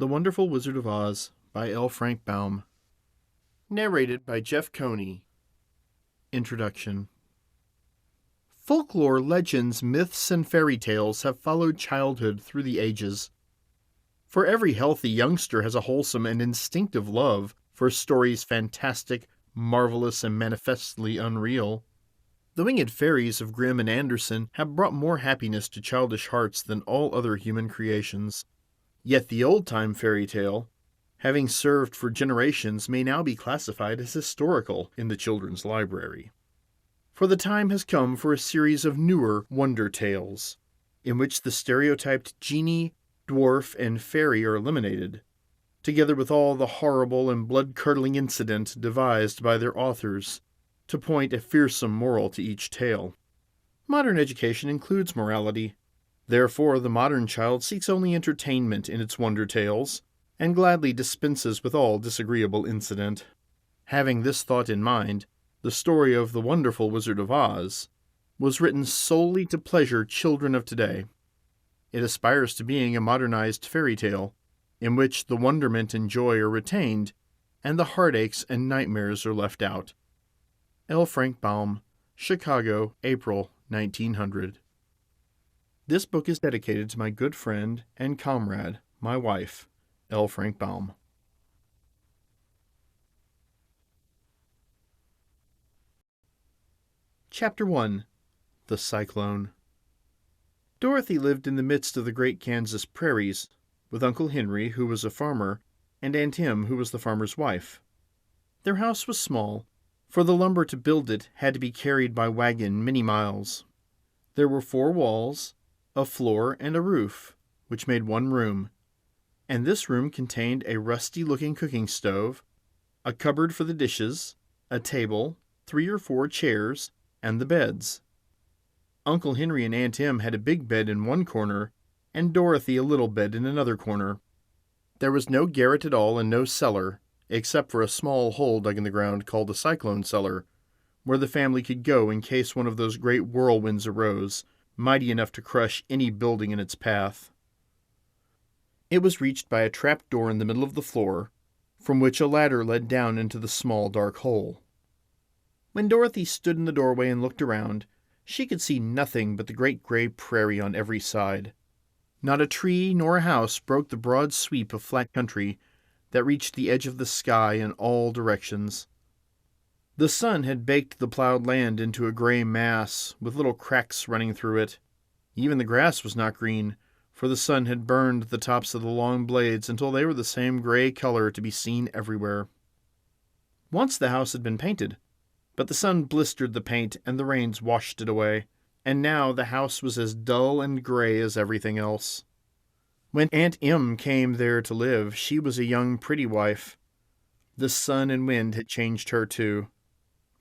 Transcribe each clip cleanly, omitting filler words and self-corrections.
The Wonderful Wizard of Oz by L. Frank Baum. Narrated by Jeff Coney. Introduction. Folklore, legends, myths, and fairy tales have followed childhood through the ages. For every healthy youngster has a wholesome and instinctive love for stories fantastic, marvelous, and manifestly unreal. The winged fairies of Grimm and Andersen have brought more happiness to childish hearts than all other human creations. Yet the old-time fairy tale, having served for generations, may now be classified as historical in the children's library. For the time has come for a series of newer wonder tales, in which the stereotyped genie, dwarf, and fairy are eliminated, together with all the horrible and blood-curdling incident devised by their authors to point a fearsome moral to each tale. Modern education includes morality. Therefore, the modern child seeks only entertainment in its wonder tales, and gladly dispenses with all disagreeable incident. Having this thought in mind, the story of The Wonderful Wizard of Oz was written solely to pleasure children of today. It aspires to being a modernized fairy tale, in which the wonderment and joy are retained, and the heartaches and nightmares are left out. L. Frank Baum, Chicago, April 1900. This book is dedicated to my good friend and comrade, my wife, L. Frank Baum. Chapter 1. The Cyclone. Dorothy lived in the midst of the great Kansas prairies, with Uncle Henry, who was a farmer, and Aunt Em, who was the farmer's wife. Their house was small, for the lumber to build it had to be carried by wagon many miles. There were 4 walls, a floor, and a roof, which made one room, and this room contained a rusty-looking cooking stove, a cupboard for the dishes, a table, 3 or 4 chairs, and the beds. Uncle Henry and Aunt Em had a big bed in one corner, and Dorothy a little bed in another corner. There was no garret at all and no cellar, except for a small hole dug in the ground called the Cyclone cellar, where the family could go in case one of those great whirlwinds arose, mighty enough to crush any building in its path. It was reached by a trap door in the middle of the floor, from which a ladder led down into the small dark hole. When Dorothy stood in the doorway and looked around, she could see nothing but the great gray prairie on every side. Not a tree nor a house broke the broad sweep of flat country that reached the edge of the sky in all directions. The sun had baked the plowed land into a gray mass, with little cracks running through it. Even the grass was not green, for the sun had burned the tops of the long blades until they were the same gray color to be seen everywhere. Once the house had been painted, but the sun blistered the paint and the rains washed it away, and now the house was as dull and gray as everything else. When Aunt Em came there to live, she was a young, pretty wife. The sun and wind had changed her, too.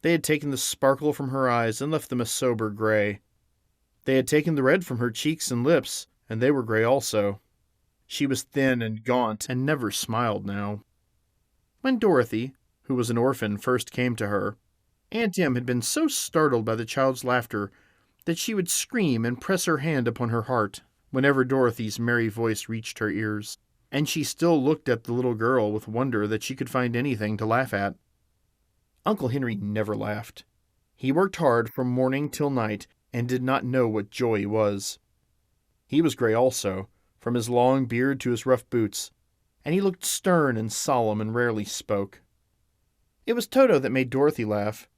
They had taken the sparkle from her eyes and left them a sober gray. They had taken the red from her cheeks and lips, and they were gray also. She was thin and gaunt and never smiled now. When Dorothy, who was an orphan, first came to her, Aunt Em had been so startled by the child's laughter that she would scream and press her hand upon her heart whenever Dorothy's merry voice reached her ears, and she still looked at the little girl with wonder that she could find anything to laugh at. Uncle Henry never laughed. He worked hard from morning till night and did not know what joy was. He was gray also, from his long beard to his rough boots, and he looked stern and solemn and rarely spoke. It was Toto that made Dorothy laugh,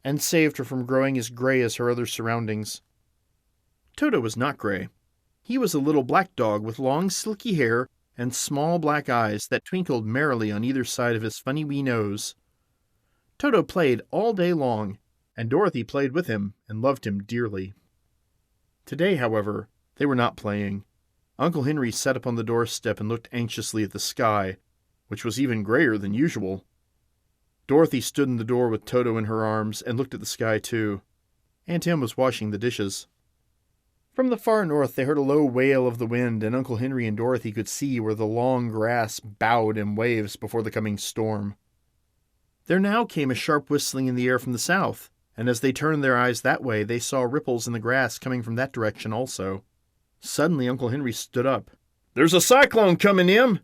and saved her from growing as gray as her other surroundings. Toto was not gray. He was a little black dog with long silky hair and small black eyes that twinkled merrily on either side of his funny wee nose. Toto played all day long, and Dorothy played with him and loved him dearly. Today, however, they were not playing. Uncle Henry sat upon the doorstep and looked anxiously at the sky, which was even grayer than usual. Dorothy stood in the door with Toto in her arms and looked at the sky too. Aunt Em was washing the dishes. From the far north they heard a low wail of the wind, and Uncle Henry and Dorothy could see where the long grass bowed in waves before the coming storm. There now came a sharp whistling in the air from the south, and as they turned their eyes that way, they saw ripples in the grass coming from that direction also. Suddenly Uncle Henry stood up. "There's a cyclone coming, Em!"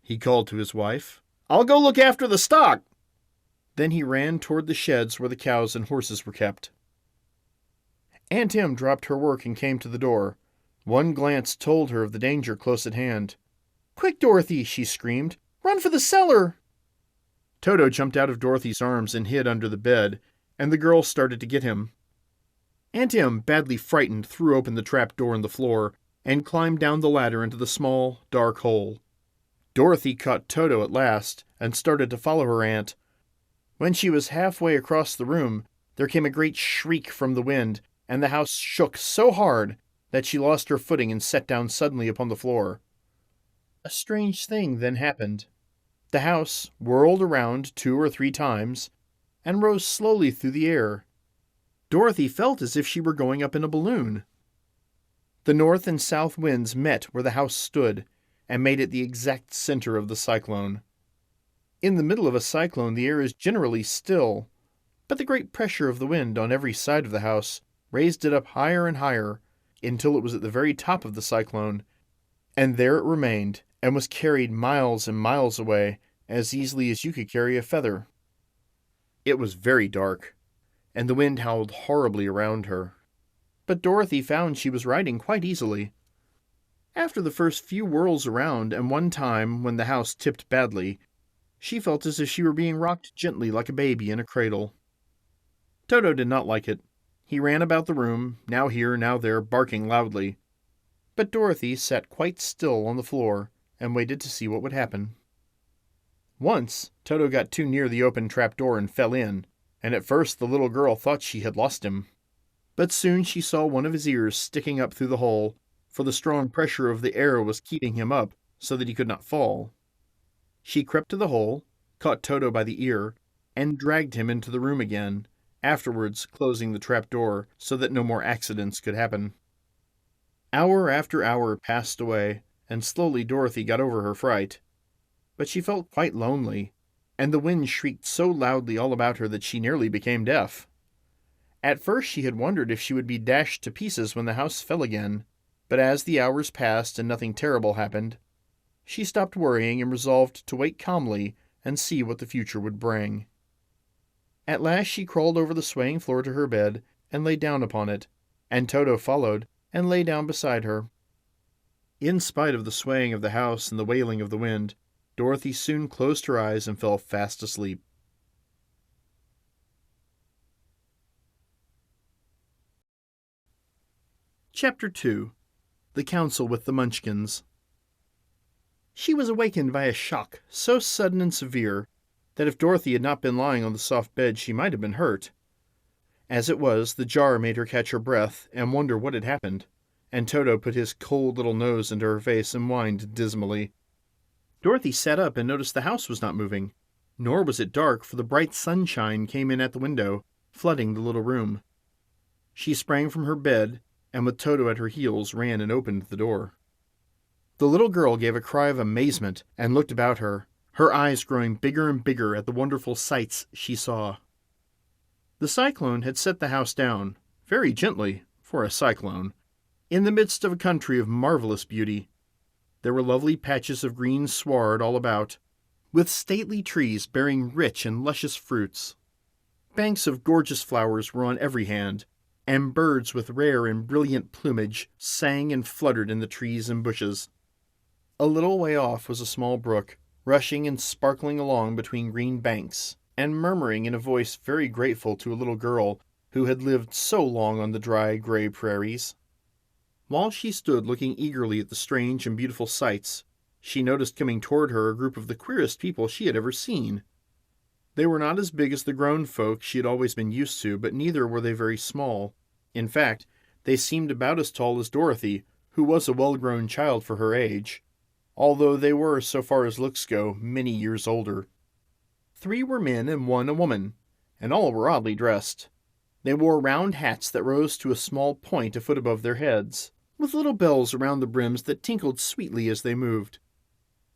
he called to his wife. "I'll go look after the stock." Then he ran toward the sheds where the cows and horses were kept. Aunt Em dropped her work and came to the door. One glance told her of the danger close at hand. "Quick, Dorothy!" she screamed. "Run for the cellar!" Toto jumped out of Dorothy's arms and hid under the bed, and the girl started to get him. Aunt Em, badly frightened, threw open the trap door in the floor and climbed down the ladder into the small, dark hole. Dorothy caught Toto at last and started to follow her aunt. When she was halfway across the room, there came a great shriek from the wind, and the house shook so hard that she lost her footing and sat down suddenly upon the floor. A strange thing then happened. The house whirled around 2 or 3 times and rose slowly through the air. Dorothy felt as if she were going up in a balloon. The north and south winds met where the house stood and made it the exact center of the cyclone. In the middle of a cyclone, the air is generally still, but the great pressure of the wind on every side of the house raised it up higher and higher until it was at the very top of the cyclone, and there it remained and was carried miles and miles away as easily as you could carry a feather. It was very dark, and the wind howled horribly around her. But Dorothy found she was riding quite easily. After the first few whirls around, and one time when the house tipped badly, she felt as if she were being rocked gently like a baby in a cradle. Toto did not like it. He ran about the room, now here, now there, barking loudly. But Dorothy sat quite still on the floor and waited to see what would happen. Once, Toto got too near the open trapdoor and fell in, and at first the little girl thought she had lost him. But soon she saw one of his ears sticking up through the hole, for the strong pressure of the air was keeping him up so that he could not fall. She crept to the hole, caught Toto by the ear, and dragged him into the room again, afterwards closing the trapdoor so that no more accidents could happen. Hour after hour passed away, and slowly Dorothy got over her fright. But she felt quite lonely, and the wind shrieked so loudly all about her that she nearly became deaf. At first she had wondered if she would be dashed to pieces when the house fell again, but as the hours passed and nothing terrible happened, she stopped worrying and resolved to wait calmly and see what the future would bring. At last she crawled over the swaying floor to her bed and lay down upon it, and Toto followed and lay down beside her. In spite of the swaying of the house and the wailing of the wind, Dorothy soon closed her eyes and fell fast asleep. Chapter 2. The Council with the Munchkins. She was awakened by a shock so sudden and severe that if Dorothy had not been lying on the soft bed she might have been hurt. As it was, the jar made her catch her breath and wonder what had happened, and Toto put his cold little nose into her face and whined dismally. Dorothy sat up and noticed the house was not moving, nor was it dark, for the bright sunshine came in at the window, flooding the little room. She sprang from her bed, and with Toto at her heels ran and opened the door. The little girl gave a cry of amazement and looked about her, her eyes growing bigger and bigger at the wonderful sights she saw. The cyclone had set the house down, very gently, for a cyclone, in the midst of a country of marvelous beauty. There were lovely patches of green sward all about, with stately trees bearing rich and luscious fruits. Banks of gorgeous flowers were on every hand, and birds with rare and brilliant plumage sang and fluttered in the trees and bushes. A little way off was a small brook, rushing and sparkling along between green banks, and murmuring in a voice very grateful to a little girl who had lived so long on the dry, gray prairies. While she stood looking eagerly at the strange and beautiful sights, she noticed coming toward her a group of the queerest people she had ever seen. They were not as big as the grown folk she had always been used to, but neither were they very small. In fact, they seemed about as tall as Dorothy, who was a well-grown child for her age, although they were, so far as looks go, many years older. 3 were men and 1 a woman, and all were oddly dressed. They wore round hats that rose to a small point a foot above their heads, with little bells around the brims that tinkled sweetly as they moved.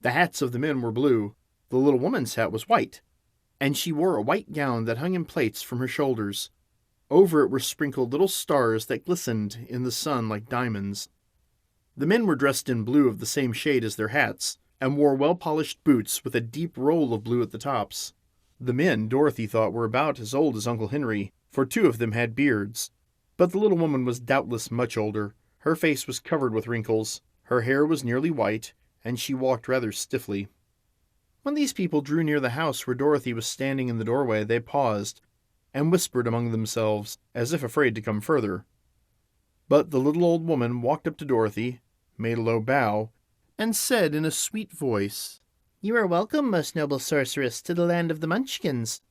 The hats of the men were blue, the little woman's hat was white, and she wore a white gown that hung in plaits from her shoulders. Over it were sprinkled little stars that glistened in the sun like diamonds. The men were dressed in blue of the same shade as their hats, and wore well-polished boots with a deep roll of blue at the tops. The men, Dorothy thought, were about as old as Uncle Henry, for 2 of them had beards. But the little woman was doubtless much older. Her face was covered with wrinkles, her hair was nearly white, and she walked rather stiffly. When these people drew near the house where Dorothy was standing in the doorway, they paused, and whispered among themselves, as if afraid to come further. But the little old woman walked up to Dorothy, made a low bow, and said in a sweet voice, "You are welcome, most noble sorceress, to the land of the Munchkins.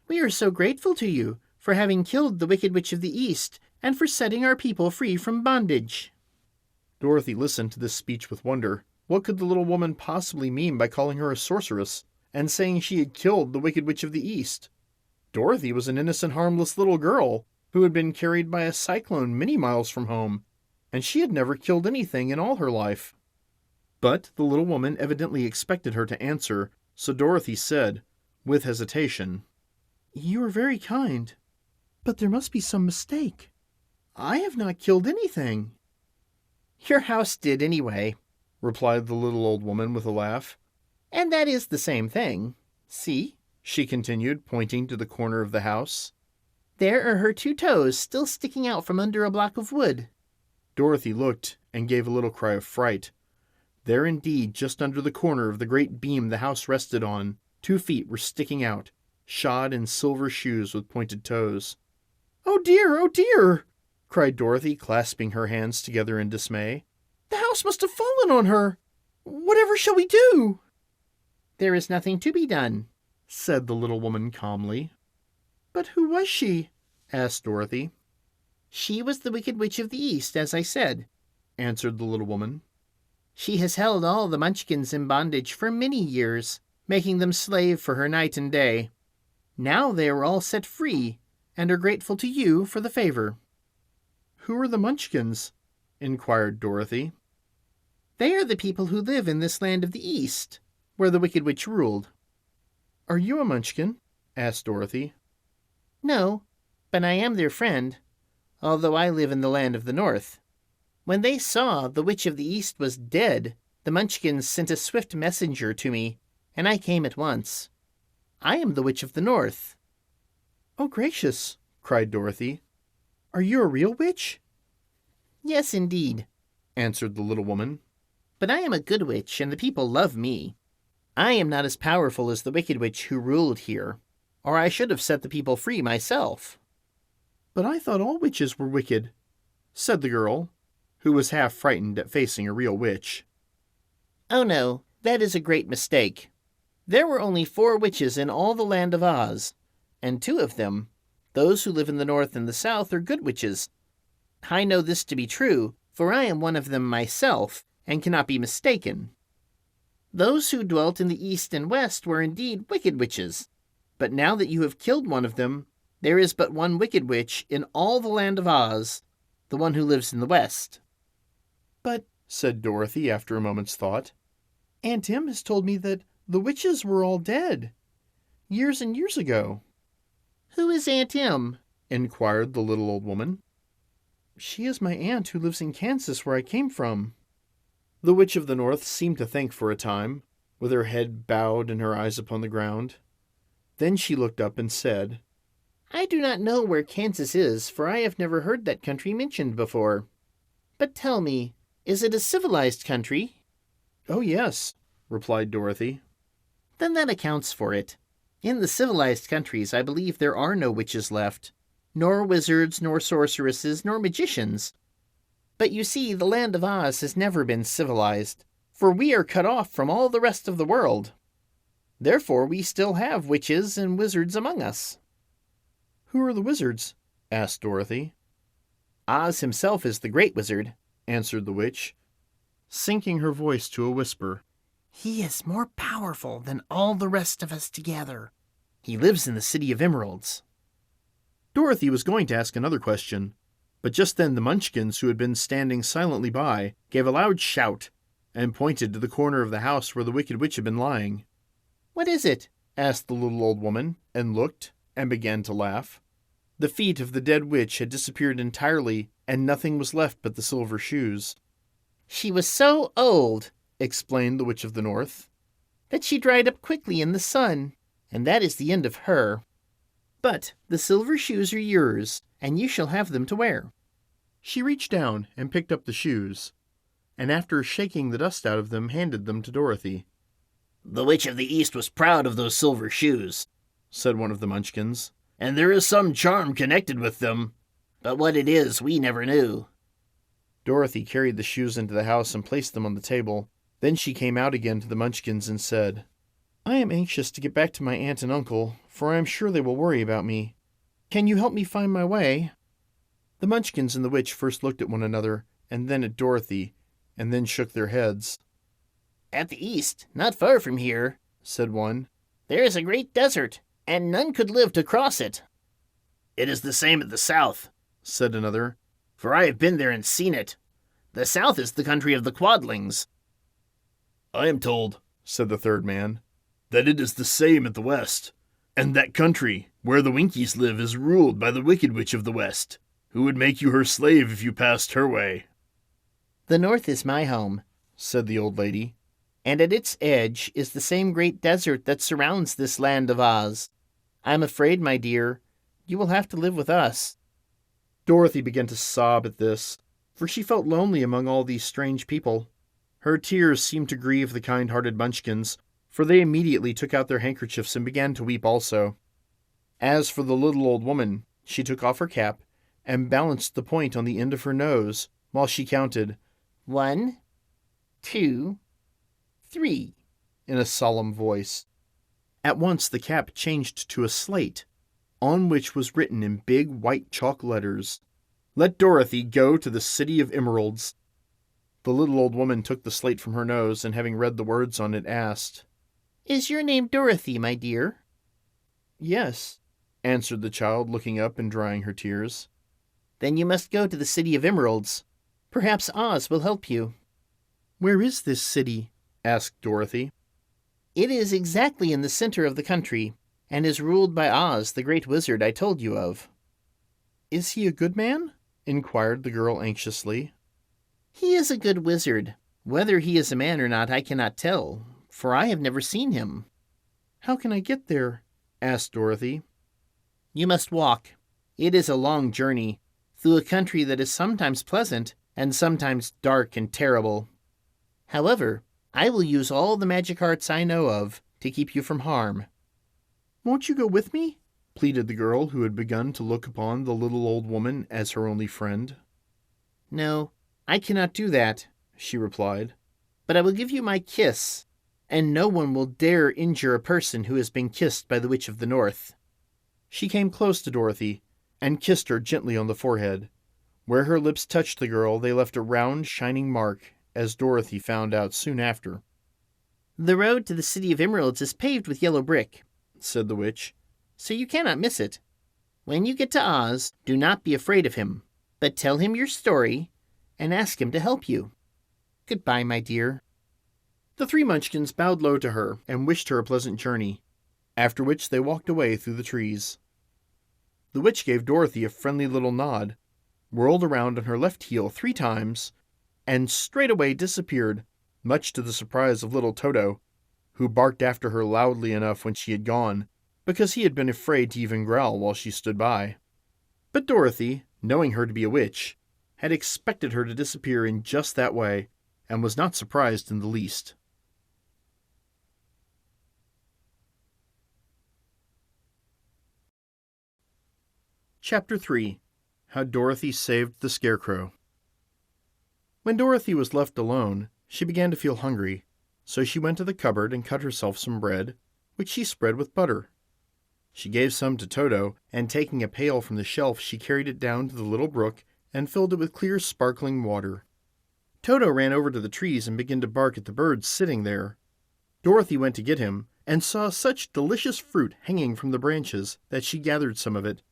We are so grateful to you for having killed the Wicked Witch of the East and for setting our people free from bondage." Dorothy listened to this speech with wonder. What could the little woman possibly mean by calling her a sorceress and saying she had killed the Wicked Witch of the East? Dorothy was an innocent, harmless little girl who had been carried by a cyclone many miles from home, and she had never killed anything in all her life. But the little woman evidently expected her to answer, so Dorothy said, with hesitation, "You are very kind, but there must be some mistake. I have not killed anything." "Your house did anyway," replied the little old woman with a laugh. "And that is the same thing. See," she continued, pointing to the corner of the house. "There are her 2 toes still sticking out from under a block of wood." Dorothy looked and gave a little cry of fright. There indeed, just under the corner of the great beam the house rested on, 2 feet were sticking out, shod in silver shoes with pointed toes. "Oh dear, oh dear!" cried Dorothy, clasping her hands together in dismay. "The house must have fallen on her! Whatever shall we do?" "There is nothing to be done," said the little woman calmly. "But who was she?" asked Dorothy. "She was the Wicked Witch of the East, as I said," answered the little woman. "She has held all the Munchkins in bondage for many years, making them slave for her night and day. Now they are all set free, and are grateful to you for the favor." "Who are the Munchkins?" inquired Dorothy. "They are the people who live in this land of the East, where the Wicked Witch ruled." "Are you a Munchkin?" asked Dorothy. "No, but I am their friend, although I live in the land of the North. When they saw the Witch of the East was dead, the Munchkins sent a swift messenger to me, and I came at once. I am the Witch of the North." "Oh, gracious!" cried Dorothy. "Are you a real witch?" "Yes, indeed," answered the little woman. "But I am a good witch, and the people love me. I am not as powerful as the Wicked Witch who ruled here, or I should have set the people free myself." "But I thought all witches were wicked," said the girl, who was half frightened at facing a real witch. "Oh no, that is a great mistake. There were only 4 witches in all the land of Oz, and 2 of them, those who live in the North and the South, are good witches. I know this to be true, for I am one of them myself, and cannot be mistaken. Those who dwelt in the East and West were indeed wicked witches, but now that you have killed one of them, there is but one wicked witch in all the land of Oz, the one who lives in the West." "But," said Dorothy after a moment's thought, "Aunt Em has told me that the witches were all dead, years and years ago." "Who is Aunt Em?" inquired the little old woman. "She is my aunt who lives in Kansas, where I came from." The Witch of the North seemed to think for a time, with her head bowed and her eyes upon the ground. Then she looked up and said, "I do not know where Kansas is, for I have never heard that country mentioned before. But tell me, is it a civilized country?" "Oh, yes," replied Dorothy. "Then that accounts for it. In the civilized countries, I believe there are no witches left, nor wizards, nor sorceresses, nor magicians. But you see, the land of Oz has never been civilized, for we are cut off from all the rest of the world. Therefore we still have witches and wizards among us." "Who are the wizards?" asked Dorothy. "Oz himself is the great wizard," answered the witch, sinking her voice to a whisper. "He is more powerful than all the rest of us together. He lives in the City of Emeralds." Dorothy was going to ask another question, but just then the Munchkins, who had been standing silently by, gave a loud shout and pointed to the corner of the house where the Wicked Witch had been lying. "What is it?" asked the little old woman, and looked, and began to laugh. The feet of the dead witch had disappeared entirely, and nothing was left but the silver shoes. "She was so old," explained the Witch of the North. "That she dried up quickly in the sun, and that is the end of her. But the silver shoes are yours, and you shall have them to wear." She reached down and picked up the shoes, and after shaking the dust out of them, handed them to Dorothy. "The Witch of the East was proud of those silver shoes," said one of the Munchkins, "and there is some charm connected with them, but what it is we never knew." Dorothy carried the shoes into the house and placed them on the table. Then she came out again to the Munchkins and said, "I am anxious to get back to my aunt and uncle, for I am sure they will worry about me. Can you help me find my way?" The Munchkins and the witch first looked at one another, and then at Dorothy, and then shook their heads. "At the east, not far from here," said one, "there is a great desert, and none could live to cross it." "It is the same at the south," said another, "for I have been there and seen it. The south is the country of the Quadlings." "I am told," said the third man, "that it is the same at the west, and that country where the Winkies live is ruled by the Wicked Witch of the West, who would make you her slave if you passed her way." "The north is my home," said the old lady, "and at its edge is the same great desert that surrounds this land of Oz. I'm afraid, my dear, you will have to live with us." Dorothy began to sob at this, for she felt lonely among all these strange people. Her tears seemed to grieve the kind-hearted Munchkins, for they immediately took out their handkerchiefs and began to weep also. As for the little old woman, she took off her cap and balanced the point on the end of her nose while she counted 1, 2, 3, in a solemn voice. At once the cap changed to a slate, on which was written in big white chalk letters, "Let Dorothy go to the City of Emeralds." The little old woman took the slate from her nose, and having read the words on it, asked, "Is your name Dorothy, my dear?" "Yes," answered the child, looking up and drying her tears. "Then you must go to the City of Emeralds. Perhaps Oz will help you." "Where is this city?" asked Dorothy. "It is exactly in the center of the country, and is ruled by Oz, the great wizard I told you of." "Is he a good man?" inquired the girl anxiously. "He is a good wizard. Whether he is a man or not I cannot tell, for I have never seen him." "How can I get there?" asked Dorothy. "You must walk. It is a long journey, through a country that is sometimes pleasant and sometimes dark and terrible. However, I will use all the magic arts I know of to keep you from harm." "Won't you go with me?" pleaded the girl, who had begun to look upon the little old woman as her only friend. "No, I cannot do that," she replied. "But I will give you my kiss, and no one will dare injure a person who has been kissed by the Witch of the North." She came close to Dorothy and kissed her gently on the forehead. Where her lips touched the girl, they left a round, shining mark, as Dorothy found out soon after. "The road to the City of Emeralds is paved with yellow brick," said the witch, "so you cannot miss it. When you get to Oz, do not be afraid of him, but tell him your story and ask him to help you. Goodbye, my dear." The three Munchkins bowed low to her and wished her a pleasant journey, after which they walked away through the trees. The witch gave Dorothy a friendly little nod, whirled around on her left heel 3 times, and straightway disappeared, much to the surprise of little Toto, who barked after her loudly enough when she had gone, because he had been afraid to even growl while she stood by. But Dorothy, knowing her to be a witch, had expected her to disappear in just that way, and was not surprised in the least. Chapter 3. How Dorothy Saved the Scarecrow. When Dorothy was left alone, she began to feel hungry, so she went to the cupboard and cut herself some bread, which she spread with butter. She gave some to Toto, and taking a pail from the shelf, she carried it down to the little brook and filled it with clear, sparkling water. Toto ran over to the trees and began to bark at the birds sitting there. Dorothy went to get him, and saw such delicious fruit hanging from the branches that she gathered some of it,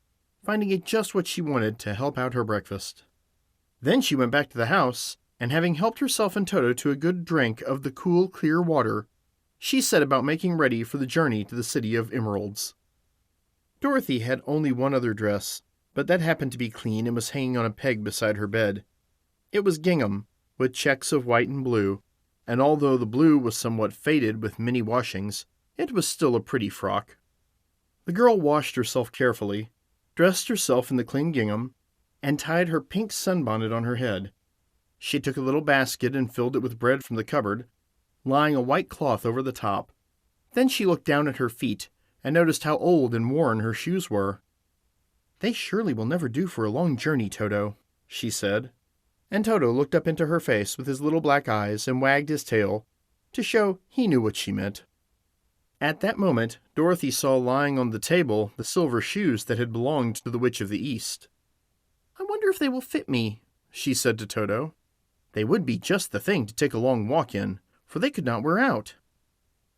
finding it just what she wanted to help out her breakfast. Then she went back to the house, and having helped herself and Toto to a good drink of the cool, clear water, she set about making ready for the journey to the City of Emeralds. Dorothy had only one other dress, but that happened to be clean and was hanging on a peg beside her bed. It was gingham, with checks of white and blue, and although the blue was somewhat faded with many washings, it was still a pretty frock. The girl washed herself carefully, dressed herself in the clean gingham, and tied her pink sunbonnet on her head. She took a little basket and filled it with bread from the cupboard, lying a white cloth over the top. Then she looked down at her feet and noticed how old and worn her shoes were. "They surely will never do for a long journey, Toto," she said. And Toto looked up into her face with his little black eyes and wagged his tail to show he knew what she meant. At that moment, Dorothy saw lying on the table the silver shoes that had belonged to the Witch of the East. "I wonder if they will fit me," she said to Toto. "They would be just the thing to take a long walk in, for they could not wear out."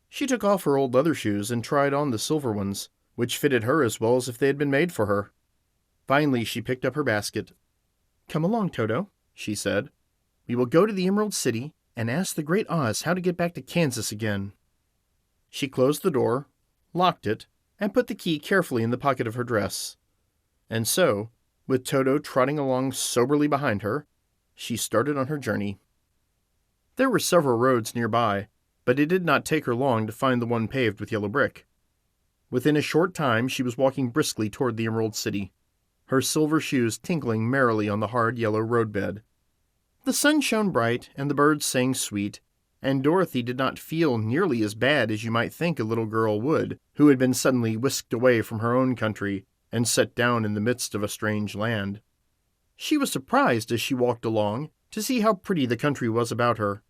She took off her old leather shoes and tried on the silver ones, which fitted her as well as if they had been made for her. Finally, she picked up her basket. "Come along, Toto," she said. "We will go to the Emerald City and ask the Great Oz how to get back to Kansas again." She closed the door, locked it, and put the key carefully in the pocket of her dress. And so, with Toto trotting along soberly behind her, she started on her journey. There were several roads nearby, but it did not take her long to find the one paved with yellow brick. Within a short time she was walking briskly toward the Emerald City, her silver shoes tinkling merrily on the hard yellow roadbed. The sun shone bright and the birds sang sweet, and Dorothy did not feel nearly as bad as you might think a little girl would, who had been suddenly whisked away from her own country and set down in the midst of a strange land. She was surprised as she walked along to see how pretty the country was about her.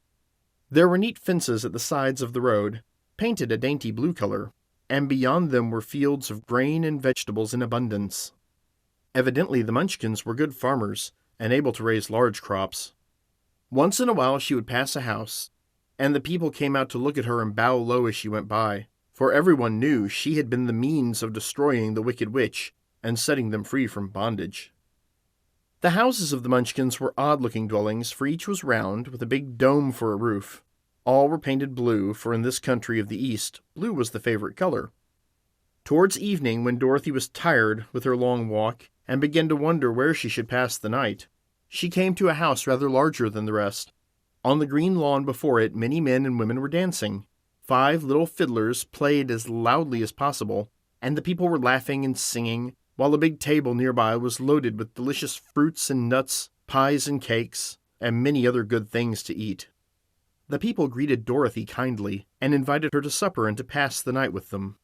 There were neat fences at the sides of the road, painted a dainty blue color, and beyond them were fields of grain and vegetables in abundance. Evidently the Munchkins were good farmers and able to raise large crops. Once in a while she would pass a house, and the people came out to look at her and bow low as she went by, for everyone knew she had been the means of destroying the wicked witch and setting them free from bondage. The houses of the Munchkins were odd-looking dwellings, for each was round, with a big dome for a roof. All were painted blue, for in this country of the East, blue was the favorite color. Towards evening, when Dorothy was tired with her long walk and began to wonder where she should pass the night, she came to a house rather larger than the rest. On the green lawn before it, many men and women were dancing. 5 little fiddlers played as loudly as possible, and the people were laughing and singing, while a big table nearby was loaded with delicious fruits and nuts, pies and cakes, and many other good things to eat. The people greeted Dorothy kindly, and invited her to supper and to pass the night with them.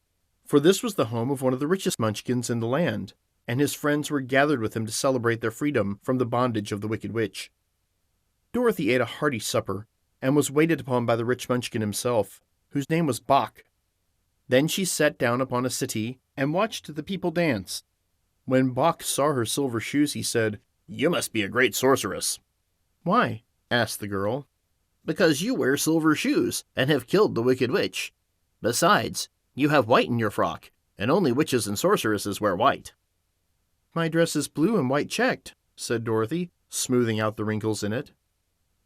For this was the home of one of the richest Munchkins in the land, and his friends were gathered with him to celebrate their freedom from the bondage of the Wicked Witch. Dorothy ate a hearty supper, and was waited upon by the rich Munchkin himself, whose name was Bach. Then she sat down upon a settee and watched the people dance. When Bach saw her silver shoes, he said, "You must be a great sorceress." "Why?" asked the girl. "Because you wear silver shoes and have killed the Wicked Witch. Besides, you have white in your frock, and only witches and sorceresses wear white." "My dress is blue and white checked," said Dorothy, smoothing out the wrinkles in it.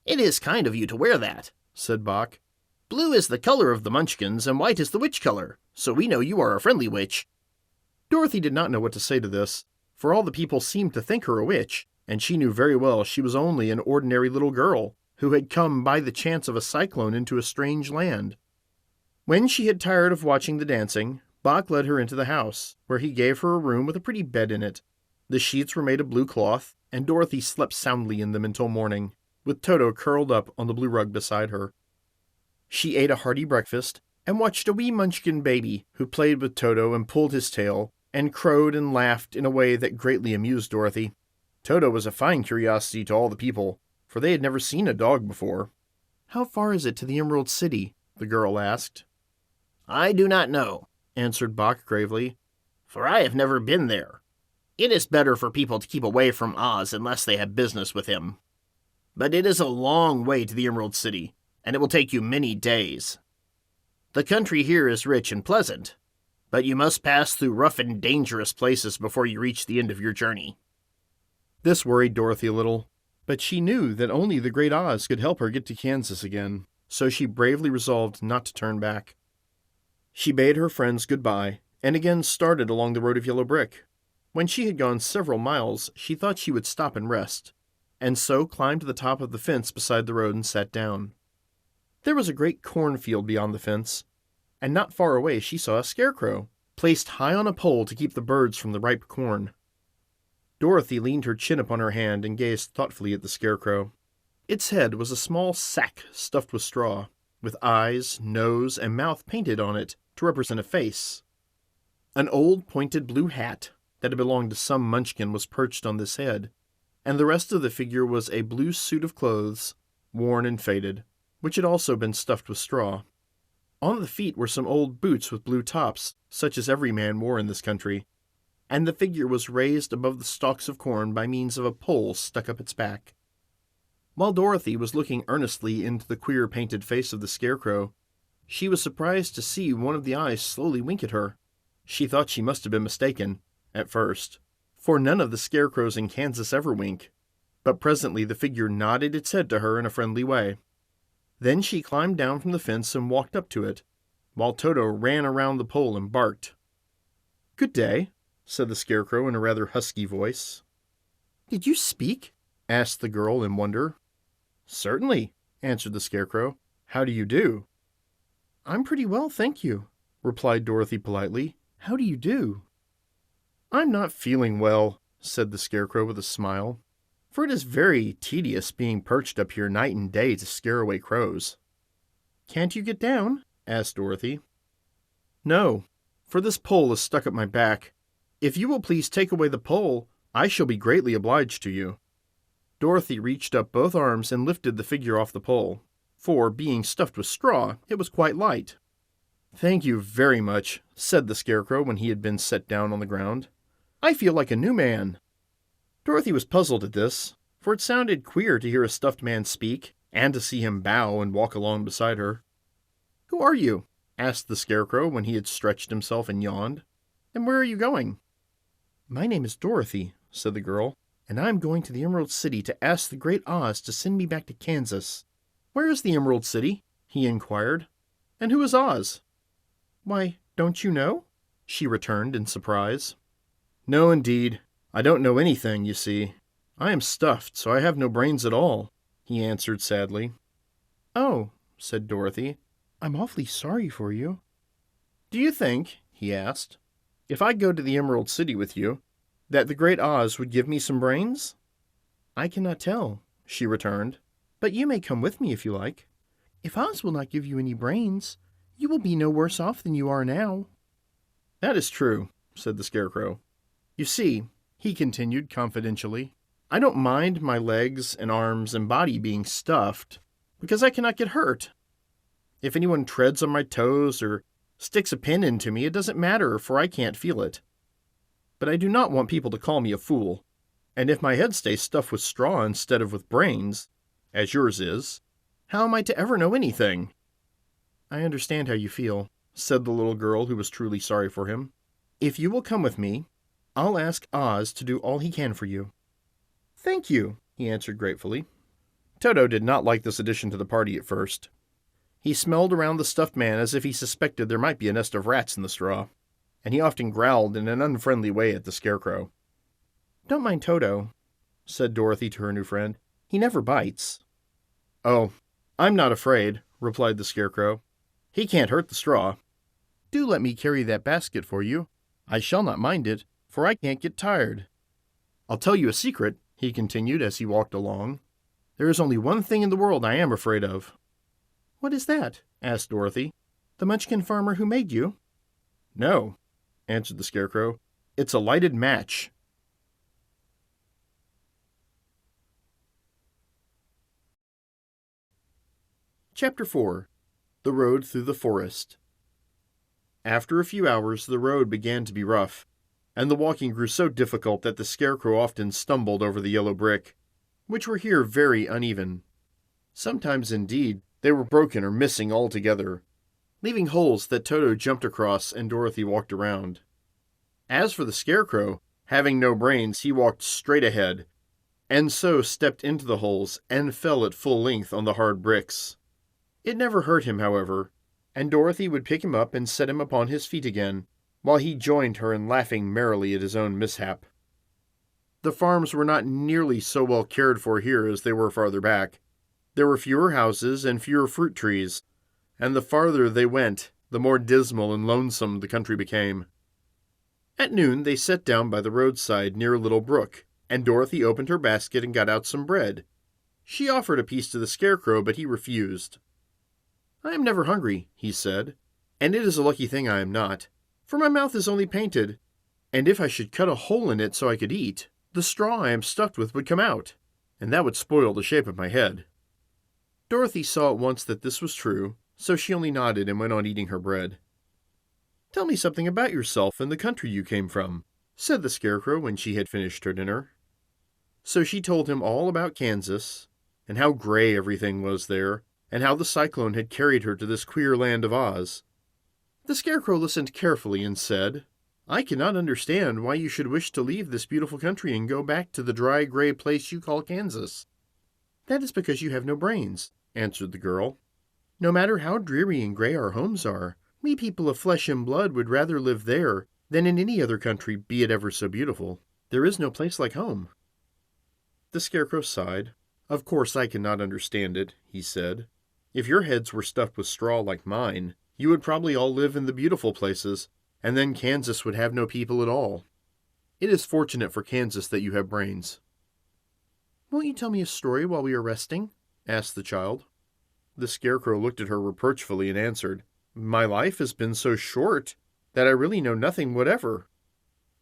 "It is kind of you to wear that," said Bach. "Blue is the color of the Munchkins, and white is the witch color, so we know you are a friendly witch." Dorothy did not know what to say to this, for all the people seemed to think her a witch, and she knew very well she was only an ordinary little girl, who had come by the chance of a cyclone into a strange land. When she had tired of watching the dancing, Bach led her into the house, where he gave her a room with a pretty bed in it. The sheets were made of blue cloth, and Dorothy slept soundly in them until morning, with Toto curled up on the blue rug beside her. She ate a hearty breakfast, and watched a wee Munchkin baby who played with Toto and pulled his tail, and crowed and laughed in a way that greatly amused Dorothy. Toto was a fine curiosity to all the people, for they had never seen a dog before. "How far is it to the Emerald City?" the girl asked. "I do not know," answered Bach gravely, "for I have never been there. It is better for people to keep away from Oz unless they have business with him. But it is a long way to the Emerald City, and it will take you many days. The country here is rich and pleasant, but you must pass through rough and dangerous places before you reach the end of your journey." This worried Dorothy a little, but she knew that only the Great Oz could help her get to Kansas again, so she bravely resolved not to turn back. She bade her friends goodbye, and again started along the road of yellow brick. When she had gone several miles, she thought she would stop and rest, and so climbed to the top of the fence beside the road and sat down. There was a great cornfield beyond the fence, and not far away she saw a scarecrow, placed high on a pole to keep the birds from the ripe corn. Dorothy leaned her chin upon her hand and gazed thoughtfully at the scarecrow. Its head was a small sack stuffed with straw, with eyes, nose, and mouth painted on it to represent a face. An old pointed blue hat that had belonged to some munchkin was perched on this head, and the rest of the figure was a blue suit of clothes, worn and faded, which had also been stuffed with straw. On the feet were some old boots with blue tops, such as every man wore in this country, and the figure was raised above the stalks of corn by means of a pole stuck up its back. While Dorothy was looking earnestly into the queer painted face of the scarecrow, she was surprised to see one of the eyes slowly wink at her. She thought she must have been mistaken, at first, for none of the scarecrows in Kansas ever wink, but presently the figure nodded its head to her in a friendly way. Then she climbed down from the fence and walked up to it, while Toto ran around the pole and barked. "Good day," said the scarecrow in a rather husky voice. "Did you speak?" asked the girl in wonder. "Certainly," answered the scarecrow. "How do you do?" "I'm pretty well, thank you," replied Dorothy politely. "How do you do?" "I'm not feeling well," said the scarecrow with a smile, "for it is very tedious being perched up here night and day to scare away crows." "Can't you get down?" asked Dorothy. "No, for this pole is stuck up my back. If you will please take away the pole, I shall be greatly obliged to you." Dorothy reached up both arms and lifted the figure off the pole, for, being stuffed with straw, it was quite light. "Thank you very much," said the scarecrow when he had been set down on the ground. "I feel like a new man." Dorothy was puzzled at this, for it sounded queer to hear a stuffed man speak, and to see him bow and walk along beside her. "Who are you?" asked the scarecrow when he had stretched himself and yawned. "And where are you going?" "My name is Dorothy," said the girl, "and I am going to the Emerald City to ask the Great Oz to send me back to Kansas." "Where is the Emerald City?" he inquired. "And who is Oz?" "Why, don't you know?" she returned in surprise. "No, indeed. I don't know anything, you see. I am stuffed, so I have no brains at all," he answered sadly. "Oh," said Dorothy, "I'm awfully sorry for you." "Do you think," he asked, "if I go to the Emerald City with you, that the Great Oz would give me some brains?" "I cannot tell," she returned, "but you may come with me if you like. If Oz will not give you any brains, you will be no worse off than you are now." "That is true," said the scarecrow. "You see," he continued confidentially, "I don't mind my legs and arms and body being stuffed, because I cannot get hurt. If anyone treads on my toes or sticks a pin into me, it doesn't matter, for I can't feel it. But I do not want people to call me a fool, and if my head stays stuffed with straw instead of with brains, as yours is, how am I to ever know anything?" "I understand how you feel," said the little girl who was truly sorry for him. "If you will come with me, I'll ask Oz to do all he can for you." "Thank you," he answered gratefully. Toto did not like this addition to the party at first. He smelled around the stuffed man as if he suspected there might be a nest of rats in the straw, and he often growled in an unfriendly way at the scarecrow. "Don't mind Toto," said Dorothy to her new friend. "He never bites." "Oh, I'm not afraid," replied the scarecrow. "He can't hurt the straw. Do let me carry that basket for you. I shall not mind it, for I can't get tired. I'll tell you a secret," he continued as he walked along. "There is only one thing in the world I am afraid of." "What is that?" asked Dorothy. "The Munchkin farmer who made you?" "No," answered the scarecrow. "It's a lighted match." Chapter 4. The Road Through the Forest. After a few hours, the road began to be rough, and the walking grew so difficult that the scarecrow often stumbled over the yellow brick, which were here very uneven. Sometimes, indeed, they were broken or missing altogether, leaving holes that Toto jumped across and Dorothy walked around. As for the scarecrow, having no brains, he walked straight ahead, and so stepped into the holes and fell at full length on the hard bricks. It never hurt him, however, and Dorothy would pick him up and set him upon his feet again, while he joined her in laughing merrily at his own mishap. The farms were not nearly so well cared for here as they were farther back, There were fewer houses and fewer fruit trees, and the farther they went, the more dismal and lonesome the country became. At noon they sat down by the roadside near a little brook, and Dorothy opened her basket and got out some bread. She offered a piece to the Scarecrow, but he refused. "I am never hungry," he said, "and it is a lucky thing I am not, for my mouth is only painted, and if I should cut a hole in it so I could eat, the straw I am stuffed with would come out, and that would spoil the shape of my head." Dorothy saw at once that this was true, so she only nodded and went on eating her bread. "Tell me something about yourself and the country you came from," said the Scarecrow when she had finished her dinner. So she told him all about Kansas, and how gray everything was there, and how the cyclone had carried her to this queer land of Oz. The Scarecrow listened carefully and said, "I cannot understand why you should wish to leave this beautiful country and go back to the dry, gray place you call Kansas." "That is because you have no brains," answered the girl. "No matter how dreary and gray our homes are, we people of flesh and blood would rather live there than in any other country, be it ever so beautiful. There is no place like home." The Scarecrow sighed. "Of course I cannot understand it," he said. "If your heads were stuffed with straw like mine, you would probably all live in the beautiful places, and then Kansas would have no people at all. It is fortunate for Kansas that you have brains." "Won't you tell me a story while we are resting?" asked the child. The Scarecrow looked at her reproachfully and answered, "My life has been so short that I really know nothing whatever.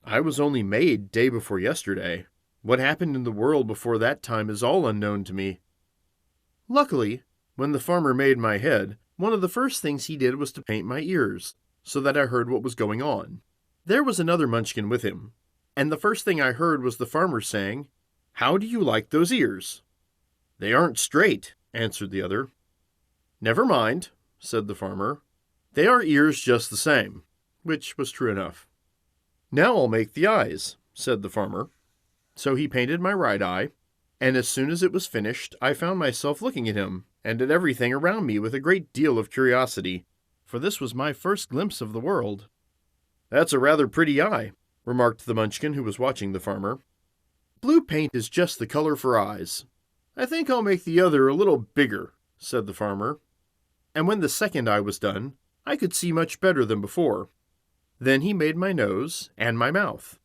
I was only made day before yesterday. What happened in the world before that time is all unknown to me. Luckily, when the farmer made my head, one of the first things he did was to paint my ears, so that I heard what was going on. There was another Munchkin with him, and the first thing I heard was the farmer saying, 'How do you like those ears?' 'They aren't straight,' answered the other. 'Never mind,' said the farmer. 'They are ears just the same,' which was true enough. 'Now I'll make the eyes,' said the farmer. So he painted my right eye, and as soon as it was finished, I found myself looking at him and at everything around me with a great deal of curiosity, for this was my first glimpse of the world. 'That's a rather pretty eye,' remarked the Munchkin who was watching the farmer. 'Blue paint is just the color for eyes. I think I'll make the other a little bigger,' said the farmer. And when the second eye was done, I could see much better than before. Then he made my nose and my mouth.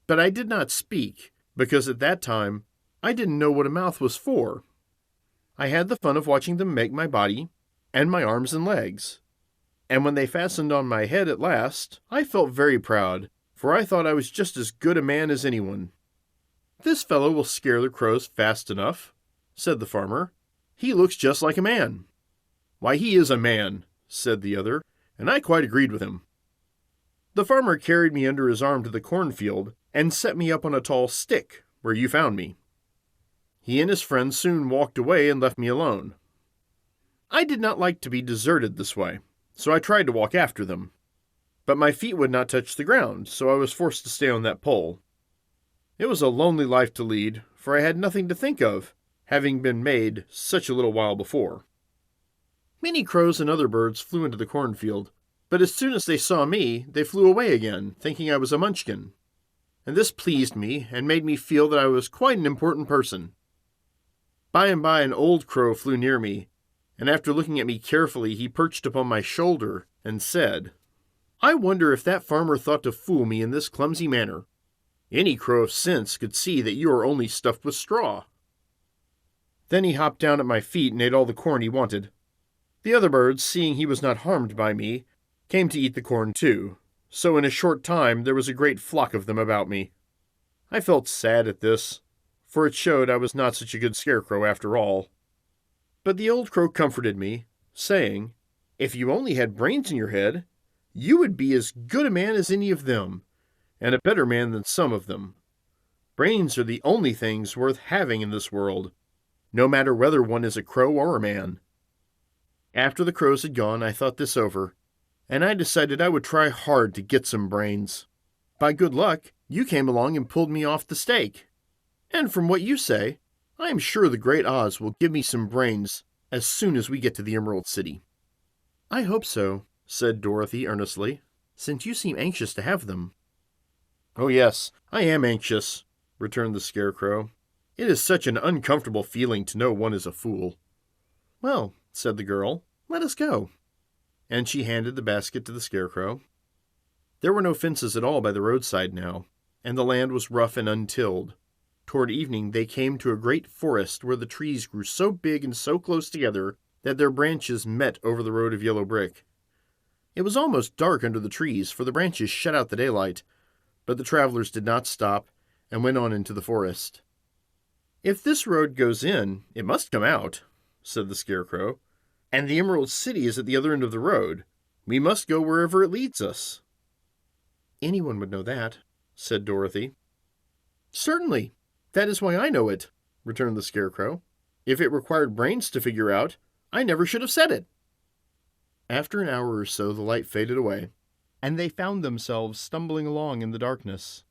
But I did not speak, because at that time I didn't know what a mouth was for. I had the fun of watching them make my body and my arms and legs. And when they fastened on my head at last, I felt very proud, for I thought I was just as good a man as anyone. 'This fellow will scare the crows fast enough,' said the farmer. 'He looks just like a man.' 'Why, he is a man,' said the other, and I quite agreed with him. The farmer carried me under his arm to the cornfield and set me up on a tall stick, where you found me. He and his friends soon walked away and left me alone. I did not like to be deserted this way, so I tried to walk after them. But my feet would not touch the ground, so I was forced to stay on that pole. It was a lonely life to lead, for I had nothing to think of, having been made such a little while before. Many crows and other birds flew into the cornfield, but as soon as they saw me, they flew away again, thinking I was a Munchkin. And this pleased me, and made me feel that I was quite an important person. By and by an old crow flew near me, and after looking at me carefully, he perched upon my shoulder and said, "I wonder if that farmer thought to fool me in this clumsy manner. Any crow of sense could see that you are only stuffed with straw." Then he hopped down at my feet and ate all the corn he wanted. The other birds, seeing he was not harmed by me, came to eat the corn too, so in a short time there was a great flock of them about me. I felt sad at this, for it showed I was not such a good scarecrow after all. But the old crow comforted me, saying, "If you only had brains in your head, you would be as good a man as any of them, and a better man than some of them. Brains are the only things worth having in this world, no matter whether one is a crow or a man." After the crows had gone, I thought this over, and I decided I would try hard to get some brains. By good luck, you came along and pulled me off the stake. And from what you say, I am sure the great Oz will give me some brains as soon as we get to the Emerald City. "I hope so," said Dorothy earnestly, "since you seem anxious to have them." "Oh yes, I am anxious," returned the Scarecrow. "It is such an uncomfortable feeling to know one is a fool." "Well," said the girl, "let us go." And she handed the basket to the Scarecrow. There were no fences at all by the roadside now, and the land was rough and untilled. Toward evening they came to a great forest where the trees grew so big and so close together that their branches met over the road of yellow brick. It was almost dark under the trees, for the branches shut out the daylight, but the travelers did not stop and went on into the forest. "If this road goes in, it must come out," said the Scarecrow, "and the Emerald City is at the other end of the road. We must go wherever it leads us." "Anyone would know that," said Dorothy. "Certainly. That is why I know it," returned the Scarecrow. "If it required brains to figure out, I never should have said it." After an hour or so the light faded away, and they found themselves stumbling along in the darkness.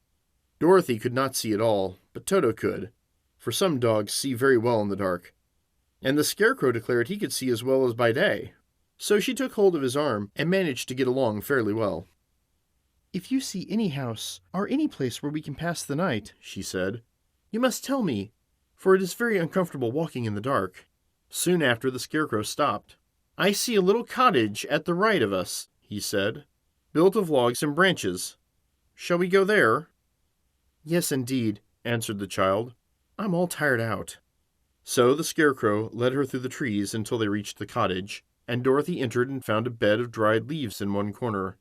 Dorothy could not see at all, but Toto could, for some dogs see very well in the dark, and the Scarecrow declared he could see as well as by day, so she took hold of his arm and managed to get along fairly well. "If you see any house or any place where we can pass the night," she said, "you must tell me, for it is very uncomfortable walking in the dark." Soon after, the Scarecrow stopped. "I see a little cottage at the right of us," he said, "built of logs and branches. Shall we go there?" "Yes, indeed," answered the child. "I'm all tired out." So the Scarecrow led her through the trees until they reached the cottage, and Dorothy entered and found a bed of dried leaves in one corner.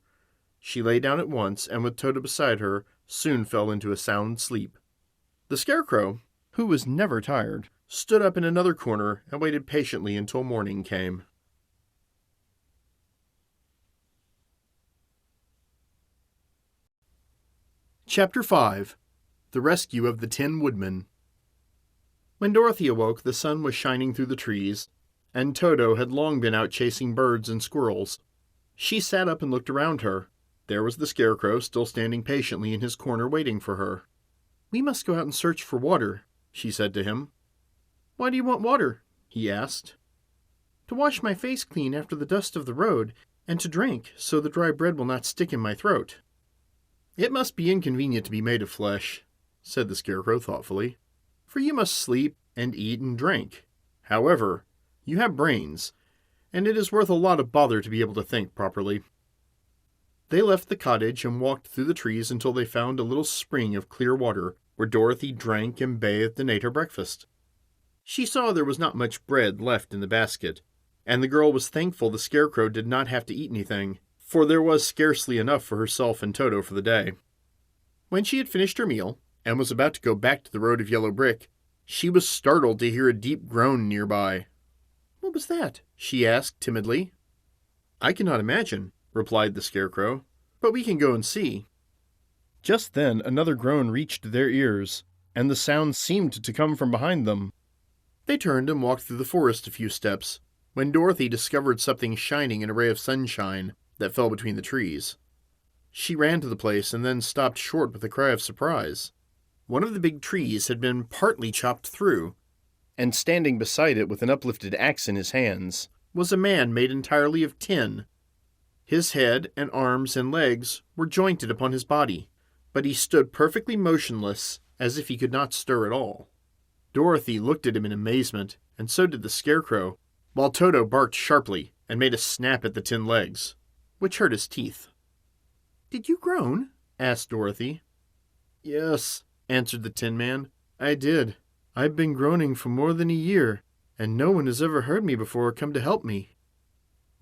She lay down at once, and with Toto beside her, soon fell into a sound sleep. The Scarecrow, who was never tired, stood up in another corner and waited patiently until morning came. Chapter 5. The Rescue of the 10 Woodmen. When Dorothy awoke, the sun was shining through the trees, and Toto had long been out chasing birds and squirrels. She sat up and looked around her. There was the Scarecrow still standing patiently in his corner waiting for her. "We must go out and search for water," she said to him. "Why do you want water?" he asked. "To wash my face clean after the dust of the road, and to drink, so the dry bread will not stick in my throat." "It must be inconvenient to be made of flesh," said the Scarecrow thoughtfully, "for you must sleep and eat and drink. However, you have brains, and it is worth a lot of bother to be able to think properly." They left the cottage and walked through the trees until they found a little spring of clear water, where Dorothy drank and bathed and ate her breakfast. She saw there was not much bread left in the basket, and the girl was thankful the Scarecrow did not have to eat anything, for there was scarcely enough for herself and Toto for the day. When she had finished her meal, and was about to go back to the road of yellow brick, she was startled to hear a deep groan nearby. "What was that?" she asked timidly. "I cannot imagine," replied the Scarecrow, "but we can go and see." Just then another groan reached their ears, and the sound seemed to come from behind them. They turned and walked through the forest a few steps, when Dorothy discovered something shining in a ray of sunshine that fell between the trees. She ran to the place and then stopped short with a cry of surprise. One of the big trees had been partly chopped through, and standing beside it with an uplifted axe in his hands was a man made entirely of tin. His head and arms and legs were jointed upon his body, but he stood perfectly motionless, as if he could not stir at all. Dorothy looked at him in amazement, and so did the Scarecrow, while Toto barked sharply and made a snap at the tin legs, which hurt his teeth. "Did you groan?" asked Dorothy. "Yes," answered the Tin Man, "I did. I've been groaning for more than a year, and no one has ever heard me before or come to help me."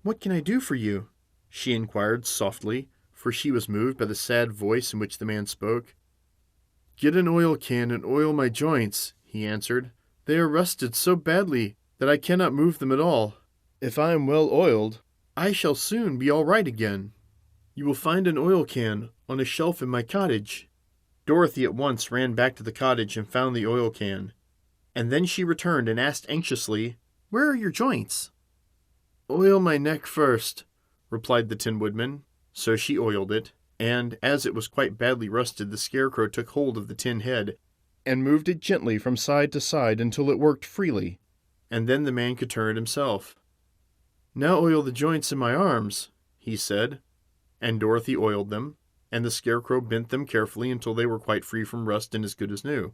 "What can I do for you?" she inquired softly, for she was moved by the sad voice in which the man spoke. "Get an oil can and oil my joints," he answered. "They are rusted so badly that I cannot move them at all. If I am well oiled, I shall soon be all right again. You will find an oil can on a shelf in my cottage." Dorothy at once ran back to the cottage and found the oil can, and then she returned and asked anxiously, "Where are your joints?" "Oil my neck first," replied the Tin Woodman. So she oiled it, and as it was quite badly rusted, the Scarecrow took hold of the tin head and moved it gently from side to side until it worked freely, and then the man could turn it himself. "Now oil the joints in my arms," he said, and Dorothy oiled them, and the Scarecrow bent them carefully until they were quite free from rust and as good as new.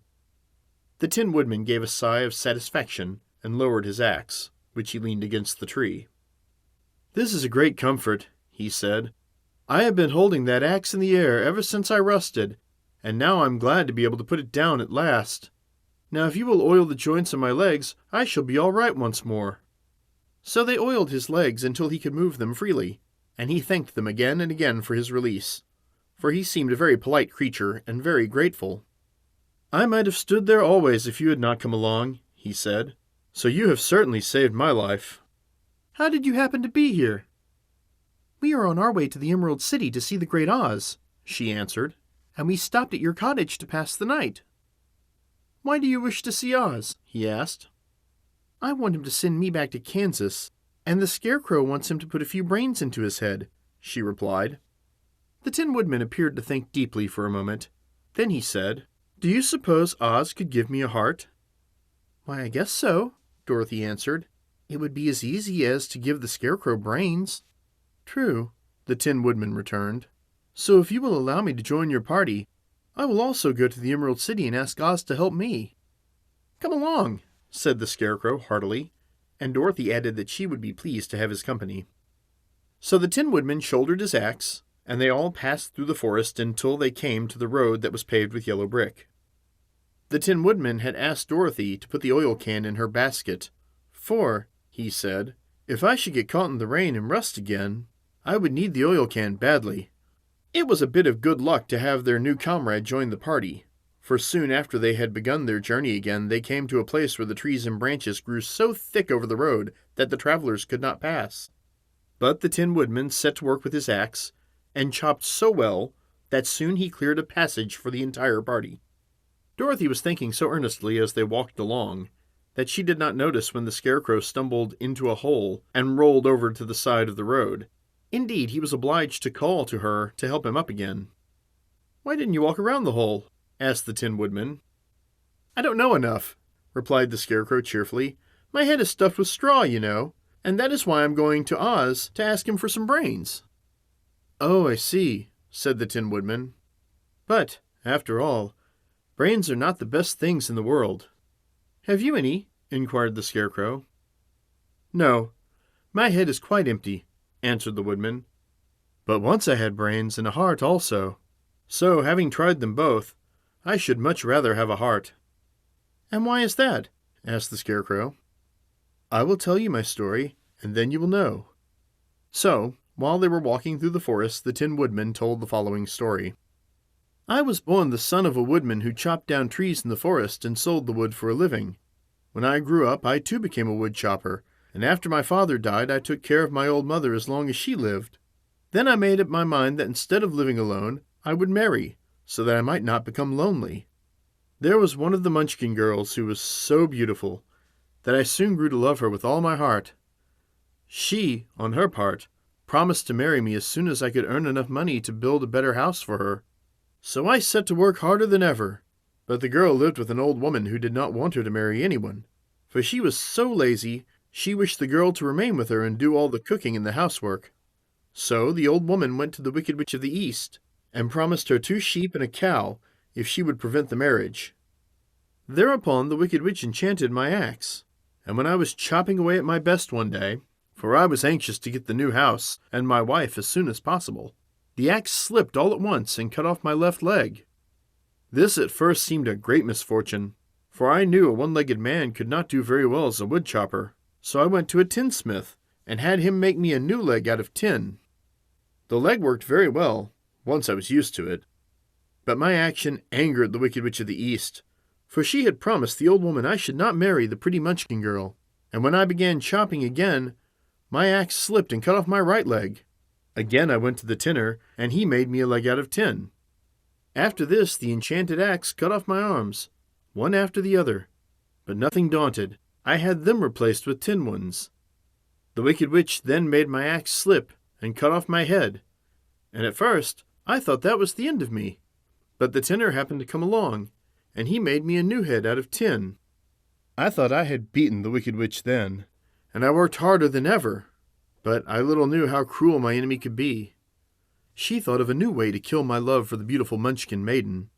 The Tin Woodman gave a sigh of satisfaction and lowered his axe, which he leaned against the tree. "This is a great comfort," he said. "I have been holding that axe in the air ever since I rusted, and now I'm glad to be able to put it down at last. Now if you will oil the joints of my legs, I shall be all right once more." So they oiled his legs until he could move them freely, and he thanked them again and again for his release, for he seemed a very polite creature and very grateful. "I might have stood there always if you had not come along," he said, "so you have certainly saved my life." "How did you happen to be here?" "We are on our way to the Emerald City to see the Great Oz," she answered, "and we stopped at your cottage to pass the night." "Why do you wish to see Oz?" he asked. "I want him to send me back to Kansas, and the Scarecrow wants him to put a few brains into his head," she replied. The Tin Woodman appeared to think deeply for a moment. Then he said, "Do you suppose Oz could give me a heart?" "Why, I guess so," Dorothy answered. "It would be as easy as to give the Scarecrow brains." "True," the Tin Woodman returned. "So if you will allow me to join your party, I will also go to the Emerald City and ask Oz to help me." "Come along," said the Scarecrow heartily, and Dorothy added that she would be pleased to have his company. So the Tin Woodman shouldered his axe, and they all passed through the forest until they came to the road that was paved with yellow brick. The Tin Woodman had asked Dorothy to put the oil can in her basket, "For," he said, "if I should get caught in the rain and rust again, I would need the oil can badly." It was a bit of good luck to have their new comrade join the party, for soon after they had begun their journey again they came to a place where the trees and branches grew so thick over the road that the travelers could not pass. But the Tin Woodman set to work with his axe, and chopped so well that soon he cleared a passage for the entire party. Dorothy was thinking so earnestly as they walked along that she did not notice when the Scarecrow stumbled into a hole and rolled over to the side of the road. Indeed, he was obliged to call to her to help him up again. "Why didn't you walk around the hole?" asked the Tin Woodman. "I don't know enough," replied the Scarecrow cheerfully. "My head is stuffed with straw, you know, and that is why I'm going to Oz to ask him for some brains." "Oh, I see," said the Tin Woodman. "But, after all, brains are not the best things in the world." "Have you any?" inquired the Scarecrow. "No, my head is quite empty," answered the Woodman. "But once I had brains and a heart also. So, having tried them both, I should much rather have a heart." "And why is that?" asked the Scarecrow. "I will tell you my story, and then you will know." So, while they were walking through the forest, the Tin Woodman told the following story. "I was born the son of a woodman who chopped down trees in the forest and sold the wood for a living. When I grew up, I too became a wood chopper, and after my father died, I took care of my old mother as long as she lived. Then I made up my mind that instead of living alone, I would marry, so that I might not become lonely. There was one of the Munchkin girls who was so beautiful that I soon grew to love her with all my heart. She, on her part, promised to marry me as soon as I could earn enough money to build a better house for her. So I set to work harder than ever, but the girl lived with an old woman who did not want her to marry anyone, for she was so lazy she wished the girl to remain with her and do all the cooking and the housework. So the old woman went to the Wicked Witch of the East and promised her 2 sheep and a cow if she would prevent the marriage. Thereupon the Wicked Witch enchanted my axe, and when I was chopping away at my best one day, for I was anxious to get the new house and my wife as soon as possible, the axe slipped all at once and cut off my left leg. This at first seemed a great misfortune, for I knew a one-legged man could not do very well as a wood chopper, so I went to a tinsmith and had him make me a new leg out of tin. The leg worked very well, once I was used to it. But my action angered the Wicked Witch of the East, for she had promised the old woman I should not marry the pretty Munchkin girl, and when I began chopping again, my axe slipped and cut off my right leg. Again I went to the tinner, and he made me a leg out of tin. After this, the enchanted axe cut off my arms, one after the other, but nothing daunted, I had them replaced with tin ones. The Wicked Witch then made my axe slip and cut off my head, and at first I thought that was the end of me. But the tinner happened to come along, and he made me a new head out of tin. I thought I had beaten the Wicked Witch then, and I worked harder than ever, but I little knew how cruel my enemy could be. She thought of a new way to kill my love for the beautiful Munchkin maiden,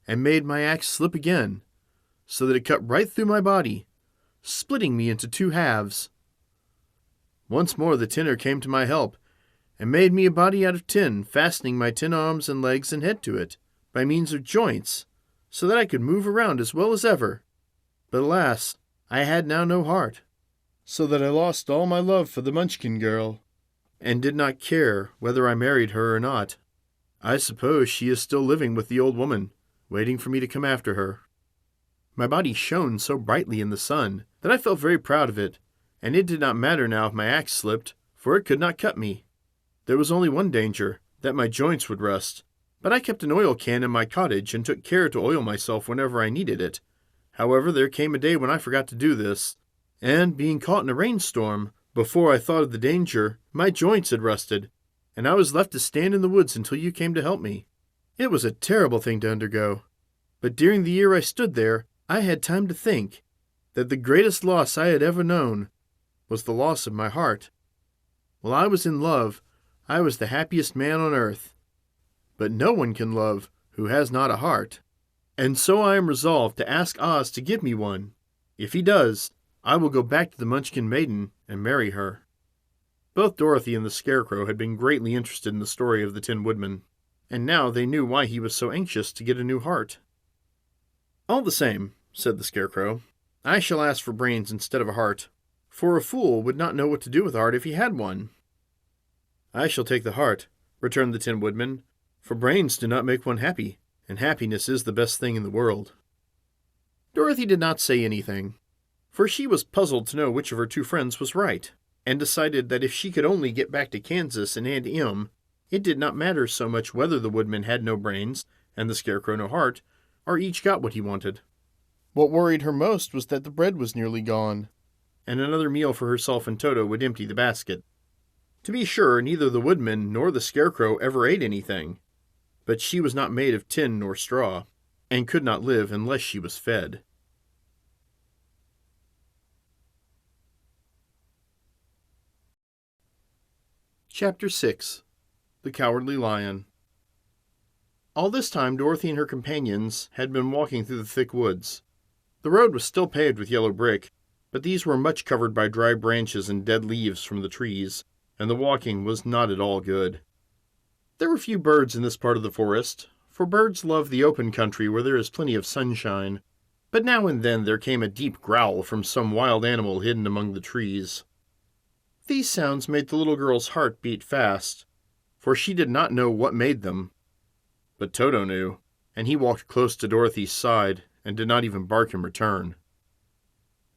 and made my axe slip again, so that it cut right through my body, splitting me into 2 halves, Once more the tinner came to my help, and made me a body out of tin, fastening my tin arms and legs and head to it, by means of joints, so that I could move around as well as ever. But alas, I had now no heart, so that I lost all my love for the Munchkin girl, and did not care whether I married her or not. I suppose she is still living with the old woman, waiting for me to come after her. My body shone so brightly in the sun that I felt very proud of it, and it did not matter now if my axe slipped, for it could not cut me. There was only one danger, that my joints would rust, but I kept an oil can in my cottage and took care to oil myself whenever I needed it. However, there came a day when I forgot to do this, and, being caught in a rainstorm, before I thought of the danger, my joints had rusted, and I was left to stand in the woods until you came to help me. It was a terrible thing to undergo, but during the year I stood there, I had time to think that the greatest loss I had ever known was the loss of my heart. While I was in love, I was the happiest man on earth. But no one can love who has not a heart, and so I am resolved to ask Oz to give me one. If he does, I will go back to the Munchkin maiden and marry her. Both Dorothy and the Scarecrow had been greatly interested in the story of the Tin Woodman, and now they knew why he was so anxious to get a new heart. "All the same," said the Scarecrow, "I shall ask for brains instead of a heart, for a fool would not know what to do with a heart if he had one." "I shall take the heart," returned the Tin Woodman, "for brains do not make one happy, and happiness is the best thing in the world." Dorothy did not say anything, for she was puzzled to know which of her two friends was right, and decided that if she could only get back to Kansas and Aunt Em, it did not matter so much whether the Woodman had no brains and the Scarecrow no heart, or each got what he wanted. What worried her most was that the bread was nearly gone, and another meal for herself and Toto would empty the basket. To be sure, neither the Woodman nor the Scarecrow ever ate anything, but she was not made of tin nor straw, and could not live unless she was fed. Chapter 6. The Cowardly Lion. All this time Dorothy and her companions had been walking through the thick woods. The road was still paved with yellow brick, but these were much covered by dry branches and dead leaves from the trees, and the walking was not at all good. There were few birds in this part of the forest, for birds love the open country where there is plenty of sunshine, but now and then there came a deep growl from some wild animal hidden among the trees. These sounds made the little girl's heart beat fast, for she did not know what made them. But Toto knew, and he walked close to Dorothy's side and did not even bark in return.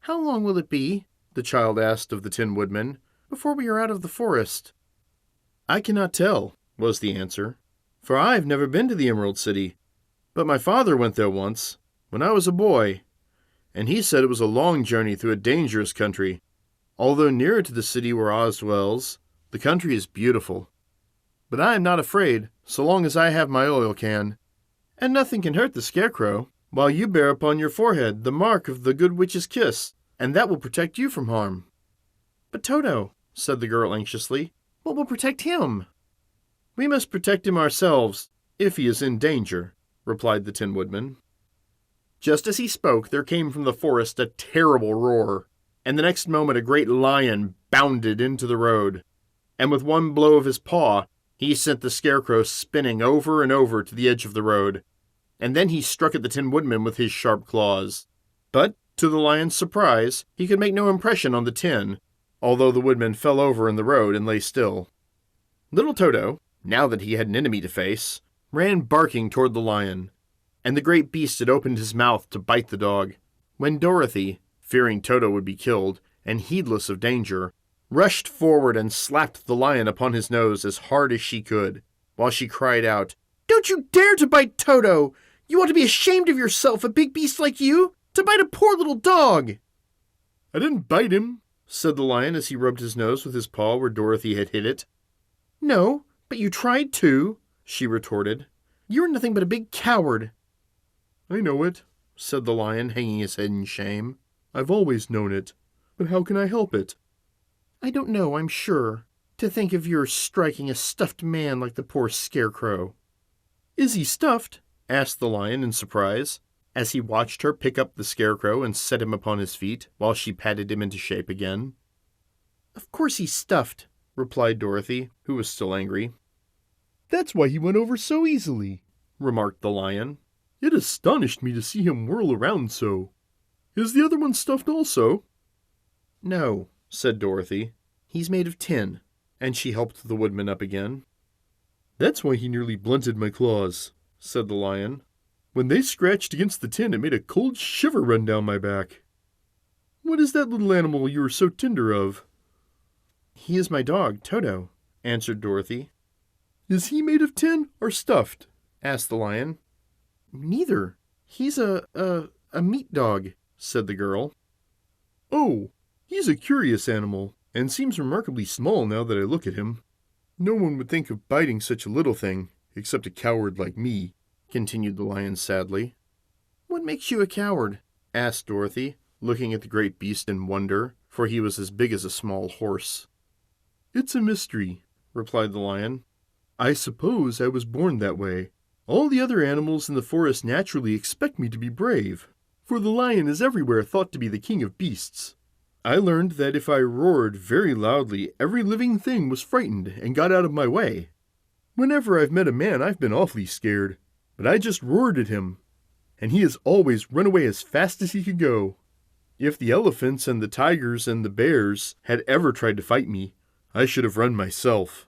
"How long will it be," the child asked of the Tin Woodman, "before we are out of the forest?" "I cannot tell," was the answer, "for I have never been to the Emerald City, but my father went there once, when I was a boy, and he said it was a long journey through a dangerous country. Although nearer to the city where Oz dwells, the country is beautiful. But I am not afraid, so long as I have my oil can, and nothing can hurt the Scarecrow, while you bear upon your forehead the mark of the Good Witch's kiss, and that will protect you from harm." "But Toto," said the girl anxiously, "what will protect him?" "We must protect him ourselves, if he is in danger," replied the Tin Woodman. Just as he spoke, there came from the forest a terrible roar, and the next moment a great lion bounded into the road, and with one blow of his paw, he sent the Scarecrow spinning over and over to the edge of the road, and then he struck at the Tin Woodman with his sharp claws. But, to the lion's surprise, he could make no impression on the tin, although the Woodman fell over in the road and lay still. Little Toto, now that he had an enemy to face, ran barking toward the lion, and the great beast had opened his mouth to bite the dog, when Dorothy, fearing Toto would be killed, and heedless of danger, rushed forward and slapped the lion upon his nose as hard as she could, while she cried out, "Don't you dare to bite Toto! You ought to be ashamed of yourself, a big beast like you, to bite a poor little dog!" "I didn't bite him," said the lion as he rubbed his nose with his paw where Dorothy had hit it. "No, but you tried to," she retorted. "You're nothing but a big coward." "I know it," said the lion, hanging his head in shame. "I've always known it, but how can I help it?" "I don't know, I'm sure. To think of your striking a stuffed man like the poor Scarecrow." "Is he stuffed?" asked the lion in surprise, as he watched her pick up the Scarecrow and set him upon his feet, while she patted him into shape again. Of course he's stuffed, replied Dorothy, who was still angry. That's why he went over so easily, remarked the lion. It astonished me to see him whirl around so. Is the other one stuffed also? No, said Dorothy. He's made of tin, and she helped the Woodman up again. That's why he nearly blunted my claws, said the lion. When they scratched against the tin, it made a cold shiver run down my back. What is that little animal you are so tender of? He is my dog, Toto, answered Dorothy. Is he made of tin or stuffed? Asked the lion. Neither. He's a meat dog, said the girl. Oh, he's a curious animal, and seems remarkably small now that I look at him. No one would think of biting such a little thing, except a coward like me, continued the lion sadly. What makes you a coward? Asked Dorothy, looking at the great beast in wonder, for he was as big as a small horse. It's a mystery, replied the lion. I suppose I was born that way. All the other animals in the forest naturally expect me to be brave, for the lion is everywhere thought to be the king of beasts. I learned that if I roared very loudly, every living thing was frightened and got out of my way. Whenever I've met a man, I've been awfully scared, but I just roared at him, and he has always run away as fast as he could go. If the elephants and the tigers and the bears had ever tried to fight me, I should have run myself.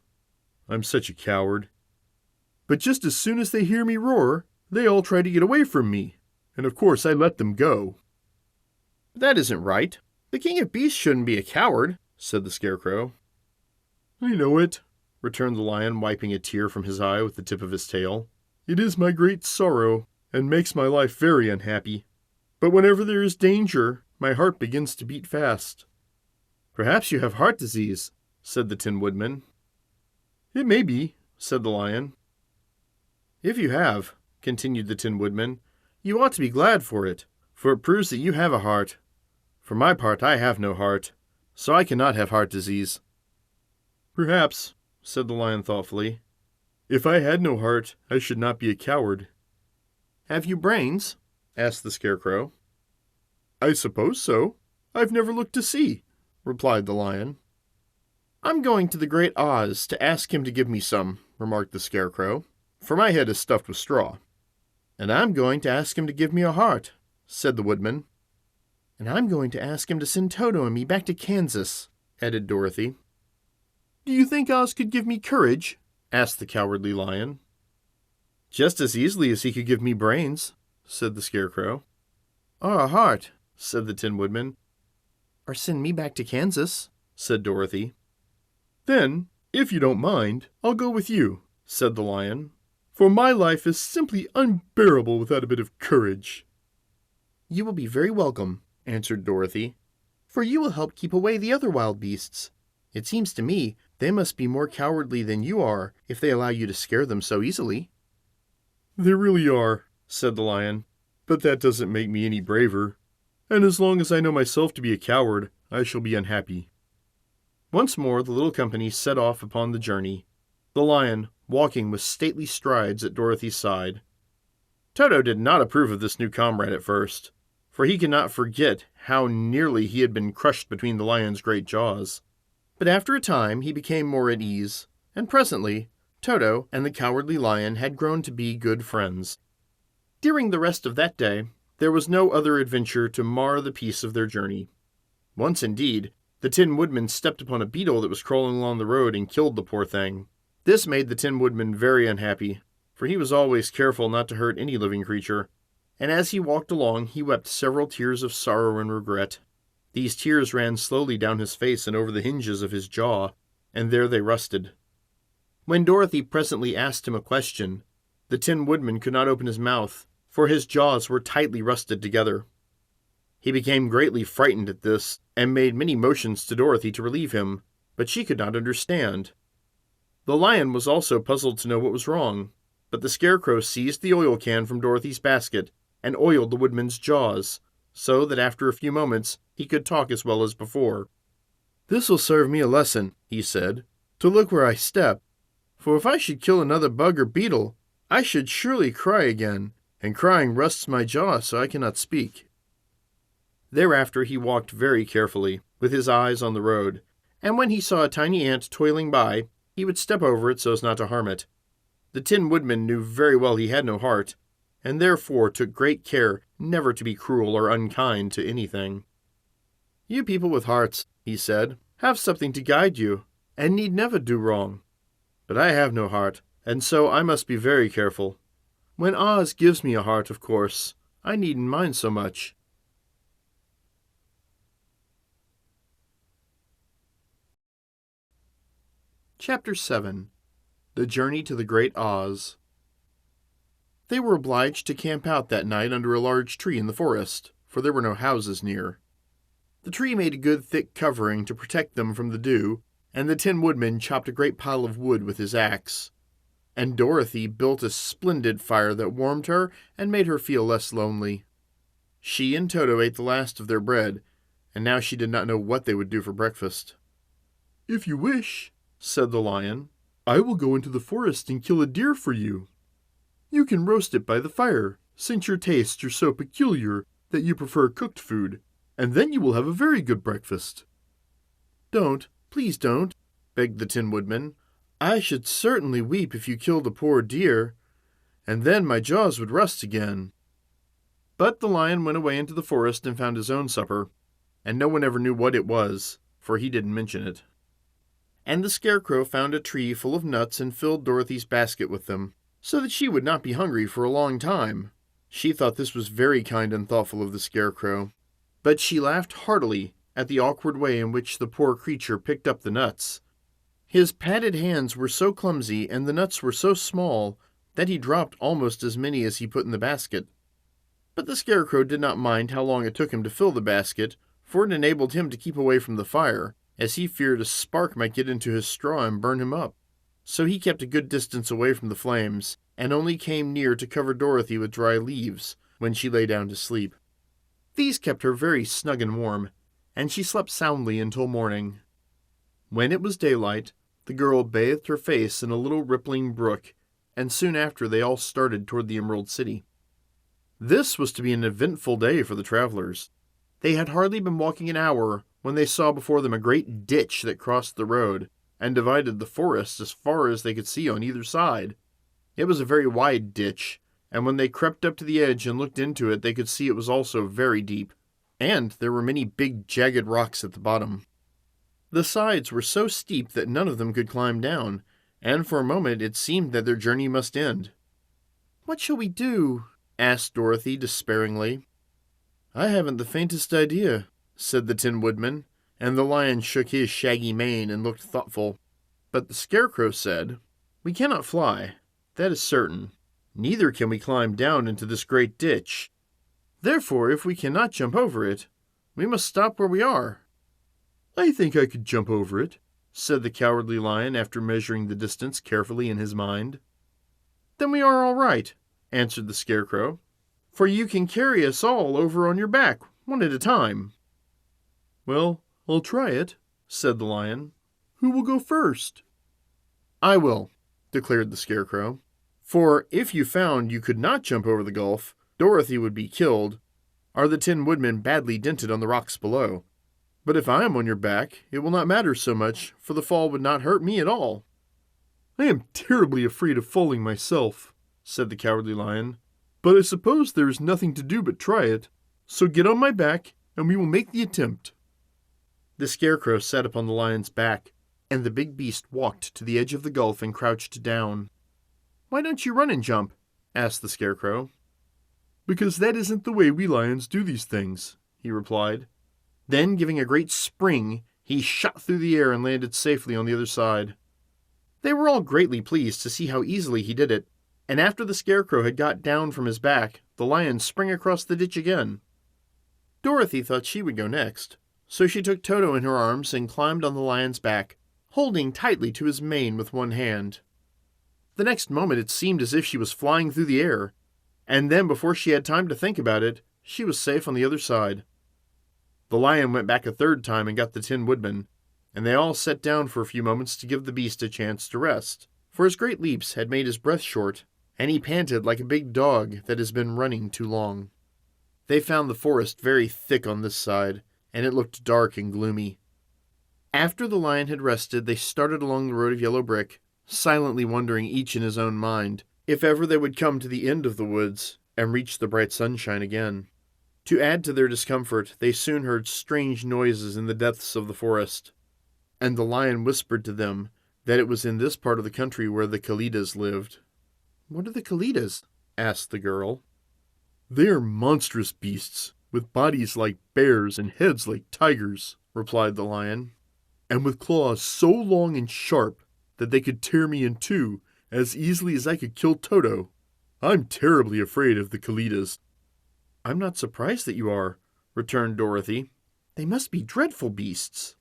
I'm such a coward. But just as soon as they hear me roar, they all try to get away from me, and of course I let them go. That isn't right. The king of beasts shouldn't be a coward, said the Scarecrow. I know it, returned the lion, wiping a tear from his eye with the tip of his tail. It is my great sorrow, and makes my life very unhappy. But whenever there is danger, my heart begins to beat fast. Perhaps you have heart disease, said the Tin Woodman. It may be, said the lion. If you have, continued the Tin Woodman, you ought to be glad for it proves that you have a heart. For my part, I have no heart, so I cannot have heart disease. Perhaps, said the lion thoughtfully. If I had no heart, I should not be a coward. Have you brains? Asked the Scarecrow. I suppose so. I've never looked to see, replied the lion. I'm going to the Great Oz to ask him to give me some, remarked the Scarecrow, for my head is stuffed with straw. And I'm going to ask him to give me a heart, said the Woodman. And I'm going to ask him to send Toto and me back to Kansas, added Dorothy. Do you think Oz could give me courage? Asked the Cowardly Lion. Just as easily as he could give me brains, said the Scarecrow. Or a heart, said the Tin Woodman. Or send me back to Kansas, said Dorothy. Then, if you don't mind, I'll go with you, said the lion, for my life is simply unbearable without a bit of courage. You will be very welcome, answered Dorothy, for you will help keep away the other wild beasts. It seems to me they must be more cowardly than you are if they allow you to scare them so easily. They really are, said the lion, but that doesn't make me any braver, and as long as I know myself to be a coward, I shall be unhappy. Once more the little company set off upon the journey, the lion walking with stately strides at Dorothy's side. Toto did not approve of this new comrade at first, for he could not forget how nearly he had been crushed between the lion's great jaws. But after a time he became more at ease, and presently Toto and the Cowardly Lion had grown to be good friends. During the rest of that day, there was no other adventure to mar the peace of their journey. Once, indeed, the Tin Woodman stepped upon a beetle that was crawling along the road and killed the poor thing. This made the Tin Woodman very unhappy, for he was always careful not to hurt any living creature, and as he walked along he wept several tears of sorrow and regret. These tears ran slowly down his face and over the hinges of his jaw, and there they rusted. When Dorothy presently asked him a question, the Tin Woodman could not open his mouth, for his jaws were tightly rusted together. He became greatly frightened at this, and made many motions to Dorothy to relieve him, but she could not understand. The lion was also puzzled to know what was wrong, but the Scarecrow seized the oil can from Dorothy's basket and oiled the Woodman's jaws, so that after a few moments he could talk as well as before. "This will serve me a lesson," he said, "to look where I step, for if I should kill another bug or beetle, I should surely cry again, and crying rusts my jaw so I cannot speak." Thereafter he walked very carefully, with his eyes on the road, and when he saw a tiny ant toiling by, he would step over it so as not to harm it. The Tin Woodman knew very well he had no heart, and therefore took great care never to be cruel or unkind to anything. "You people with hearts," he said, "have something to guide you, and need never do wrong. But I have no heart, and so I must be very careful. When Oz gives me a heart, of course, I needn't mind so much." Chapter 7. The Journey to the Great Oz. They were obliged to camp out that night under a large tree in the forest, for there were no houses near. The tree made a good thick covering to protect them from the dew, and the Tin Woodman chopped a great pile of wood with his axe. And Dorothy built a splendid fire that warmed her and made her feel less lonely. She and Toto ate the last of their bread, and now she did not know what they would do for breakfast. "If you wish," said the lion, "I will go into the forest and kill a deer for you. You can roast it by the fire, since your tastes are so peculiar that you prefer cooked food, and then you will have a very good breakfast." "Don't, please don't," begged the Tin Woodman. "I should certainly weep if you killed a poor deer, and then my jaws would rust again." But the lion went away into the forest and found his own supper, and no one ever knew what it was, for he didn't mention it. And the Scarecrow found a tree full of nuts and filled Dorothy's basket with them, so that she would not be hungry for a long time. She thought this was very kind and thoughtful of the Scarecrow, but she laughed heartily at the awkward way in which the poor creature picked up the nuts. His padded hands were so clumsy and the nuts were so small that he dropped almost as many as he put in the basket. But the Scarecrow did not mind how long it took him to fill the basket, for it enabled him to keep away from the fire, as he feared a spark might get into his straw and burn him up. So he kept a good distance away from the flames, and only came near to cover Dorothy with dry leaves when she lay down to sleep. These kept her very snug and warm, and she slept soundly until morning. When it was daylight, the girl bathed her face in a little rippling brook, and soon after they all started toward the Emerald City. This was to be an eventful day for the travelers. They had hardly been walking an hour when they saw before them a great ditch that crossed the road and divided the forest as far as they could see on either side. It was a very wide ditch, and when they crept up to the edge and looked into it, they could see it was also very deep, and there were many big jagged rocks at the bottom. The sides were so steep that none of them could climb down, and for a moment it seemed that their journey must end. "What shall we do?" asked Dorothy despairingly. "I haven't the faintest idea," said the Tin Woodman, and the lion shook his shaggy mane and looked thoughtful. But the Scarecrow said, "We cannot fly, that is certain. Neither can we climb down into this great ditch. Therefore, if we cannot jump over it, we must stop where we are." "I think I could jump over it," said the Cowardly Lion after measuring the distance carefully in his mind. "Then we are all right," answered the Scarecrow, "for you can carry us all over on your back, one at a time." "Well, I'll try it," said the lion. "Who will go first?" "I will," declared the Scarecrow. "For if you found you could not jump over the gulf, Dorothy would be killed, or the Tin Woodman badly dented on the rocks below. But if I am on your back, it will not matter so much, for the fall would not hurt me at all." "I am terribly afraid of falling myself," said the Cowardly Lion, "but I suppose there is nothing to do but try it. So get on my back, and we will make the attempt." The Scarecrow sat upon the lion's back, and the big beast walked to the edge of the gulf and crouched down. "Why don't you run and jump?" asked the Scarecrow. "Because that isn't the way we lions do these things," he replied. Then, giving a great spring, he shot through the air and landed safely on the other side. They were all greatly pleased to see how easily he did it, and after the Scarecrow had got down from his back, the lion sprang across the ditch again. Dorothy thought she would go next, so she took Toto in her arms and climbed on the lion's back, holding tightly to his mane with one hand. The next moment it seemed as if she was flying through the air, and then before she had time to think about it, she was safe on the other side. The lion went back a third time and got the Tin Woodman, and they all sat down for a few moments to give the beast a chance to rest, for his great leaps had made his breath short, and he panted like a big dog that has been running too long. They found the forest very thick on this side, and it looked dark and gloomy. After the lion had rested, they started along the road of yellow brick, silently wondering each in his own mind if ever they would come to the end of the woods and reach the bright sunshine again. To add to their discomfort, they soon heard strange noises in the depths of the forest, and the lion whispered to them that it was in this part of the country where the Kalidas lived. "What are the Kalidas?" asked the girl. "They are monstrous beasts, with bodies like bears and heads like tigers," replied the lion, "and with claws so long and sharp that they could tear me in two as easily as I could kill Toto. I'm terribly afraid of the Kalidas." "I'm not surprised that you are," returned Dorothy. "They must be dreadful beasts."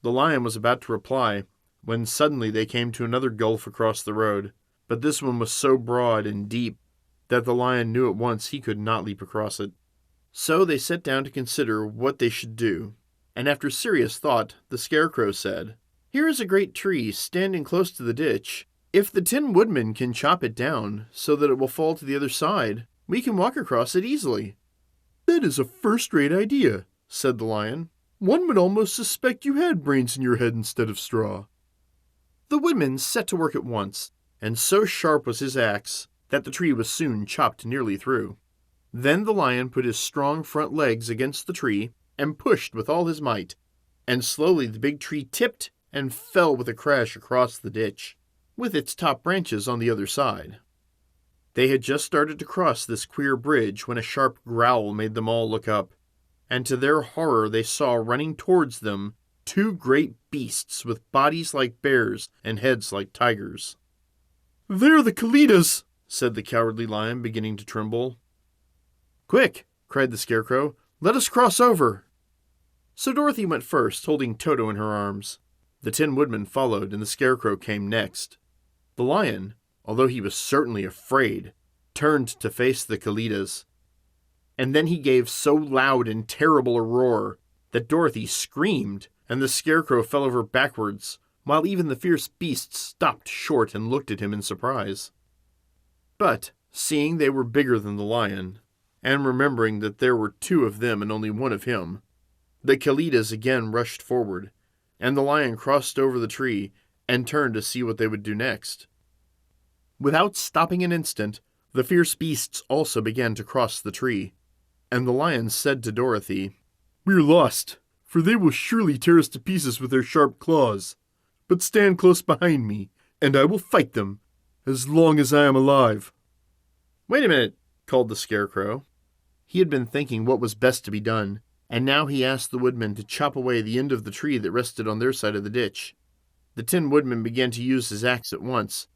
The lion was about to reply, when suddenly they came to another gulf across the road, but this one was so broad and deep that the lion knew at once he could not leap across it. So they sat down to consider what they should do, and after serious thought, the Scarecrow said, "Here is a great tree standing close to the ditch. If the 10 Woodmen can chop it down so that it will fall to the other side, we can walk across it easily." "That is a first-rate idea," said the lion. "One would almost suspect you had brains in your head instead of straw." The Woodman set to work at once, and so sharp was his axe that the tree was soon chopped nearly through. Then the lion put his strong front legs against the tree and pushed with all his might, and slowly the big tree tipped and fell with a crash across the ditch, with its top branches on the other side. They had just started to cross this queer bridge when a sharp growl made them all look up, and to their horror they saw running towards them 2 great beasts with bodies like bears and heads like tigers. "They're the Kalidas," said the Cowardly Lion, beginning to tremble. "Quick!" cried the Scarecrow. "Let us cross over!" So Dorothy went first, holding Toto in her arms. The 10 Woodmen followed, and the Scarecrow came next. The lion, although he was certainly afraid, turned to face the Kalidas. And then he gave so loud and terrible a roar that Dorothy screamed, and the Scarecrow fell over backwards, while even the fierce beasts stopped short and looked at him in surprise. But, seeing they were bigger than the lion, and remembering that there were 2 of them and only 1 of him, the Kalidas again rushed forward, and the lion crossed over the tree and turned to see what they would do next. Without stopping an instant, the fierce beasts also began to cross the tree, and the lion said to Dorothy, "We're lost, for they will surely tear us to pieces with their sharp claws. But stand close behind me, and I will fight them, as long as I am alive." "Wait a minute," called the Scarecrow. He had been thinking what was best to be done, and now he asked the Woodmen to chop away the end of the tree that rested on their side of the ditch. The 10 Woodmen began to use his axe at once,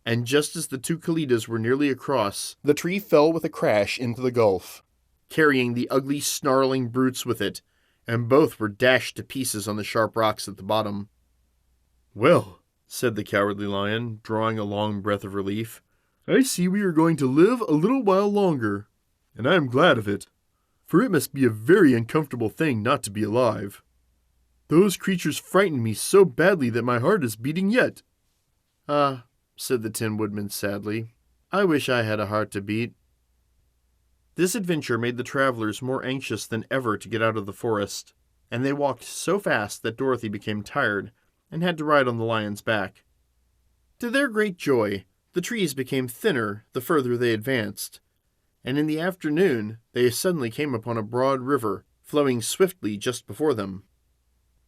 and just as the 2 Kalidas were nearly across, the tree fell with a crash into the gulf, carrying the ugly, snarling brutes with it, and both were dashed to pieces on the sharp rocks at the bottom. "Well," said the Cowardly Lion, drawing a long breath of relief, "I see we are going to live a little while longer, and I am glad of it, for it must be a very uncomfortable thing not to be alive. Those creatures frightened me so badly that my heart is beating yet." "Ah," said the 10 Woodmen sadly, "I wish I had a heart to beat." This adventure made the travelers more anxious than ever to get out of the forest, and they walked so fast that Dorothy became tired and had to ride on the lion's back. To their great joy, the trees became thinner the further they advanced, and in the afternoon they suddenly came upon a broad river flowing swiftly just before them.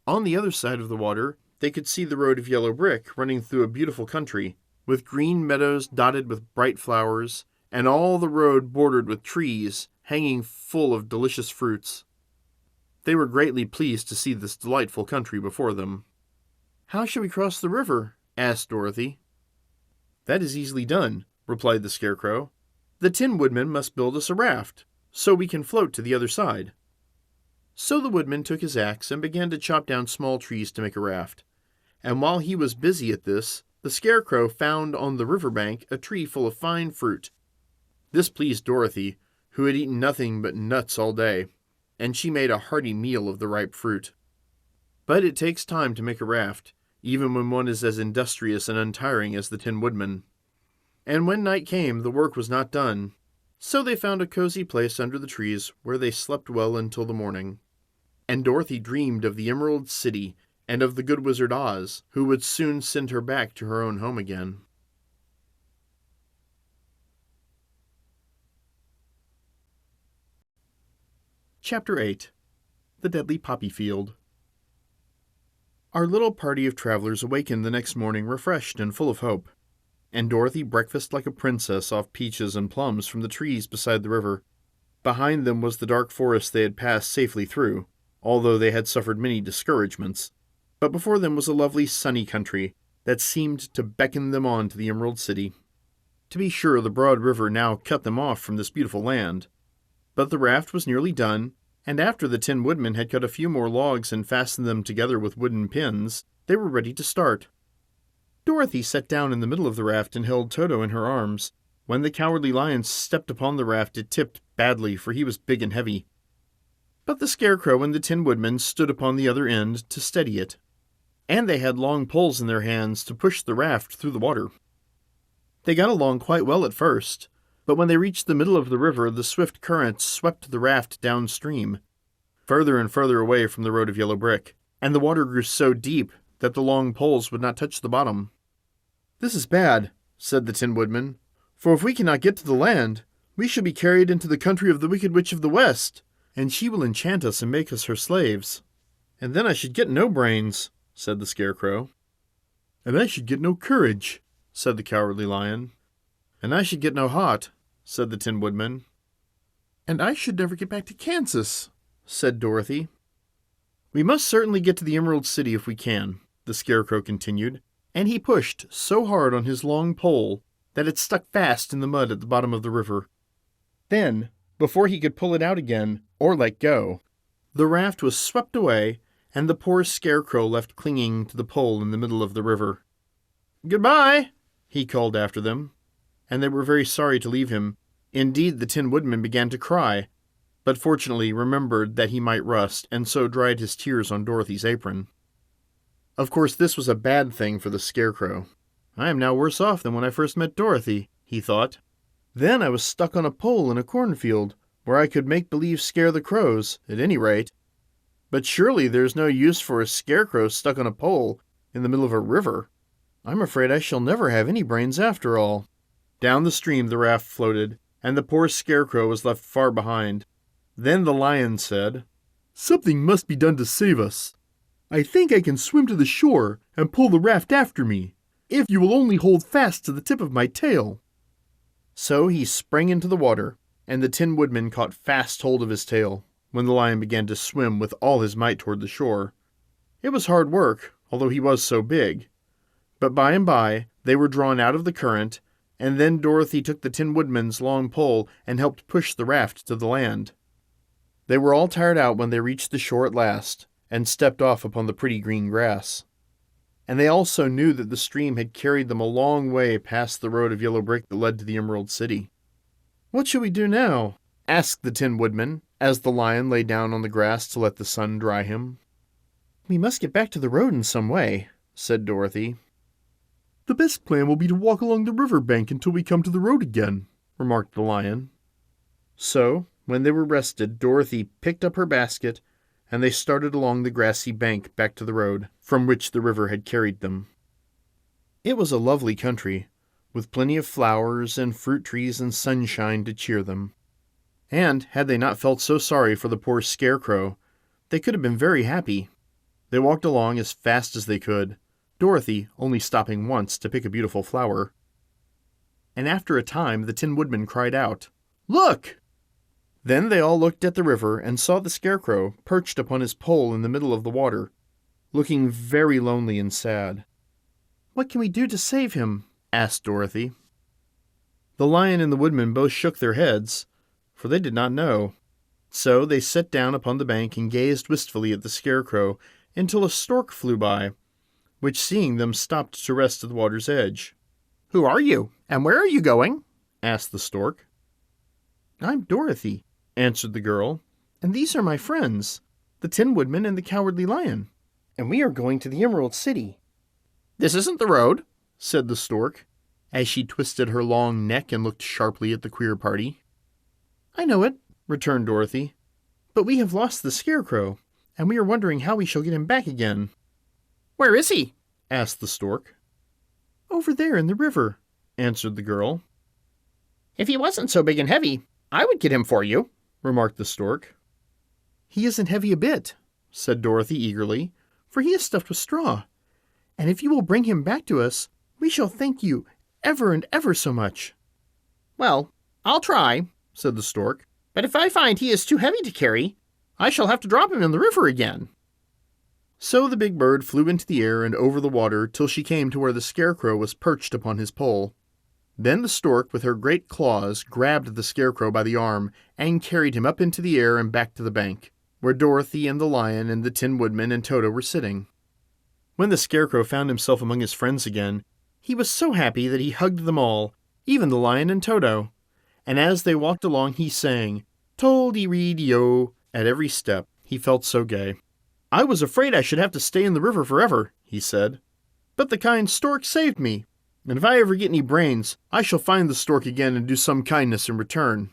On the other side of the water, they could see the road of yellow brick running through a beautiful country, with green meadows dotted with bright flowers, and all the road bordered with trees hanging full of delicious fruits. They were greatly pleased to see this delightful country before them. "How shall we cross the river?" asked Dorothy. "That is easily done," replied the Scarecrow. "The 10 Woodmen must build us a raft, so we can float to the other side." So the Woodman took his axe and began to chop down small trees to make a raft, and while he was busy at this, the Scarecrow found on the river bank a tree full of fine fruit. This pleased Dorothy, who had eaten nothing but nuts all day, and she made a hearty meal of the ripe fruit. But it takes time to make a raft, even when one is as industrious and untiring as the 10 Woodmen. And when night came, the work was not done, so they found a cozy place under the trees where they slept well until the morning. And Dorothy dreamed of the Emerald City and of the good wizard Oz, who would soon send her back to her own home again. Chapter 8. The Deadly Poppy Field. Our little party of travelers awakened the next morning refreshed and full of hope, and Dorothy breakfasted like a princess off peaches and plums from the trees beside the river. Behind them was the dark forest they had passed safely through, although they had suffered many discouragements. But before them was a lovely sunny country that seemed to beckon them on to the Emerald City. To be sure, the broad river now cut them off from this beautiful land. But the raft was nearly done, and after the Tin Woodmen had cut a few more logs and fastened them together with wooden pins, they were ready to start. Dorothy sat down in the middle of the raft and held Toto in her arms. When the Cowardly Lion stepped upon the raft, it tipped badly, for he was big and heavy. But the Scarecrow and the Tin Woodman stood upon the other end to steady it, and they had long poles in their hands to push the raft through the water. They got along quite well at first, but when they reached the middle of the river, the swift current swept the raft downstream, further and further away from the road of yellow brick, and the water grew so deep that the long poles would not touch the bottom. "This is bad," said the Tin Woodman, "for if we cannot get to the land, we shall be carried into the country of the Wicked Witch of the West, and she will enchant us and make us her slaves. And then I should get no brains," said the Scarecrow. "And I should get no courage," said the Cowardly Lion. "And I should get no heart," said the Tin Woodman. "And I should never get back to Kansas," said Dorothy. "We must certainly get to the Emerald City if we can," the Scarecrow continued, and he pushed so hard on his long pole that it stuck fast in the mud at the bottom of the river. Then, before he could pull it out again, or let go, the raft was swept away, and the poor Scarecrow left clinging to the pole in the middle of the river. "Goodbye," he called after them, and they were very sorry to leave him. Indeed, the Tin Woodman began to cry, but fortunately remembered that he might rust, and so dried his tears on Dorothy's apron. Of course, this was a bad thing for the Scarecrow. "I am now worse off than when I first met Dorothy," he thought. "Then I was stuck on a pole in a cornfield, where I could make believe scare the crows, at any rate. But surely there's no use for a Scarecrow stuck on a pole in the middle of a river. I'm afraid I shall never have any brains after all." Down the stream the raft floated, and the poor Scarecrow was left far behind. Then the Lion said, "Something must be done to save us. I think I can swim to the shore and pull the raft after me, if you will only hold fast to the tip of my tail." So he sprang into the water, and the Tin Woodman caught fast hold of his tail, when the Lion began to swim with all his might toward the shore. It was hard work, although he was so big. But by and by they were drawn out of the current, and then Dorothy took the Tin Woodman's long pole and helped push the raft to the land. They were all tired out when they reached the shore at last, and stepped off upon the pretty green grass. And they also knew that the stream had carried them a long way past the road of yellow brick that led to the Emerald City. "What shall we do now?" asked the Tin Woodman, as the Lion lay down on the grass to let the sun dry him. "We must get back to the road in some way," said Dorothy. "The best plan will be to walk along the river bank until we come to the road again," remarked the Lion. So, when they were rested, Dorothy picked up her basket, and they started along the grassy bank back to the road, from which the river had carried them. It was a lovely country, with plenty of flowers and fruit trees and sunshine to cheer them. And, had they not felt so sorry for the poor Scarecrow, they could have been very happy. They walked along as fast as they could, Dorothy only stopping once to pick a beautiful flower. And after a time the Tin Woodman cried out, "Look!" Then they all looked at the river and saw the Scarecrow perched upon his pole in the middle of the water, looking very lonely and sad. "What can we do to save him?" asked Dorothy. The Lion and the Woodman both shook their heads, for they did not know. So they sat down upon the bank and gazed wistfully at the Scarecrow until a stork flew by, which seeing them stopped to rest at the water's edge. "Who are you, and where are you going?" asked the stork. "I'm Dorothy," answered the girl, "and these are my friends, the Tin Woodman and the Cowardly Lion, and we are going to the Emerald City." "This isn't the road," said the stork, as she twisted her long neck and looked sharply at the queer party. "I know it," returned Dorothy, "but we have lost the Scarecrow, and we are wondering how we shall get him back again." Where is he?" asked the stork. "Over there in the river," answered the girl. "If he wasn't so big and heavy, I would get him for you," remarked the stork. "He isn't heavy a bit," said Dorothy eagerly, "for he is stuffed with straw. And if you will bring him back to us, we shall thank you ever and ever so much." "Well, I'll try," said the stork, "but if I find he is too heavy to carry, I shall have to drop him in the river again." So the big bird flew into the air and over the water till she came to where the Scarecrow was perched upon his pole. Then the stork with her great claws grabbed the Scarecrow by the arm and carried him up into the air and back to the bank, where Dorothy and the lion and the Tin Woodman and Toto were sitting. When the Scarecrow found himself among his friends again, he was so happy that he hugged them all, even the lion and Toto. And as they walked along he sang, "Tol-de-ree-de-o," at every step. He felt so gay. "I was afraid I should have to stay in the river forever," he said. "But the kind stork saved me, and if I ever get any brains, I shall find the stork again and do some kindness in return."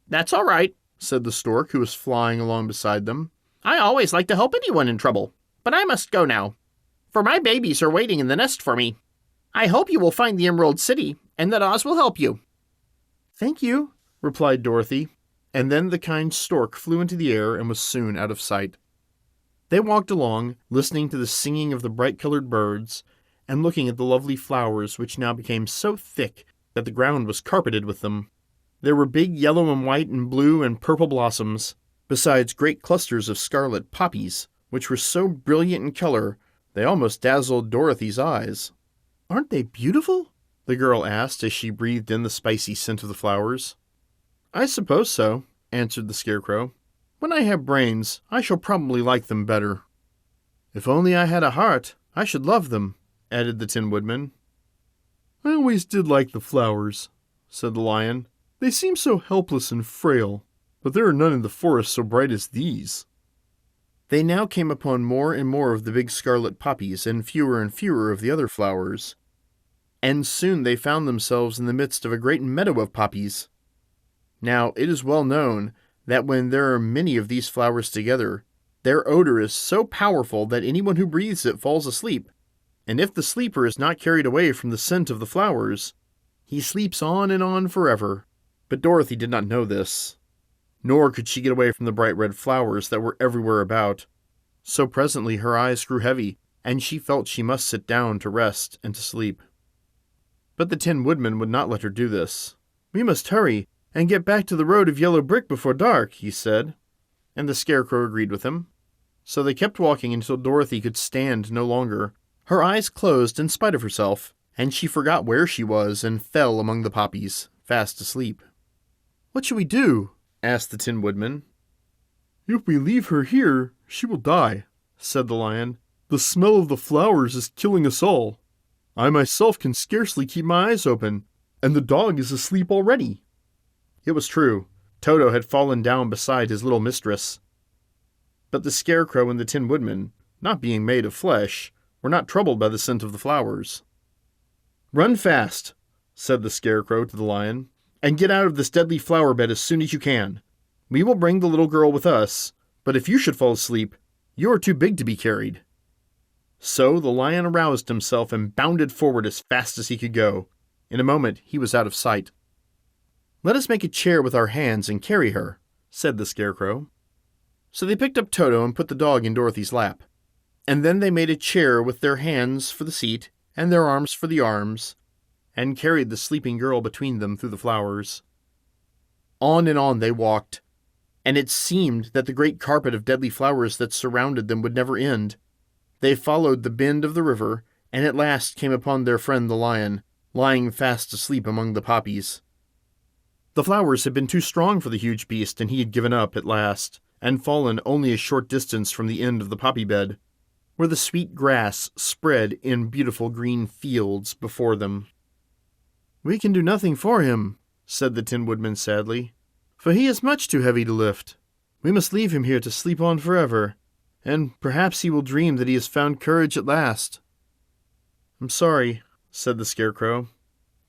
"That's all right," said the stork, who was flying along beside them. "I always like to help anyone in trouble, but I must go now, for my babies are waiting in the nest for me. I hope you will find the Emerald City, and that Oz will help you." "Thank you," replied Dorothy, and then the kind stork flew into the air and was soon out of sight. They walked along, listening to the singing of the bright-colored birds, and looking at the lovely flowers which now became so thick that the ground was carpeted with them. There were big yellow and white and blue and purple blossoms, besides great clusters of scarlet poppies, which were so brilliant in color they almost dazzled Dorothy's eyes. "Aren't they beautiful?" the girl asked as she breathed in the spicy scent of the flowers. "I suppose so," answered the Scarecrow. "When I have brains, I shall probably like them better." "If only I had a heart, I should love them," added the Tin Woodman. "I always did like the flowers," said the lion. "They seem so helpless and frail, but there are none in the forest so bright as these." They now came upon more and more of the big scarlet poppies and fewer of the other flowers, and soon they found themselves in the midst of a great meadow of poppies. Now, it is well known that when there are many of these flowers together, their odor is so powerful that anyone who breathes it falls asleep, and if the sleeper is not carried away from the scent of the flowers, he sleeps on and on forever. But Dorothy did not know this, nor could she get away from the bright red flowers that were everywhere about. So presently her eyes grew heavy, and she felt she must sit down to rest and to sleep. But the Tin Woodman would not let her do this. "We must hurry and get back to the road of yellow brick before dark," he said, and the Scarecrow agreed with him. So they kept walking until Dorothy could stand no longer. Her eyes closed in spite of herself, and she forgot where she was and fell among the poppies, fast asleep. "What shall we do?" asked the Tin Woodman. "If we leave her here, she will die," said the lion. "The smell of the flowers is killing us all. I myself can scarcely keep my eyes open, and the dog is asleep already." It was true. Toto had fallen down beside his little mistress. But the Scarecrow and the Tin Woodman, not being made of flesh, were not troubled by the scent of the flowers. "Run fast," said the Scarecrow to the lion, "and get out of this deadly flower bed as soon as you can. We will bring the little girl with us, but if you should fall asleep, you are too big to be carried." So the lion aroused himself and bounded forward as fast as he could go. In a moment he was out of sight. "Let us make a chair with our hands and carry her," said the Scarecrow. So they picked up Toto and put the dog in Dorothy's lap. And then they made a chair with their hands for the seat and their arms for the arms, and carried the sleeping girl between them through the flowers. On and on they walked, and it seemed that the great carpet of deadly flowers that surrounded them would never end. They followed the bend of the river, and at last came upon their friend the lion, lying fast asleep among the poppies. The flowers had been too strong for the huge beast, and he had given up at last, and fallen only a short distance from the end of the poppy bed, where the sweet grass spread in beautiful green fields before them. "We can do nothing for him," said the Tin Woodman sadly, "for he is much too heavy to lift. We must leave him here to sleep on forever, and perhaps he will dream that he has found courage at last." "I'm sorry," said the Scarecrow.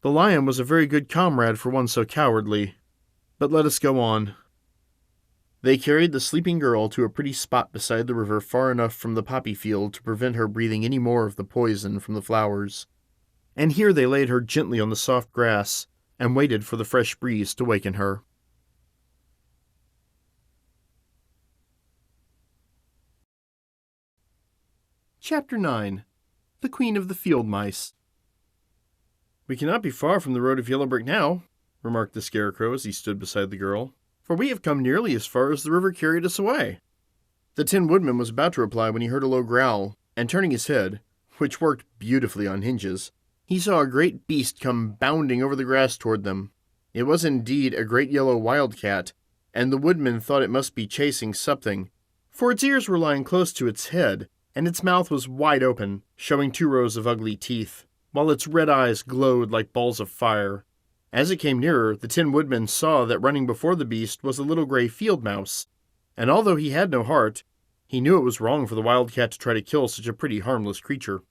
"The lion was a very good comrade for one so cowardly. But let us go on." They carried the sleeping girl to a pretty spot beside the river far enough from the poppy field to prevent her breathing any more of the poison from the flowers. And here they laid her gently on the soft grass and waited for the fresh breeze to waken her. Chapter 9. The Queen of the Field Mice. "We cannot be far from the road of yellow brick now," remarked the Scarecrow as he stood beside the girl, "for we have come nearly as far as the river carried us away." The Tin Woodman was about to reply when he heard a low growl, and turning his head, which worked beautifully on hinges, he saw a great beast come bounding over the grass toward them. It was indeed a great yellow wildcat, and the Woodman thought it must be chasing something, for its ears were lying close to its head, and its mouth was wide open, showing 2 rows of ugly teeth, while its red eyes glowed like balls of fire. As it came nearer, the Tin Woodman saw that running before the beast was a little gray field mouse, and although he had no heart, he knew it was wrong for the wildcat to try to kill such a pretty harmless creature.